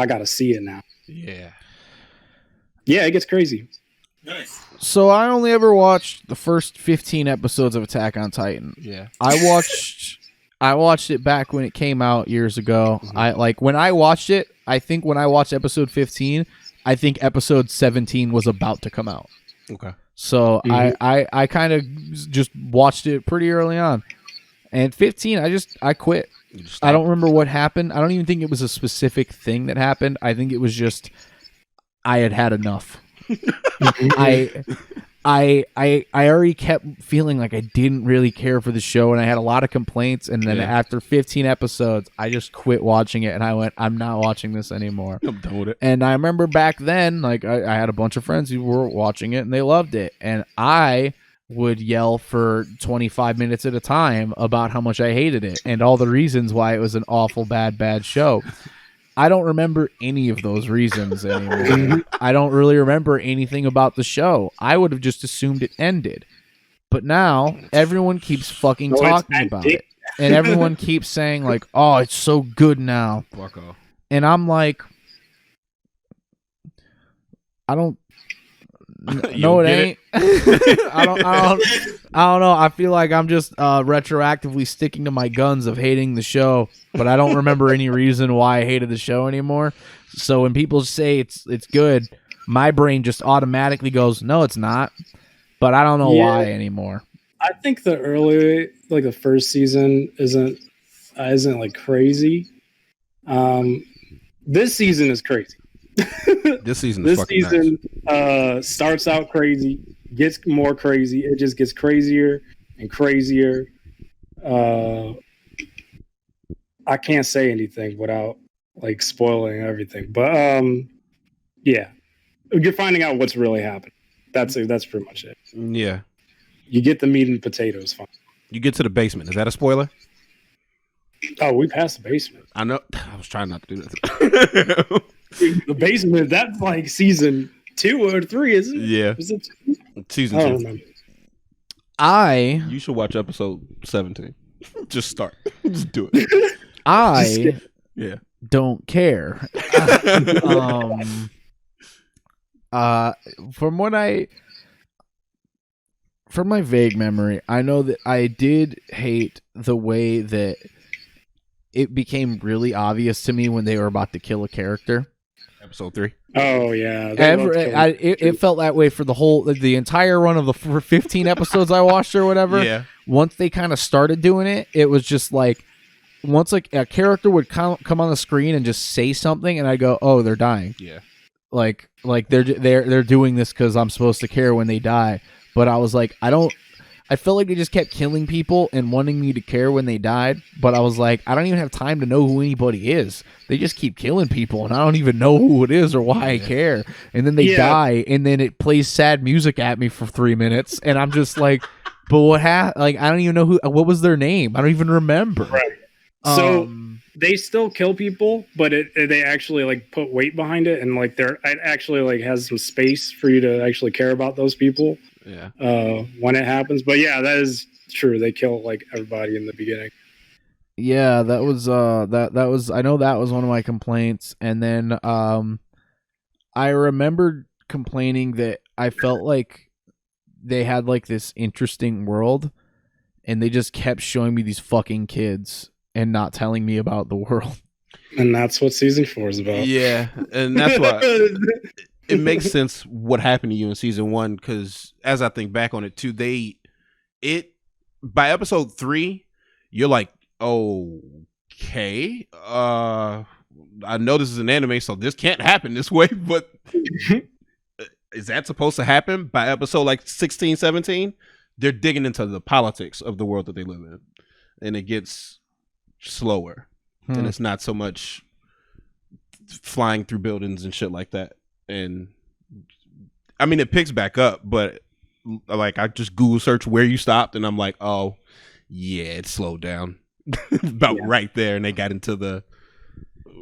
gotta see it now. Yeah. Yeah, it gets crazy. Nice. So I only ever watched the first 15 episodes of Attack on Titan. Yeah. I watched it back when it came out years ago. When I watched it, I think when I watched episode 15, I think episode 17 was about to come out. Okay. So I kind of just watched it pretty early on. And 15, I quit. I don't remember what happened. I don't even think it was a specific thing that happened. I think it was just I had enough. I already kept feeling like I didn't really care for the show, and I had a lot of complaints. And then after 15 episodes, I just quit watching it, and I went, I'm not watching this anymore. I'm done with it. And I remember back then, like I had a bunch of friends who were watching it, and they loved it, and I would yell for 25 minutes at a time about how much I hated it and all the reasons why it was an awful bad show. I don't remember any of those reasons anymore. I don't really remember anything about the show. I would have just assumed it ended. But now everyone keeps fucking talking about it. And everyone keeps saying like, "Oh, it's so good now." Fuck off. And I'm like, I don't no, it ain't. I don't know. I feel like I'm just retroactively sticking to my guns of hating the show, but I don't remember any reason why I hated the show anymore. So when people say it's good, my brain just automatically goes, "No, it's not." But I don't know why anymore. I think the early, like the first season, isn't like crazy. This season is crazy. This season is fucking nice. Starts out crazy, gets more crazy. It just gets crazier and crazier. I can't say anything without like spoiling everything, but yeah, you're finding out what's really happening. That's pretty much it. Yeah, you get the meat and potatoes. Fine. You get to the basement. Is that a spoiler? Oh, we passed the basement. I know. I was trying not to do that. The basement, that's like season 2 or 3, isn't it? Yeah. Is it season 2. You should watch episode 17. Just start. Just do it. I don't care. From my vague memory, I know that I did hate the way that it became really obvious to me when they were about to kill a character. Episode 3. Oh yeah, it felt that way for the entire run of the 15 episodes I watched or whatever. Yeah. Once they kind of started doing it, it was just like once like a character would come on the screen and just say something, and I go, "Oh, they're dying." Yeah. Like they're doing this because I'm supposed to care when they die. But I was like, I felt like they just kept killing people and wanting me to care when they died. But I was like, I don't even have time to know who anybody is. They just keep killing people, and I don't even know who it is or why I care. And then they die, and then it plays sad music at me for 3 minutes, and I'm just like, but what happened? Like, I don't even know what was their name. I don't even remember. Right. So they still kill people, but they actually like put weight behind it, and like it actually like has some space for you to actually care about those people. Yeah. When it happens, but yeah, that is true. They kill like everybody in the beginning. Yeah, that was that was. I know that was one of my complaints, and then I remembered complaining that I felt like they had like this interesting world, and they just kept showing me these fucking kids and not telling me about the world. And that's what season 4 is about. Yeah, and that's why it makes sense what happened to you in season 1, because as I think back on it too, by episode 3, you're like, okay, I know this is an anime, so this can't happen this way, but is that supposed to happen? By episode like 16, 17, they're digging into the politics of the world that they live in, and it gets slower, and it's not so much flying through buildings and shit like that. And I mean, it picks back up, but like I just Google search where you stopped, and I'm like, oh yeah, it slowed down about right there. And they got into the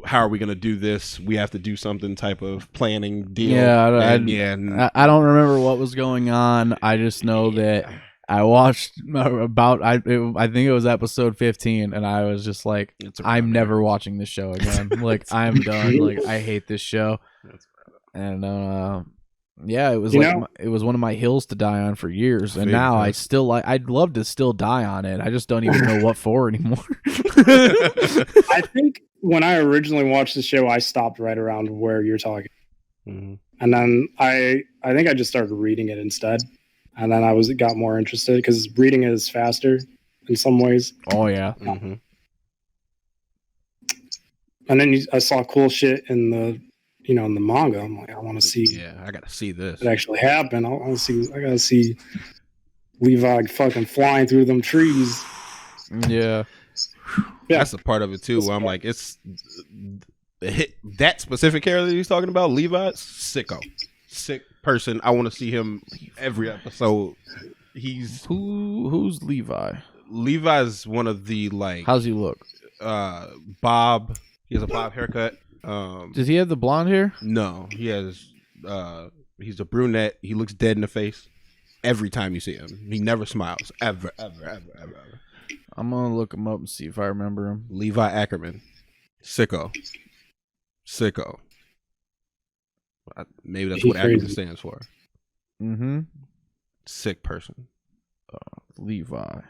how are we gonna do this? We have to do something type of planning deal. Yeah, I don't remember what was going on. I just know that I watched I think it was episode 15, and I was just like, I'm never watching this show again. Like, I'm done. Like, I hate this show. And yeah, it was it was one of my hills to die on for years, and now I'd love to still die on it. I just don't even know what for anymore. I think when I originally watched the show, I stopped right around where you're talking, and then I think I just started reading it instead. and then I got more interested because reading it is faster in some ways. Oh yeah. Mm-hmm. And then I saw cool shit in the in the manga. I'm like, I want to see. Yeah, I gotta see this. It actually happened. I gotta see Levi fucking flying through them trees. Yeah. That's a part of it too. Where I'm like, it's that specific character he's talking about. Levi, sick person. I want to see him every episode. He's who's Levi? Levi's one of the like. How's he look? Bob. He has a bob haircut. Does he have the blonde hair? No, he has. He's a brunette. He looks dead in the face every time you see him. He never smiles ever. I'm gonna look him up and see if I remember him. Levi Ackerman, sicko. Maybe that's what Ackerman stands for. Mm-hmm. Sick person. Levi.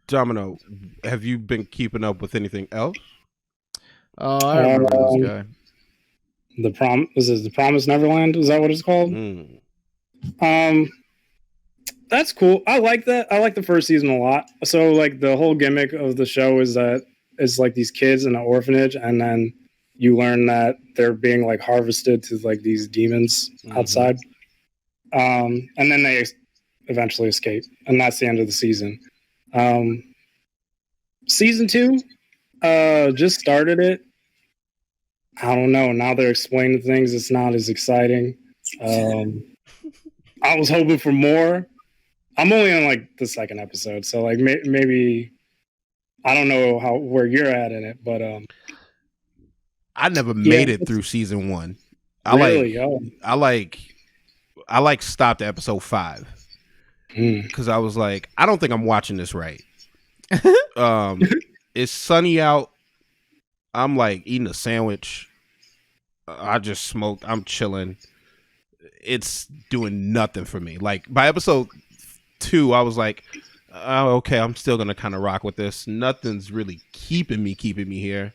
Domino, have you been keeping up with anything else? I remember this guy. The Promised Neverland? Is that what it's called? That's cool. I like that. I like the first season a lot. So like the whole gimmick of the show is that it's like these kids in an orphanage, and then you learn that they're being like harvested to like these demons outside. And then they eventually escape, and that's the end of the season. Season 2 just started it. I don't know. Now they're explaining things. It's not as exciting. I was hoping for more. I'm only on like the second episode, so like maybe I don't know where you're at in it, but I never made it through season 1. I stopped at episode 5 because I was like, I don't think I'm watching this right. It's sunny out. I'm like eating a sandwich. I just smoked. I'm chilling. It's doing nothing for me. Like by episode 2, I was like, oh, okay, I'm still gonna kind of rock with this. Nothing's really keeping me here.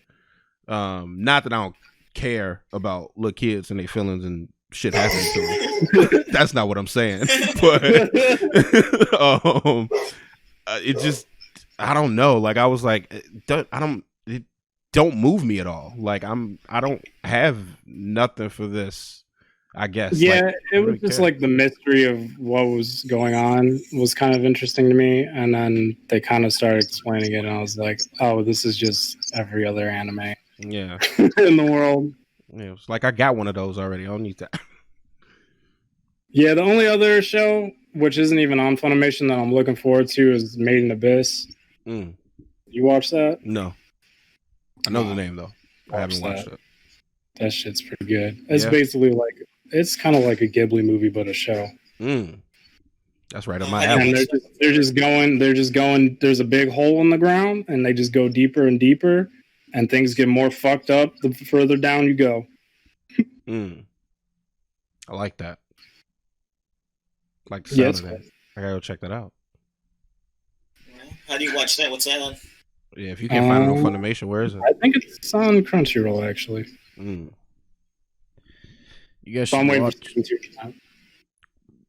Not that I don't care about little kids and their feelings and shit happening to them. That's not what I'm saying. But it just, I don't know. Like I was like, it don't move me at all. Like I don't have nothing for this. I guess. Yeah, like, it was just like the mystery of what was going on was kind of interesting to me, and then they kind of started explaining it, and I was like, "Oh, this is just every other anime." Yeah. In the world. Yeah, it's like I got one of those already. I don't need that. Yeah, the only other show which isn't even on Funimation that I'm looking forward to is Made in Abyss. You watch that? No. I know the name though. I haven't watched it. That shit's pretty good. It's basically like it's kind of like a Ghibli movie, but a show. That's right on my alley. And they're just going. There's a big hole in the ground, and they just go deeper and deeper, and things get more fucked up the further down you go. I like that. Like the sound of that. I gotta go check that out. How do you watch that? What's that on? Yeah, if you can't find it on Funimation, where is it? I think it's on Crunchyroll, actually. You guys should watch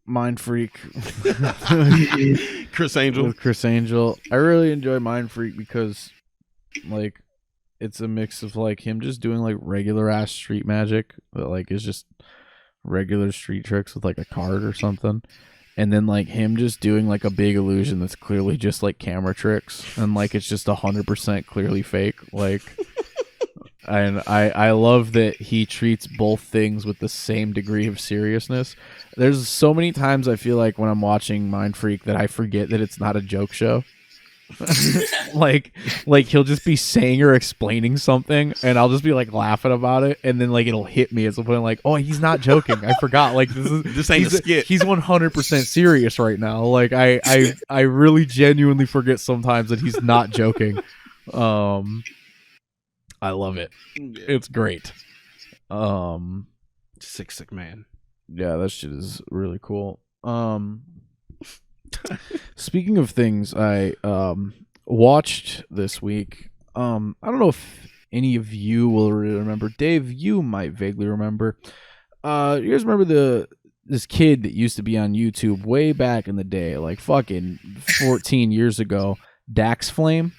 Mind Freak. Chris Angel. With Chris Angel. I really enjoy Mind Freak because, like, it's a mix of like him just doing like regular ass street magic, but like it's just regular street tricks with like a card or something, and then like him just doing like a big illusion that's clearly just like camera tricks, and like it's just 100% clearly fake. Like. And I love that he treats both things with the same degree of seriousness. There's so many times I feel like when I'm watching Mind Freak that I forget that it's not a joke show. like he'll just be saying or explaining something, and I'll just be like laughing about it, and then like it'll hit me at some point like, oh, he's not joking. I forgot. Like this ain't a skit. He's 100% serious right now. Like I really genuinely forget sometimes that he's not joking. I love it. It's great. Sick man. Yeah, that shit is really cool. Speaking of things I watched this week, I don't know if any of you will remember. Dave, you might vaguely remember. You guys remember this kid that used to be on YouTube way back in the day, like fucking 14 years ago, Daxflame.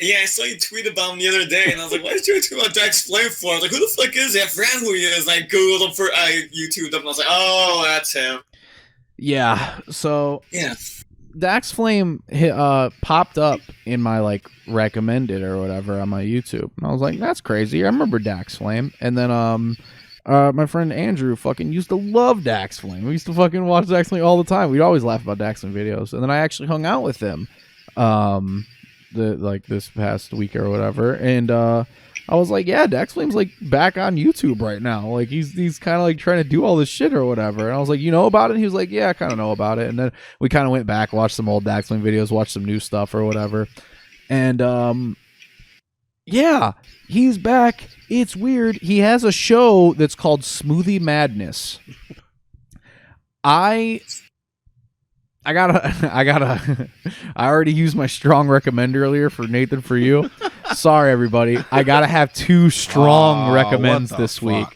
Yeah, I saw you tweet about him the other day, and I was like, why did you tweet about Daxflame for? I was like, who the fuck is he? I forgot who he is. And I Googled him for, I YouTubed him, and I was like, oh, that's him. Yeah, so Yeah. Daxflame popped up in my like recommended or whatever on my YouTube, and I was like, that's crazy. I remember Daxflame. And then my friend Andrew fucking used to love Daxflame. We used to fucking watch Daxflame all the time. We'd always laugh about Daxflame videos. And then I actually hung out with him this past week or whatever, and I was like, yeah, Daxflame's like back on YouTube right now. Like he's kind of like trying to do all this shit or whatever. And I was like, you know about it? And he was like, yeah, I kind of know about it. And then we kind of went back, watched some old Daxflame videos, watched some new stuff or whatever. And yeah, he's back. It's weird. He has a show that's called Smoothie Madness. I already used my strong recommend earlier for Nathan for you. Sorry, everybody. I gotta have two strong recommends this week.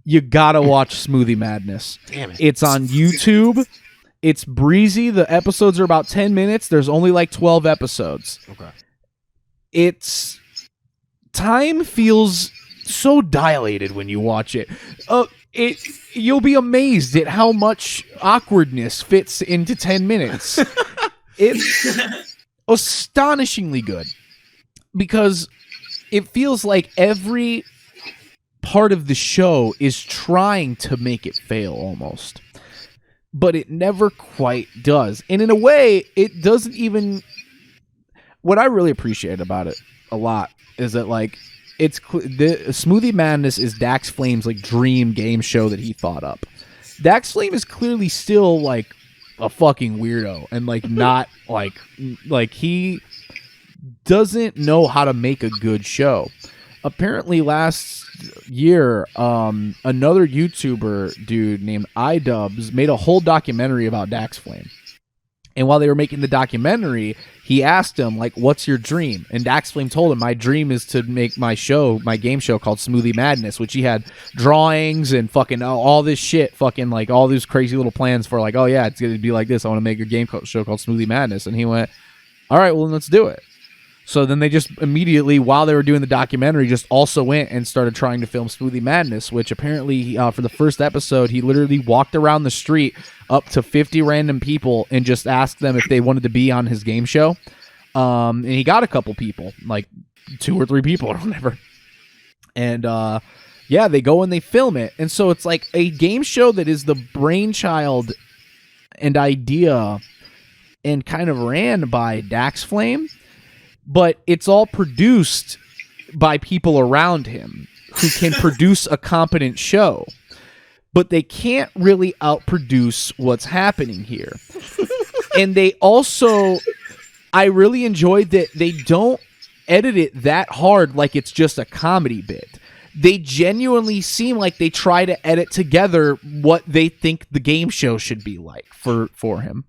You gotta watch Smoothie Madness. Damn it. It's on YouTube. It's breezy. The episodes are about 10 minutes. There's only like 12 episodes. Okay. It's time feels so dilated when you watch it. You'll be amazed at how much awkwardness fits into 10 minutes. It's astonishingly good because it feels like every part of the show is trying to make it fail almost, but it never quite does. And in a way, it doesn't even... What I really appreciate about it a lot is that, like, the Smoothie Madness is Daxflame's like dream game show that he thought up. Daxflame is clearly still like a fucking weirdo and like not like he doesn't know how to make a good show. Apparently last year, another YouTuber dude named iDubbbz made a whole documentary about Daxflame. And while they were making the documentary, he asked him, like, what's your dream? And Daxflame told him, my dream is to make my game show called Smoothie Madness, which he had drawings and fucking all this shit, fucking like all these crazy little plans for like, oh yeah, it's going to be like this. I want to make a game show called Smoothie Madness. And he went, all right, well, then let's do it. So then they just immediately, while they were doing the documentary, just also went and started trying to film Smoothie Madness, which apparently for the first episode, he literally walked around the street up to 50 random people and just asked them if they wanted to be on his game show. And he got a couple people, like 2 or 3 people or whatever. And yeah, they go and they film it. And so it's like a game show that is the brainchild and idea and kind of ran by Daxflame. But it's all produced by people around him who can produce a competent show. But they can't really outproduce what's happening here. And they also, I really enjoyed that they don't edit it that hard like it's just a comedy bit. They genuinely seem like they try to edit together what they think the game show should be like for him.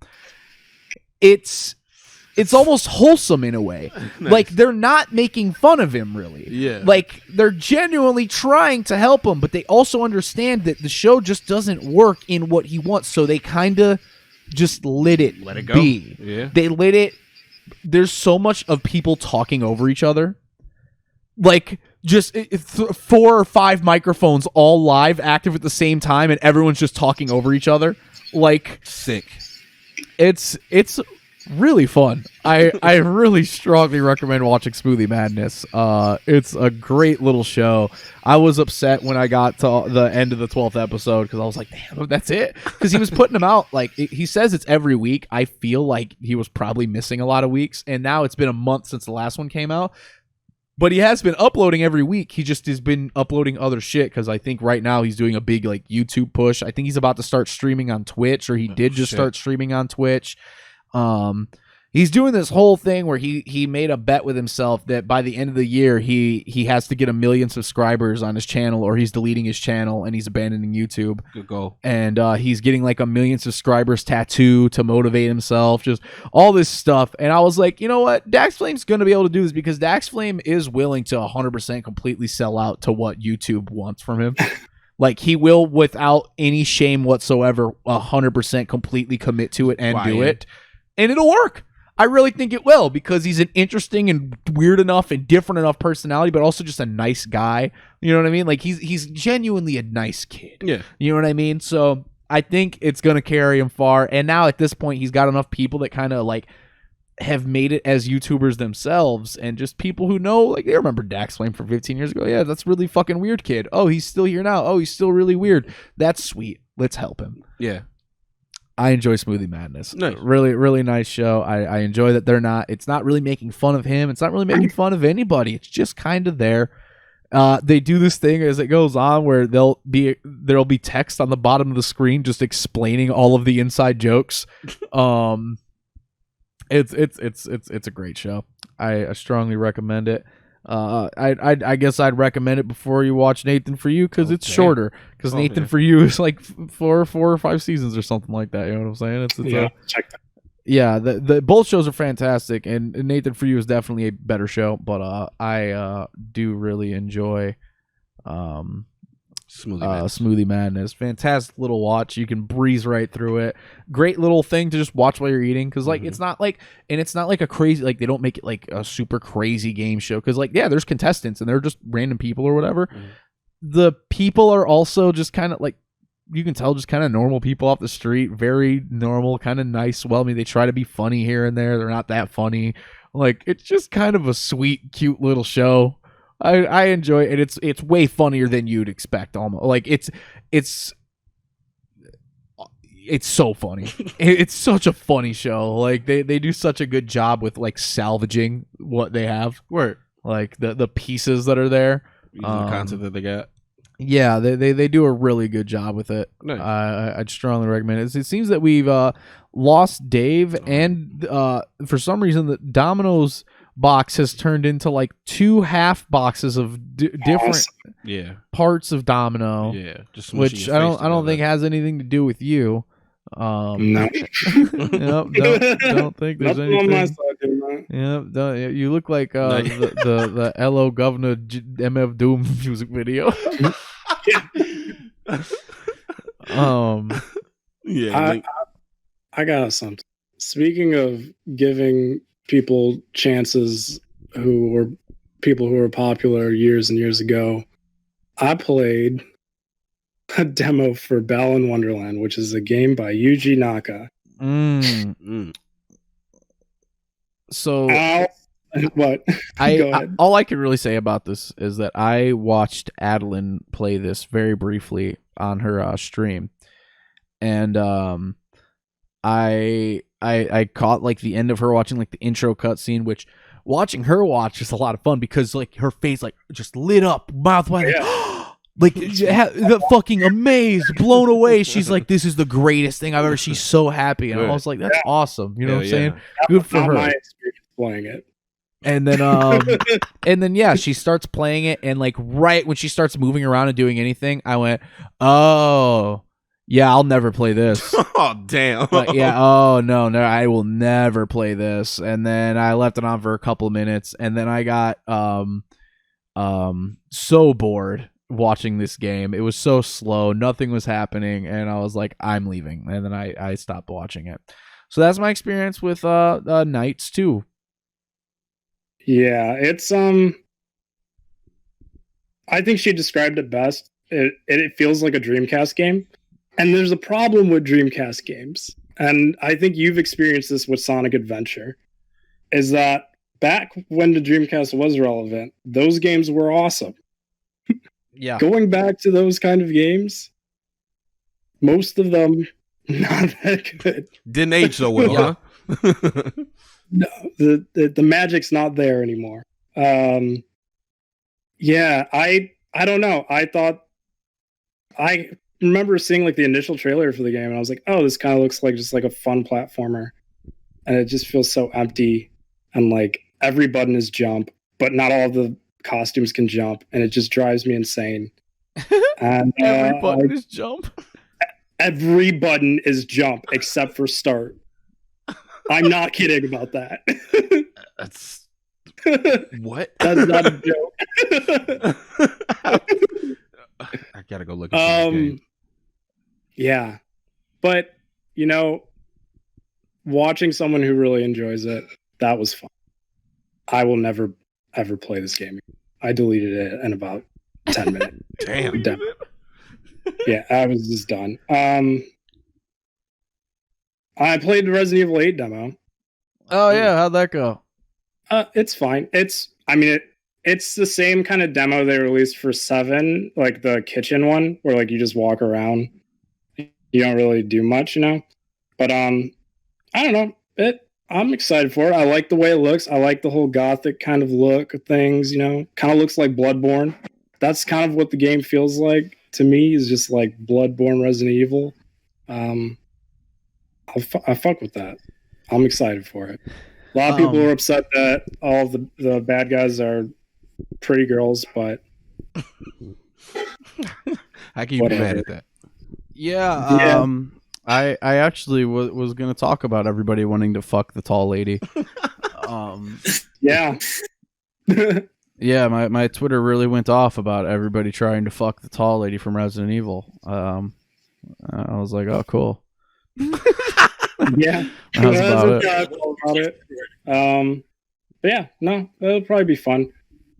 It's almost wholesome in a way. Nice. Like, they're not making fun of him, really. Yeah. Like, they're genuinely trying to help him, but they also understand that the show just doesn't work in what he wants, so they kind of just let it go. be. Yeah. They let it... There's so much of people talking over each other. Like, just 4 or 5 microphones all live, active at the same time, and everyone's just talking over each other. Like... Sick. It's really fun. I really strongly recommend watching Smoothie Madness. It's a great little show. I was upset when I got to the end of the 12th episode because I was like, damn, that's it? Because he was putting them out, like, he says it's every week. I feel like he was probably missing a lot of weeks, and now it's been a month since the last one came out. But he has been uploading every week. He just has been uploading other shit because I think right now he's doing a big like YouTube push. I think he's about to start streaming on Twitch, or he did just start streaming on Twitch. He's doing this whole thing where he made a bet with himself that by the end of the year he has to get 1 million subscribers on his channel, or he's deleting his channel and he's abandoning YouTube. Good goal. And he's getting like 1 million subscribers tattoo to motivate himself, just all this stuff. And I was like, you know what? Daxflame's going to be able to do this because Daxflame is willing to 100% completely sell out to what YouTube wants from him. Like, he will, without any shame whatsoever, 100% completely commit to it and do it, and it'll work. I really think it will, because he's an interesting and weird enough and different enough personality, but also just a nice guy. You know what I mean? Like, he's genuinely a nice kid. Yeah. You know what I mean? So I think it's going to carry him far. And now at this point, he's got enough people that kind of like have made it as YouTubers themselves, and just people who know, like, they remember Daxflame from 15 years ago. Yeah, that's really fucking weird kid. Oh, he's still here now. Oh, he's still really weird. That's sweet. Let's help him. Yeah. I enjoy Smoothie Madness. Nice. Really, really nice show. I enjoy that it's not really making fun of him. It's not really making fun of anybody. It's just kind of there. They do this thing as it goes on where there'll be text on the bottom of the screen just explaining all of the inside jokes. It's a great show. I strongly recommend it. I guess I'd recommend it before you watch Nathan For You, because it's shorter. Because Nathan For You is like four or 5 seasons or something like that. You know what I'm saying? Check that. Yeah, the both shows are fantastic, and Nathan For You is definitely a better show. But I do really enjoy Smoothie Madness. Fantastic little watch. You can breeze right through it. Great little thing to just watch while you're eating, because like it's not like a crazy, like, they don't make it like a super crazy game show, because like, yeah, there's contestants and they're just random people or whatever. The people are also just kind of like, you can tell, just kind of normal people off the street, very normal, kind of nice. Well, I mean, they try to be funny here and there. They're not that funny. Like, it's just kind of a sweet, cute little show. I enjoy it. It's way funnier than you'd expect. Almost like it's so funny. It's such a funny show. Like, they do such a good job with like salvaging what they have. Word. Like the pieces that are there. The content that they got. Yeah, they do a really good job with it. Nice. I'd strongly recommend it. It seems that we've lost Dave, and for some reason the Domino's box has turned into like 2 half boxes of different parts of Domino. Yeah, just which I don't think has anything to do with you. No. Don't think there's anything on my side, dude, yeah, you look like the LO Governor MF Doom music video. I got something. Speaking of giving people chances who were popular years and years ago, I played a demo for Balan Wonderland, which is a game by Yuji Naka. So what? Go ahead. All I can really say about this is that I watched Adeline play this very briefly on her stream, and I caught like the end of her watching like the intro cutscene, which watching her watch is a lot of fun, because like her face like just lit up, mouth wide, like the fucking amazed, blown away. She's like, this is the greatest thing I've ever. She's so happy, and I was like, that's awesome. You know what I'm saying? Good for her. My experience playing it. And then yeah, she starts playing it, and like right when she starts moving around and doing anything, I went, oh yeah, I'll never play this. Oh damn. Yeah. Oh no, I will never play this. And then I left it on for a couple of minutes, and then I got so bored watching this game. It was so slow, nothing was happening, and I was like, I'm leaving. And then I stopped watching it. So that's my experience with Knights 2. Yeah, it's I think she described it best. It feels like a Dreamcast game. And there's a problem with Dreamcast games, and I think you've experienced this with Sonic Adventure, is that back when the Dreamcast was relevant, those games were awesome. Yeah. Going back to those kind of games, most of them not that good. Didn't age so well, huh? No, the magic's not there anymore. Yeah, I don't know. I remember seeing like the initial trailer for the game, and I was like, oh, this kind of looks like just like a fun platformer, and it just feels so empty, and like every button is jump, but not all the costumes can jump, and it just drives me insane. And every button is jump. Every button is jump except for start. I'm not kidding about that. That's what? That's not a joke. I gotta go look at this game. Yeah, but watching someone who really enjoys it, that was fun. I will never ever play this game. I deleted it in about 10 minutes. Damn. Yeah, I was just done. I played the Resident Evil 8 demo. Oh yeah, how'd that go? It's fine. It's the same kind of demo they released for 7, like the kitchen one, where like you just walk around. You don't really do much, But I don't know. I'm excited for it. I like the way it looks. I like the whole gothic kind of look of things, Kind of looks like Bloodborne. That's kind of what the game feels like to me, is just like Bloodborne Resident Evil. I fuck with that. I'm excited for it. A lot of people are upset that all of the bad guys are pretty girls, but How can you be mad at that? Yeah. I actually was going to talk about everybody wanting to fuck the tall lady. Yeah. Yeah, my Twitter really went off about everybody trying to fuck the tall lady from Resident Evil. I was like, oh, cool. Yeah. That was about it. But yeah, no, it'll probably be fun.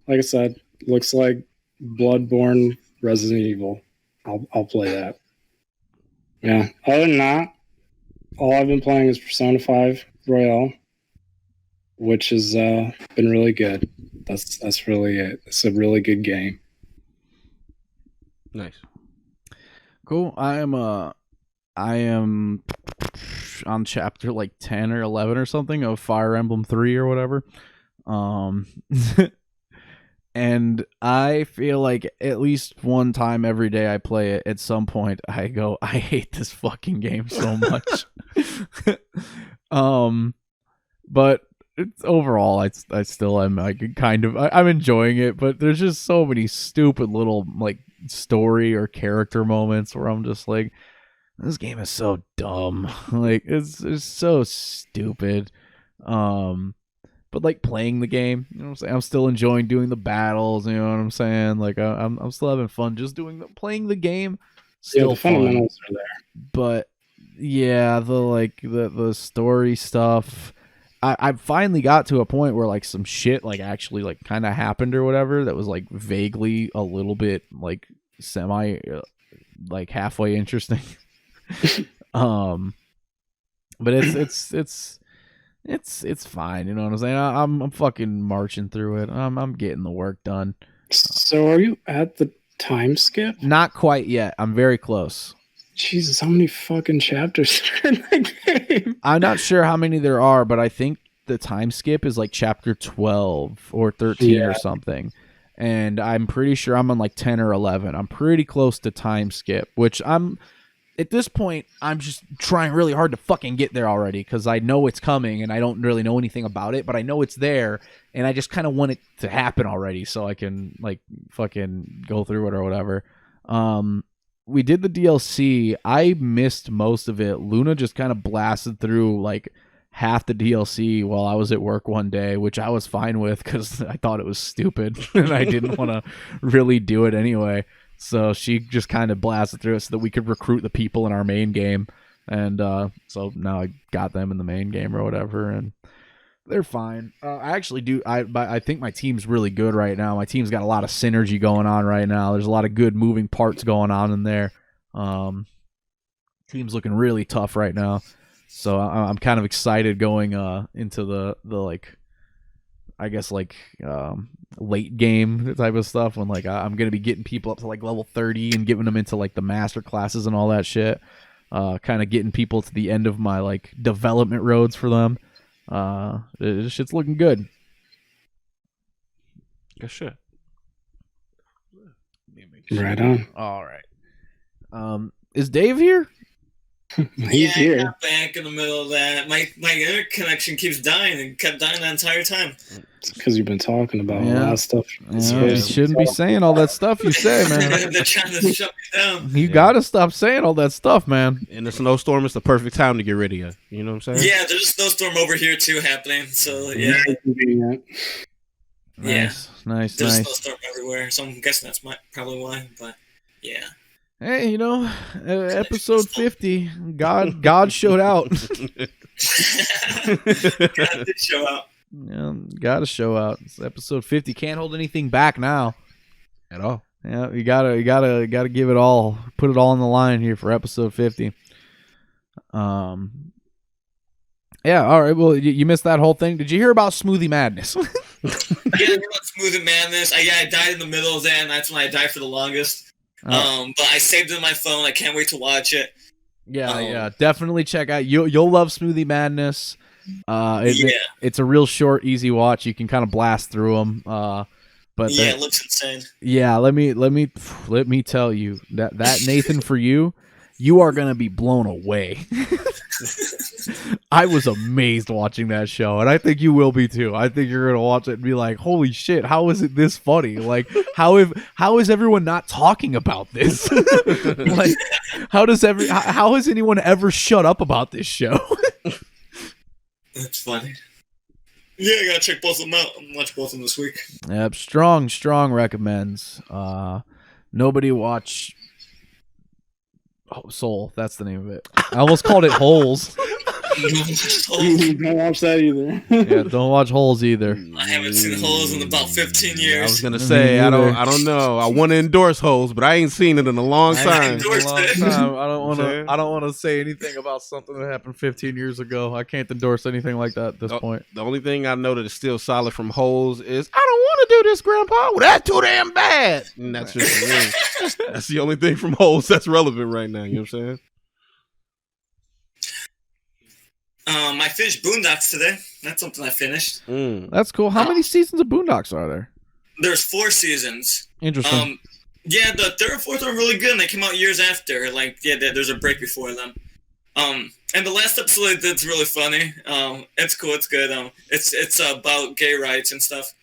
Like I said, looks like Bloodborne Resident Evil. I'll play that. Yeah. Other than that, all I've been playing is Persona 5 Royale, which has been really good. That's really it. It's a really good game. Nice. Cool. I am on chapter like 10 or 11 or something of Fire Emblem 3 or whatever. And I feel like at least one time every day I play it, at some point I go, I hate this fucking game so much. But it's overall, I still am like kind of, I'm enjoying it, but there's just so many stupid little like story or character moments where I'm just like, this game is so dumb. Like it's so stupid. But like playing the game, you know what I'm saying? I'm still enjoying doing the battles, you know what I'm saying? Like I'm still having fun just playing the game. Still the fundamentals are there. But yeah, the story stuff. I finally got to a point where like some shit like actually like kind of happened or whatever that was like vaguely a little bit like semi like halfway interesting. But it's fine, you know what I'm saying? I'm fucking marching through it. I'm getting the work done. So are you at the time skip? Not quite yet. I'm very close. Jesus, how many fucking chapters are in the game? I'm not sure how many there are, but I think the time skip is like chapter 12 or 13 or something. And I'm pretty sure I'm on like 10 or 11. I'm pretty close to time skip, which at this point, I'm just trying really hard to fucking get there already because I know it's coming and I don't really know anything about it, but I know it's there and I just kind of want it to happen already so I can like fucking go through it or whatever. We did the DLC. I missed most of it. Luna just kind of blasted through like half the DLC while I was at work one day, which I was fine with because I thought it was stupid and I didn't want to really do it anyway. So she just kind of blasted through it so that we could recruit the people in our main game. And so now I got them in the main game or whatever, and they're fine. I actually do. I think my team's really good right now. My team's got a lot of synergy going on right now. There's a lot of good moving parts going on in there. Team's looking really tough right now. So I'm kind of excited going into the like, I guess like late game type of stuff when like I'm gonna be getting people up to like level 30 and giving them into like the master classes and all that shit. Kind of getting people to the end of my like development roads for them. This shit's looking good. Good shit. Right on. All right. Is Dave here? He's here. I got back in the middle of that. My internet connection keeps dying and kept dying the entire time. It's because you've been talking about a lot of stuff. You shouldn't be saying all that stuff you say, man. They're trying to shut me down. You gotta stop saying all that stuff, man. In the snowstorm, it's the perfect time to get rid of you. You know what I'm saying? Yeah, there's a snowstorm over here too happening. So yeah, Convenient. Nice. there's a snowstorm everywhere. So I'm guessing that's probably why. But Yeah. Hey, you know, episode 50, God showed out. God did show out. Yeah, gotta show out. It's episode 50. Can't hold anything back now At all. Yeah, you gotta give it all. Put it all on the line here for episode 50. Yeah, all right. Well, you missed that whole thing. Did you hear about Smoothie Madness? Yeah, I heard about Smoothie Madness. I died in the middle of that, and that's when I died for the longest. But I saved it on my phone. I can't wait to watch it. Yeah, definitely check out. You'll love Smoothie Madness. It's a real short, easy watch. You can kind of blast through them. But it looks insane. Yeah, let me tell you that Nathan, for you are gonna be blown away. I was amazed watching that show, and I think you will be too. I think you're gonna watch it and be like, "Holy shit! How is it this funny? Like, how is everyone not talking about this? Like, how has anyone ever shut up about this show?" That's funny. Yeah, I gotta check both of them out. I'm watch both of them this week. Yep, strong recommends. Nobody watch Soul. That's the name of it. I almost called it Holes. Don't watch that either. Yeah, don't watch Holes either. I haven't seen Holes in about 15 years. I was gonna say I don't know. I want to endorse Holes, but I ain't seen it in a long time. I don't want to say anything about something that happened 15 years ago. I can't endorse anything like that at this point. The only thing I know that is still solid from Holes is I don't want to do this, Grandpa. Well, that's too damn bad. And that's just me. That's the only thing from Holes that's relevant right now. You know what I'm saying? I finished Boondocks today. That's something I finished. That's cool. How many seasons of Boondocks are there? There's 4 seasons. Interesting. Yeah, the 3rd and 4th are really good, and they came out years after. Like, yeah, there's a break before them. And the last episode I did's really funny. It's cool. It's good. It's about gay rights and stuff.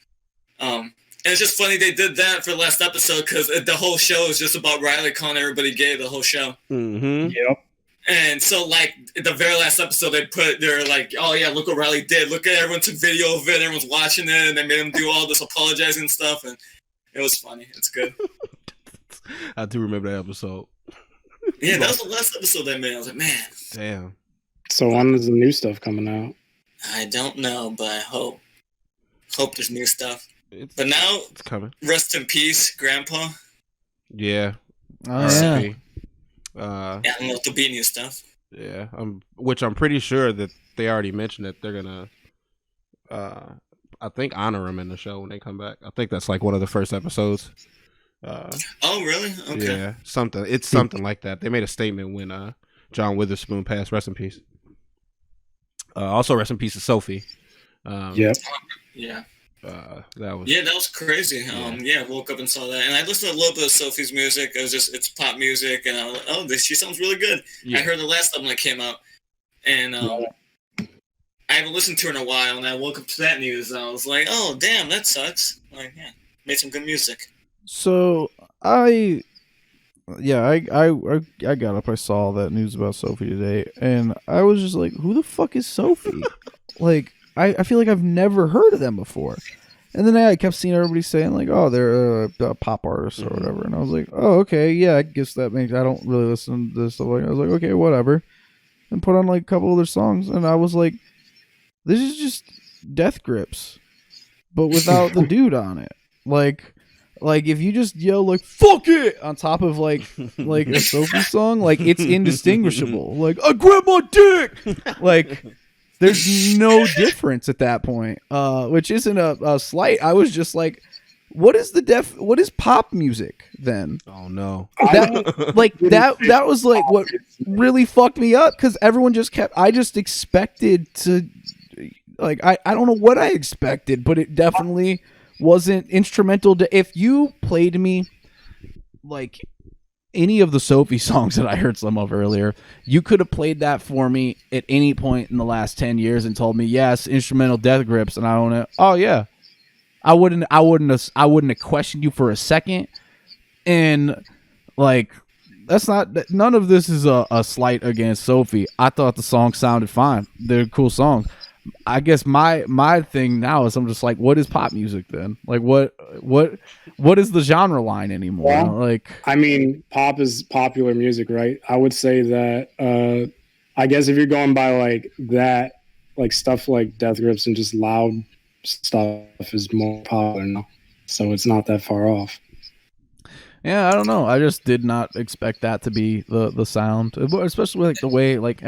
And it's just funny they did that for the last episode because the whole show is just about Riley calling everybody gay. The whole show. Mm-hmm. Yep. And so, like, the very last episode, they're like, oh, yeah, look what Riley did. Look at everyone took video of it. Everyone's watching it, and they made him do all this apologizing and stuff. And it was funny. It's good. I do remember that episode. Yeah, that was the last episode they made. I was like, man. Damn. So when is the new stuff coming out? I don't know, but I hope there's new stuff. But now, it's coming. Rest in peace, Grandpa. Yeah. Yeah. I don't know if there'll be new stuff. Yeah, which I'm pretty sure that they already mentioned that they're gonna, I think, honor him in the show when they come back. I think that's like one of the first episodes. Oh, really? Okay. Yeah, something. It's something like that. They made a statement when John Witherspoon passed. Rest in peace. Also, rest in peace to Sophie. Yep. Yeah. That was crazy. I woke up and saw that, and I listened to a little bit of Sophie's music. It's pop music, and I was like, she sounds really good. Yeah. I heard the last album that came out, and I haven't listened to her in a while, and I woke up to that news, and I was like, oh, damn, that sucks. Like, yeah, made some good music. So I got up. I saw that news about Sophie today, and I was just like, who the fuck is Sophie? Like, I feel like I've never heard of them before. And then I kept seeing everybody saying, like, oh, they're a pop artist or whatever. And I was like, oh, okay, yeah, I guess that makes... I don't really listen to this stuff. I was like, okay, whatever. And put on, like, a couple of their songs. And I was like, this is just Death Grips, but without the dude on it. Like if you just yell, like, fuck it, on top of, like a Sophie song, like, it's indistinguishable. Like, I grab my dick! Like... There's no difference at that point, which isn't a slight. I was just like, what is pop music then? Oh no. That was like what really fucked me up, because everyone I just expected to, like, I don't know what I expected, but it definitely wasn't instrumental if you played me like any of the Sophie songs that I heard some of earlier, you could have played that for me at any point in the last 10 years and told me, yes, instrumental Death Grips, and I own it. Oh yeah. I wouldn't have questioned you for a second. And like, none of this is a slight against Sophie. I thought the song sounded fine. They're cool songs. I guess my thing now is I'm just like, what is pop music then? Like, what is the genre line anymore? Well, like, I mean, pop is popular music, right? I would say that. I guess if you're going by like that, like stuff like Death Grips and just loud stuff is more popular now, so it's not that far off. yeah, I don't know. I just did not expect that to be the sound, especially like the way like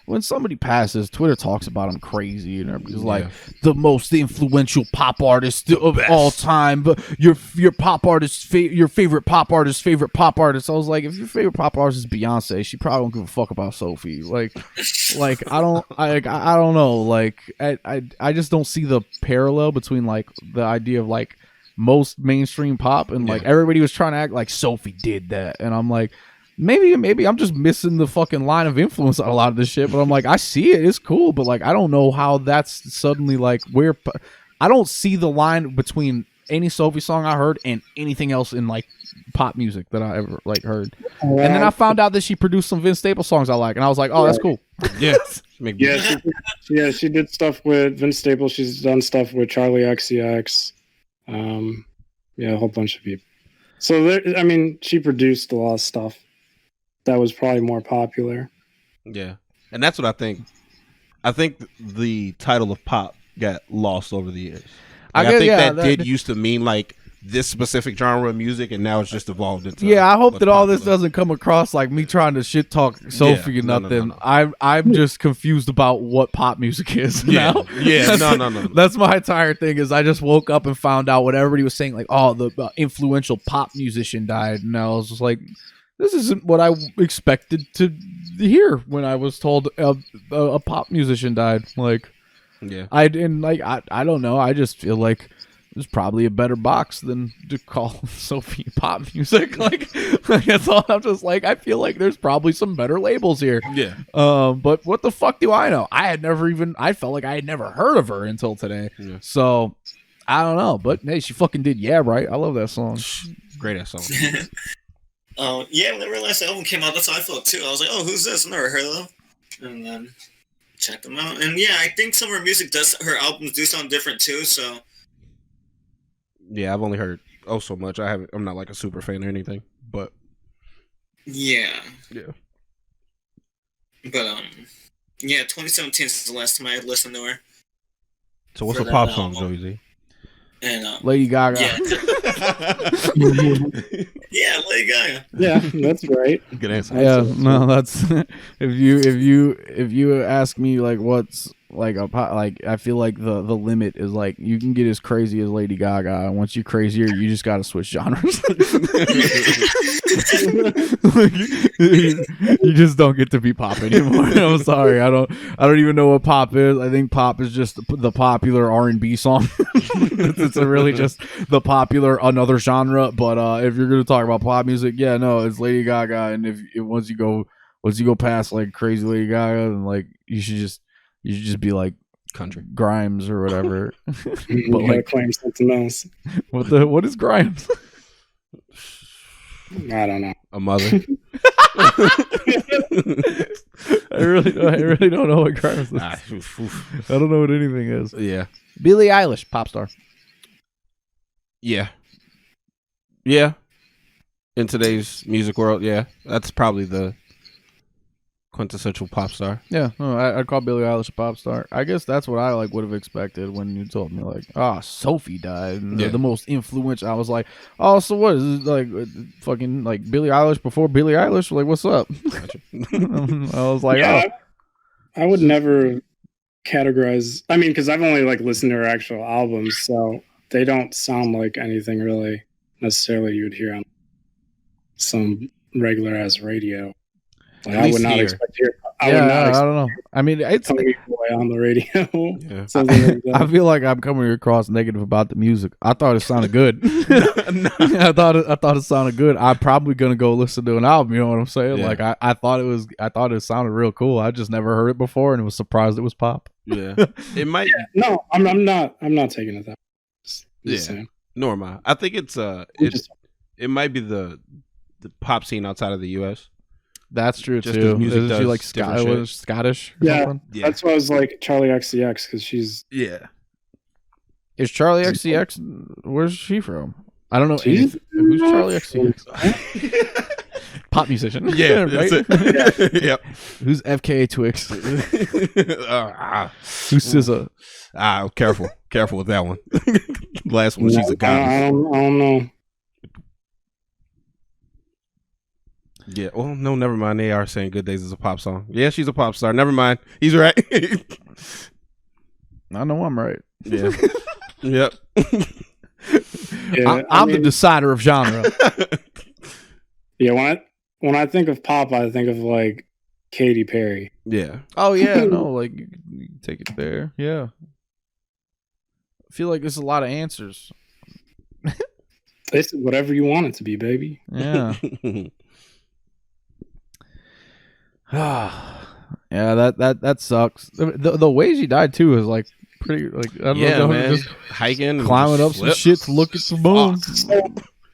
when somebody passes, Twitter talks about them crazy, and everybody's like the most influential pop artist of all time. But your pop artist, your favorite pop artist, favorite pop artist. I was like, if your favorite pop artist is Beyonce, she probably don't give a fuck about Sophie. Like I don't know. Like I just don't see the parallel between like the idea of like most mainstream pop and like everybody was trying to act like Sophie did that, and I'm like, maybe I'm just missing the fucking line of influence on a lot of this shit. But I'm like, I see it, it's cool, but like I don't know how that's suddenly like where I don't see the line between any Sophie song I heard and anything else in like pop music that I ever like heard. And then I found out that she produced some Vince Staples songs I like, and I was like, oh, that's cool. She did stuff with Vince Staples. She's done stuff with Charlie XCX. A whole bunch of people. So there, I mean, she produced a lot of stuff that was probably more popular. Yeah, and that's what I think. I think the title of pop got lost over the years. Like, I think that did used to mean like this specific genre of music, and now it's just evolved into. Yeah, I hope that all this doesn't come across like me trying to shit talk Sophie or nothing. No. I'm just confused about what pop music is now. Yeah, no. That's my entire thing. Is I just woke up and found out what everybody was saying. Like, oh, the influential pop musician died, and I was just like, this isn't what I expected to hear when I was told a pop musician died. Like, I don't know. I just feel like there's probably a better box than to call Sophie pop music. Like that's all. I'm just like, I feel like there's probably some better labels here. Yeah. But what the fuck do I know? I felt like I had never heard of her until today. Yeah. So I don't know. But hey, she fucking did. Yeah, right. I love that song. Great ass song. Yeah, when I realized the album came out, that's how I felt too. I was like, oh, who's this? I've never heard of them. And then check them out. And yeah, I think some of her music her albums do sound different too. So. Yeah, I've only heard so much. I'm not like a super fan or anything, but yeah. But 2017 is the last time I listened to her. So what's a pop song, Joey Z? And Lady Gaga. Yeah. Yeah, Lady Gaga. Yeah, that's right. Good answer. Yeah, no, that's if you ask me like what's like a pop, like I feel like the limit is like you can get as crazy as Lady Gaga, and once you're crazier, you just got to switch genres. You just don't get to be pop anymore. I'm sorry, I don't even know what pop is. I think pop is just the popular R&B song. It's really just the popular another genre. But if you're gonna talk about pop music, yeah, no, it's Lady Gaga. And if once you go past like crazy Lady Gaga, then like you should just be like country Grimes or whatever. But like claim something else. What is Grimes? I don't know. A mother. I really don't know what Grimes is. I don't know what anything is. Yeah. Billie Eilish, pop star. Yeah. In today's music world, yeah, that's probably the quintessential pop star. Yeah, no, I'd call Billie Eilish a pop star. I guess that's what I like would have expected when you told me like, Sophie died, and the most influential. I was like, oh, so what is it like? Fucking like Billie Eilish before Billie Eilish? Like, what's up? I was like, yeah, I would never categorize. I mean, because I've only like listened to her actual albums, so they don't sound like anything really necessarily you would hear on some regular ass radio. Like, I would not expect to hear. I don't know. I mean, it's Tony Boy on the radio. Yeah. I feel like I'm coming across negative about the music. I thought it sounded good. I thought it sounded good. I'm probably gonna go listen to an album. You know what I'm saying? Yeah. Like I thought it sounded real cool. I just never heard it before and was surprised it was pop. Yeah, it might. Yeah, no, I'm not taking it that. Yeah, nor am I. I think it might be the pop scene outside of the U.S. That's true Just too. 'cause music Isn't she does like different shit. Scottish? Or Yeah. something? Yeah. That's why I was like Charlie XCX because she's Yeah. Is Charlie XCX? Where's she from? I don't know. She's- Who's Charlie XCX? Pop musician. Yeah. right. That's it. Yep. Who's FKA Twix? Who's SZA? Careful with that one. Last one, she's a I goddess. don't know. Yeah. Well, no, never mind. They are saying "Good Days" is a pop song. Yeah, she's a pop star. Never mind. He's right. I know I'm right. Yeah. Yep. Yeah, I'm the decider of genre. Yeah, when I think of pop, I think of like Katy Perry. Yeah. Oh yeah, no, like you can take it there. Yeah. I feel like there's a lot of answers. It's whatever you want it to be, baby. Yeah. Yeah, that sucks. The way she died too is like pretty like I don't know, man. just Hiking, and climbing just up some flip. shit to look at the moon. So,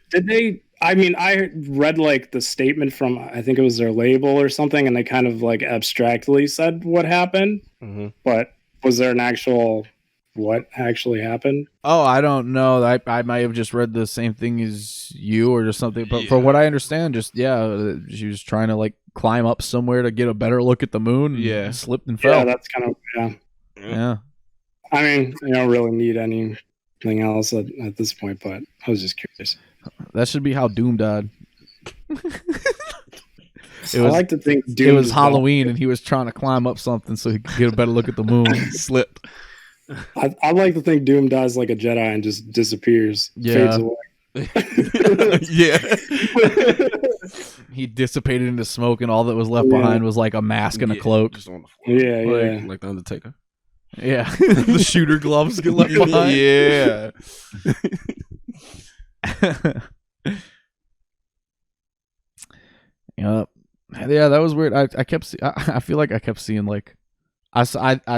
did they? I mean, I read like the statement from I think it was their label or something, and they kind of like abstractly said what happened. Mhm. But was there an actual what actually happened? Oh, I don't know. I might have just read the same thing as you or just something. But from what I understand, just she was trying to like climb up somewhere to get a better look at the moon. And Yeah. slipped and Yeah, fell. that's kind of Yeah. I mean, you don't really need anything else at this point, but I was just curious. That should be how Doom died. I like to think Doom It was is Halloween and he was trying to climb up something so he could get a better look at the moon. Slipped. I like to think Doom dies like a Jedi and just disappears, Yeah. fades away. Yeah. He dissipated into smoke and all that was left behind was like a mask and a cloak. Just on the floor. Yeah, Like the Undertaker. Yeah. The shooter gloves get left behind. Yeah. Yep. Yeah, that was weird. I kept I feel like I kept seeing like I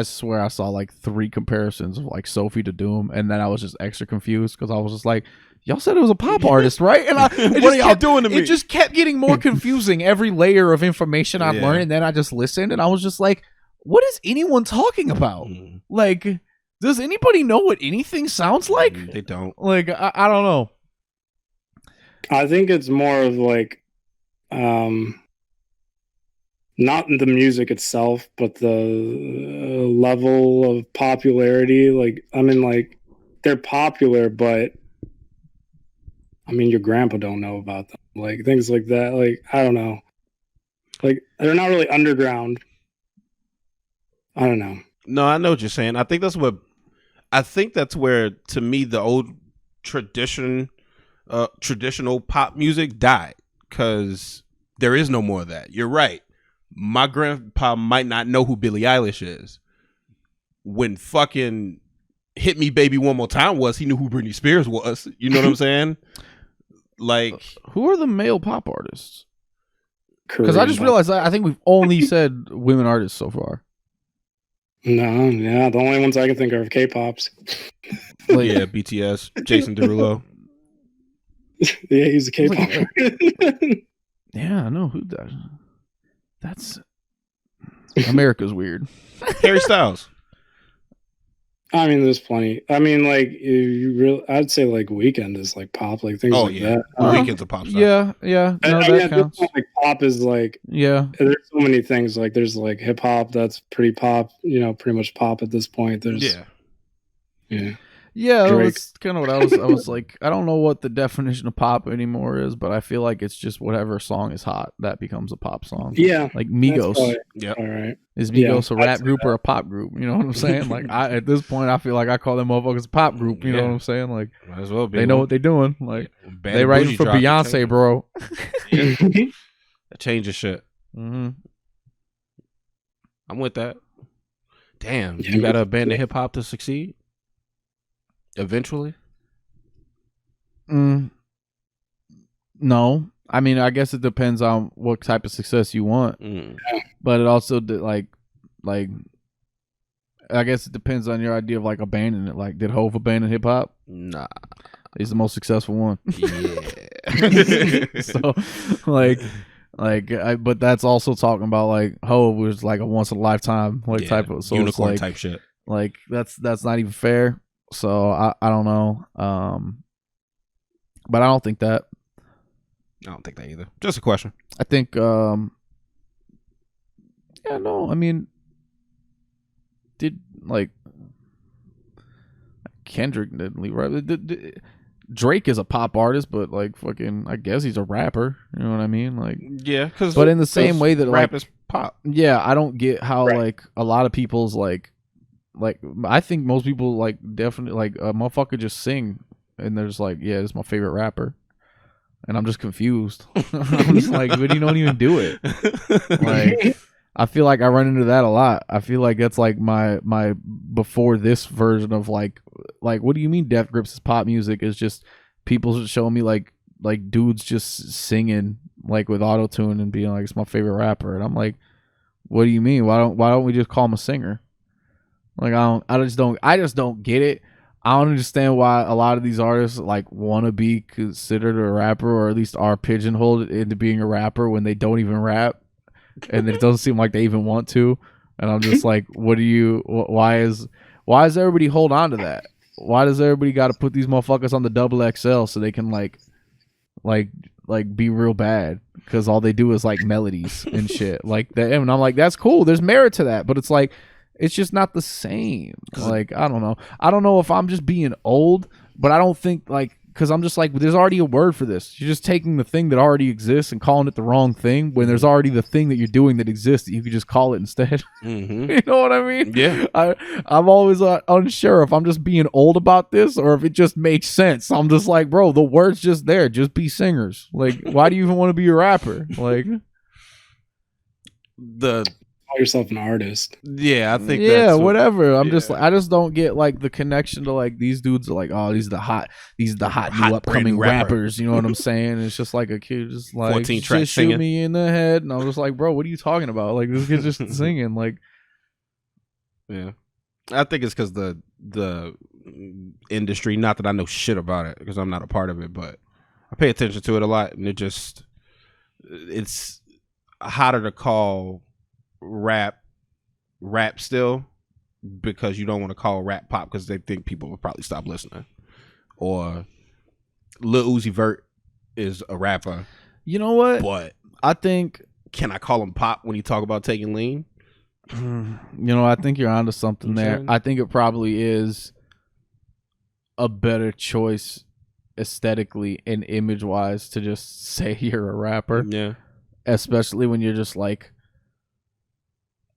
swear I saw like 3 comparisons of like Sophie to Doom, and then I was just extra confused because I was just like, y'all said it was a pop artist, right? And What are y'all doing to me? It just kept getting more confusing every layer of information I Yeah. learned, and then I just listened, and I was just like, what is anyone talking about? Mm. Like, does anybody know what anything sounds like? They don't. Like, I don't know. I think it's more of like, not the music itself, but the level of popularity. Like, I mean, like they're popular, but I mean, your grandpa don't know about them. Like things like that. Like I don't know. Like they're not really underground. I don't know. No, I know what you're saying. I think that's where, to me, the old traditional pop music died, because there is no more of that. You're right. My grandpa might not know who Billie Eilish is. When fucking Hit Me Baby One More Time was, he knew who Britney Spears was. You know what I'm saying? Like, Who are the male pop artists? Because I Korean just pop. realized I think we've only said women artists so far. No, yeah, the only ones I can think of are K-pops. Like, yeah, BTS, Jason Derulo. Yeah, he's a K-pop. yeah, I know who that. That's America's weird. Harry Styles. I mean, there's plenty. I mean, like I'd say like Weekend is like pop, like things like that. Weekend's a pop star. Yeah. No, I mean, that at this counts. point, like pop is like Yeah. there's so many things. Like there's like hip hop that's pretty pop. You know, pretty much pop at this point. There's yeah. Yeah, Drake. that's kind of what I was like, I don't know what the definition of pop anymore is, but I feel like it's just whatever song is hot that becomes a pop song. Yeah, Like Migos. Yep. all right. Is Migos Yeah, a I'd rap say group that. or a pop group? You know what I'm saying? Like at this point I feel like I call them motherfuckers a pop group, you know Yeah. what I'm saying? Like Might as well be. they know what they're doing. Like Bad they and writing Bougie for dropped Beyonce, it. bro. That changes shit. Mm-hmm. I'm with that. Damn, Yeah, you gotta abandon hip hop to succeed. Eventually. No, I mean, I guess it depends on what type of success you want, but it also I guess it depends on your idea of like abandoning it. Like, did Hove abandon hip hop? Nah. He's the most successful one. Yeah. So, like, But that's also talking about like Ho was like a once in a lifetime type of unicorn type shit. Like that's not even fair. So I don't know. But I don't think that. I don't think that either. Just a question. I think I mean, did like Kendrick didn't leave, right? Drake is a pop artist, but like fucking, I guess he's a rapper. You know what I mean? Like, yeah, but in the same way that rap like, is pop. Yeah, I don't get how like a lot of people's like I think most people like definitely like a motherfucker just sing and they're just like, yeah, this is my favorite rapper, and I'm just confused. I'm just like, but you don't even do it. Like, I feel like I run into that a lot. I feel like that's like my before this version of like what do you mean Death Grips is pop music? Is just people showing me like dudes just singing like with auto-tune and being like, it's my favorite rapper, and I'm like, what do you mean? Why don't we just call him a singer? Like I just don't get it. I don't understand why a lot of these artists like want to be considered a rapper, or at least are pigeonholed into being a rapper when they don't even rap. And it doesn't seem like they even want to. And I'm just like, why is everybody hold on to that? Why does everybody got to put these motherfuckers on the XXL so they can like be real bad? Because all they do is like melodies and shit like that. And I'm like, that's cool. There's merit to that. But it's like, it's just not the same. Like, I don't know. I don't know if I'm just being old, but I don't think like, because I'm just like, there's already a word for this. You're just taking the thing that already exists and calling it the wrong thing when there's already the thing that you're doing that exists that you could just call it instead. Mm-hmm. You know what I mean? Yeah. I'm always unsure if I'm just being old about this or if it just makes sense. I'm just like, bro, the word's just there. Just be singers. Like, why do you even want to be a rapper? Like, call yourself an artist. Yeah, I think whatever. I'm just like, I just don't get like the connection to like these dudes are like, oh, these are the hot new upcoming rappers. You know what I'm saying? It's just like a kid just like 14 tracks just shoot me in the head, and I was just like, bro, what are you talking about? Like, this kid's just singing. Like, yeah, I think it's because the industry. Not that I know shit about it because I'm not a part of it, but I pay attention to it a lot, and it's hotter to call rap still because you don't want to call rap pop because they think people will probably stop listening. Or Lil Uzi Vert is a rapper. You know what? But I think, can I call him pop when you talk about taking lean? You know, I think you're onto something there. I think it probably is a better choice aesthetically and image wise to just say you're a rapper. Yeah. Especially when you're just like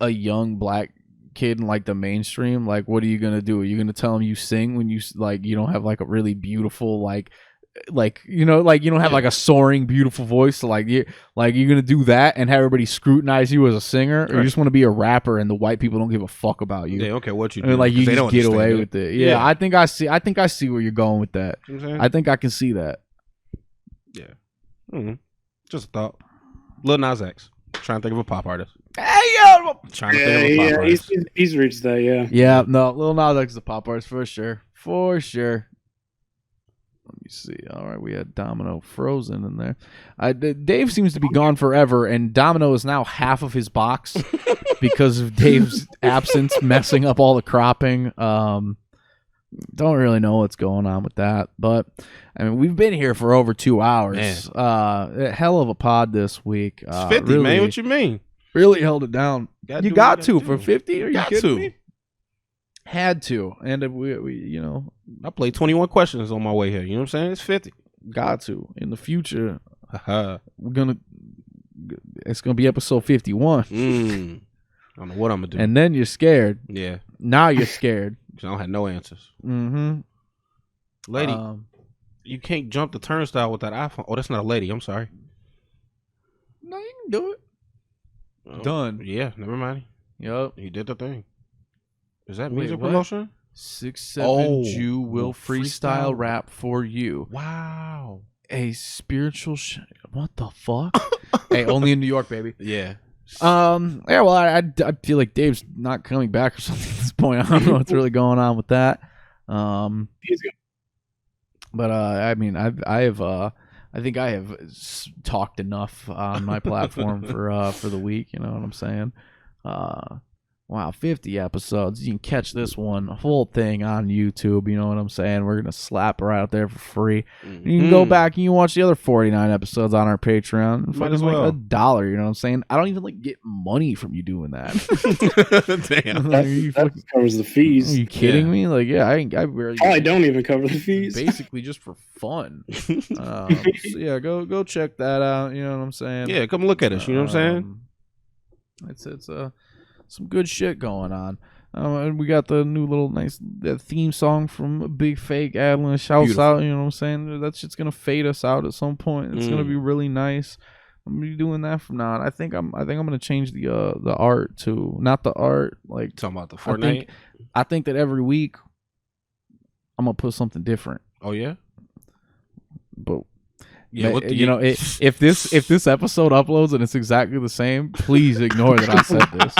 a young black kid in like the mainstream. Like, what are you gonna do? Are you gonna tell them you sing when you like you don't have like a really beautiful like you know, like you don't have like a soaring beautiful voice? So like you're gonna do that and have everybody scrutinize you as a singer, or you just want to be a rapper and the white people don't give a fuck about you? Yeah, okay, what you do? I mean, like you just get away with it. Yeah, I think I see where you're going with that. You know I think I can see that. Yeah. Mm-hmm. Just a thought. Lil Nas X. Trying to think of a pop artist. Hey yo, trying to think of a pop artist. He's reached that. Yeah. Yeah. No, Lil Nas X is a pop artist for sure. For sure. Let me see. All right, we had Domino frozen in there. Dave seems to be gone forever, and Domino is now half of his box because of Dave's absence, messing up all the cropping. Don't really know what's going on with that, but I mean, we've been here for over 2 hours. Hell of a pod this week. It's 50, really, man. What you mean? Really held it down. You got to for 50? Are you kidding me? Had to, and we you know, I played 21 questions on my way here. You know what I'm saying? It's 50. Got to. In the future, it's gonna be episode 51. I don't know what I'm gonna do. And then you're scared. Yeah. Now you're scared. I don't have no answers. Mm-hmm. Lady, you can't jump the turnstile with that iPhone. Oh, that's not a lady. I'm sorry. No, you can do it. Oh, done. Yeah, never mind. Yep. He did the thing. Is that music promotion? 6'7" Jew will freestyle rap for you. Wow. A spiritual what the fuck? Hey, only in New York, baby. Yeah. Yeah, well, I feel like Dave's not coming back or something at this point. I don't know what's really going on with that. He's good. But I mean, I have I think I have talked enough on my platform for the week. You know what I'm saying? Wow, 50 episodes. You can catch this one whole thing on YouTube. You know what I'm saying? We're going to slap her out there for free. Mm-hmm. You can go back and you can watch the other 49 episodes on our Patreon. Might as well. Like $1, you know what I'm saying? I don't even like get money from you doing that. Damn. That covers the fees. Are you kidding me? Like, yeah, I really probably don't even cover the fees. Basically just for fun. So yeah, go check that out. You know what I'm saying? Yeah, come look at us. You know what I'm saying? It's some good shit going on. And we got the new little nice theme song from Big Fake Adlin. Shouts out, you know what I'm saying? That shit's gonna fade us out at some point. It's gonna be really nice. I'm gonna be doing that from now on. I think I'm gonna change the art too. Not the art, like talking about the Fortnite. I think that every week I'm gonna put something different. Oh yeah? But yeah, if this episode uploads and it's exactly the same, please ignore that I said this.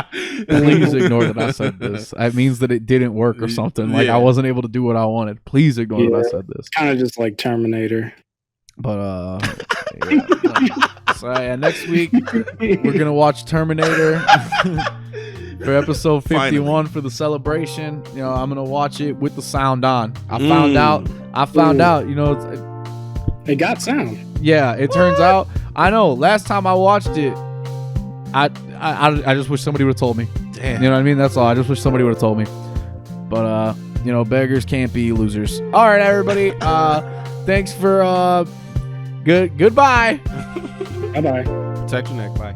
Please ignore that I said this. It means that it didn't work or something. Like I wasn't able to do what I wanted. Please ignore that I said this. Kind of just like Terminator. But so next week we're gonna watch Terminator for episode 51 for the celebration. You know, I'm gonna watch it with the sound on. I found out. You know. It got sound. Yeah, it turns out. I know. Last time I watched it, I just wish somebody would have told me. Damn. You know what I mean? That's all. I just wish somebody would have told me. But you know, beggars can't be losers. All right, everybody. Thanks for goodbye. Bye bye. Protect your neck. Bye.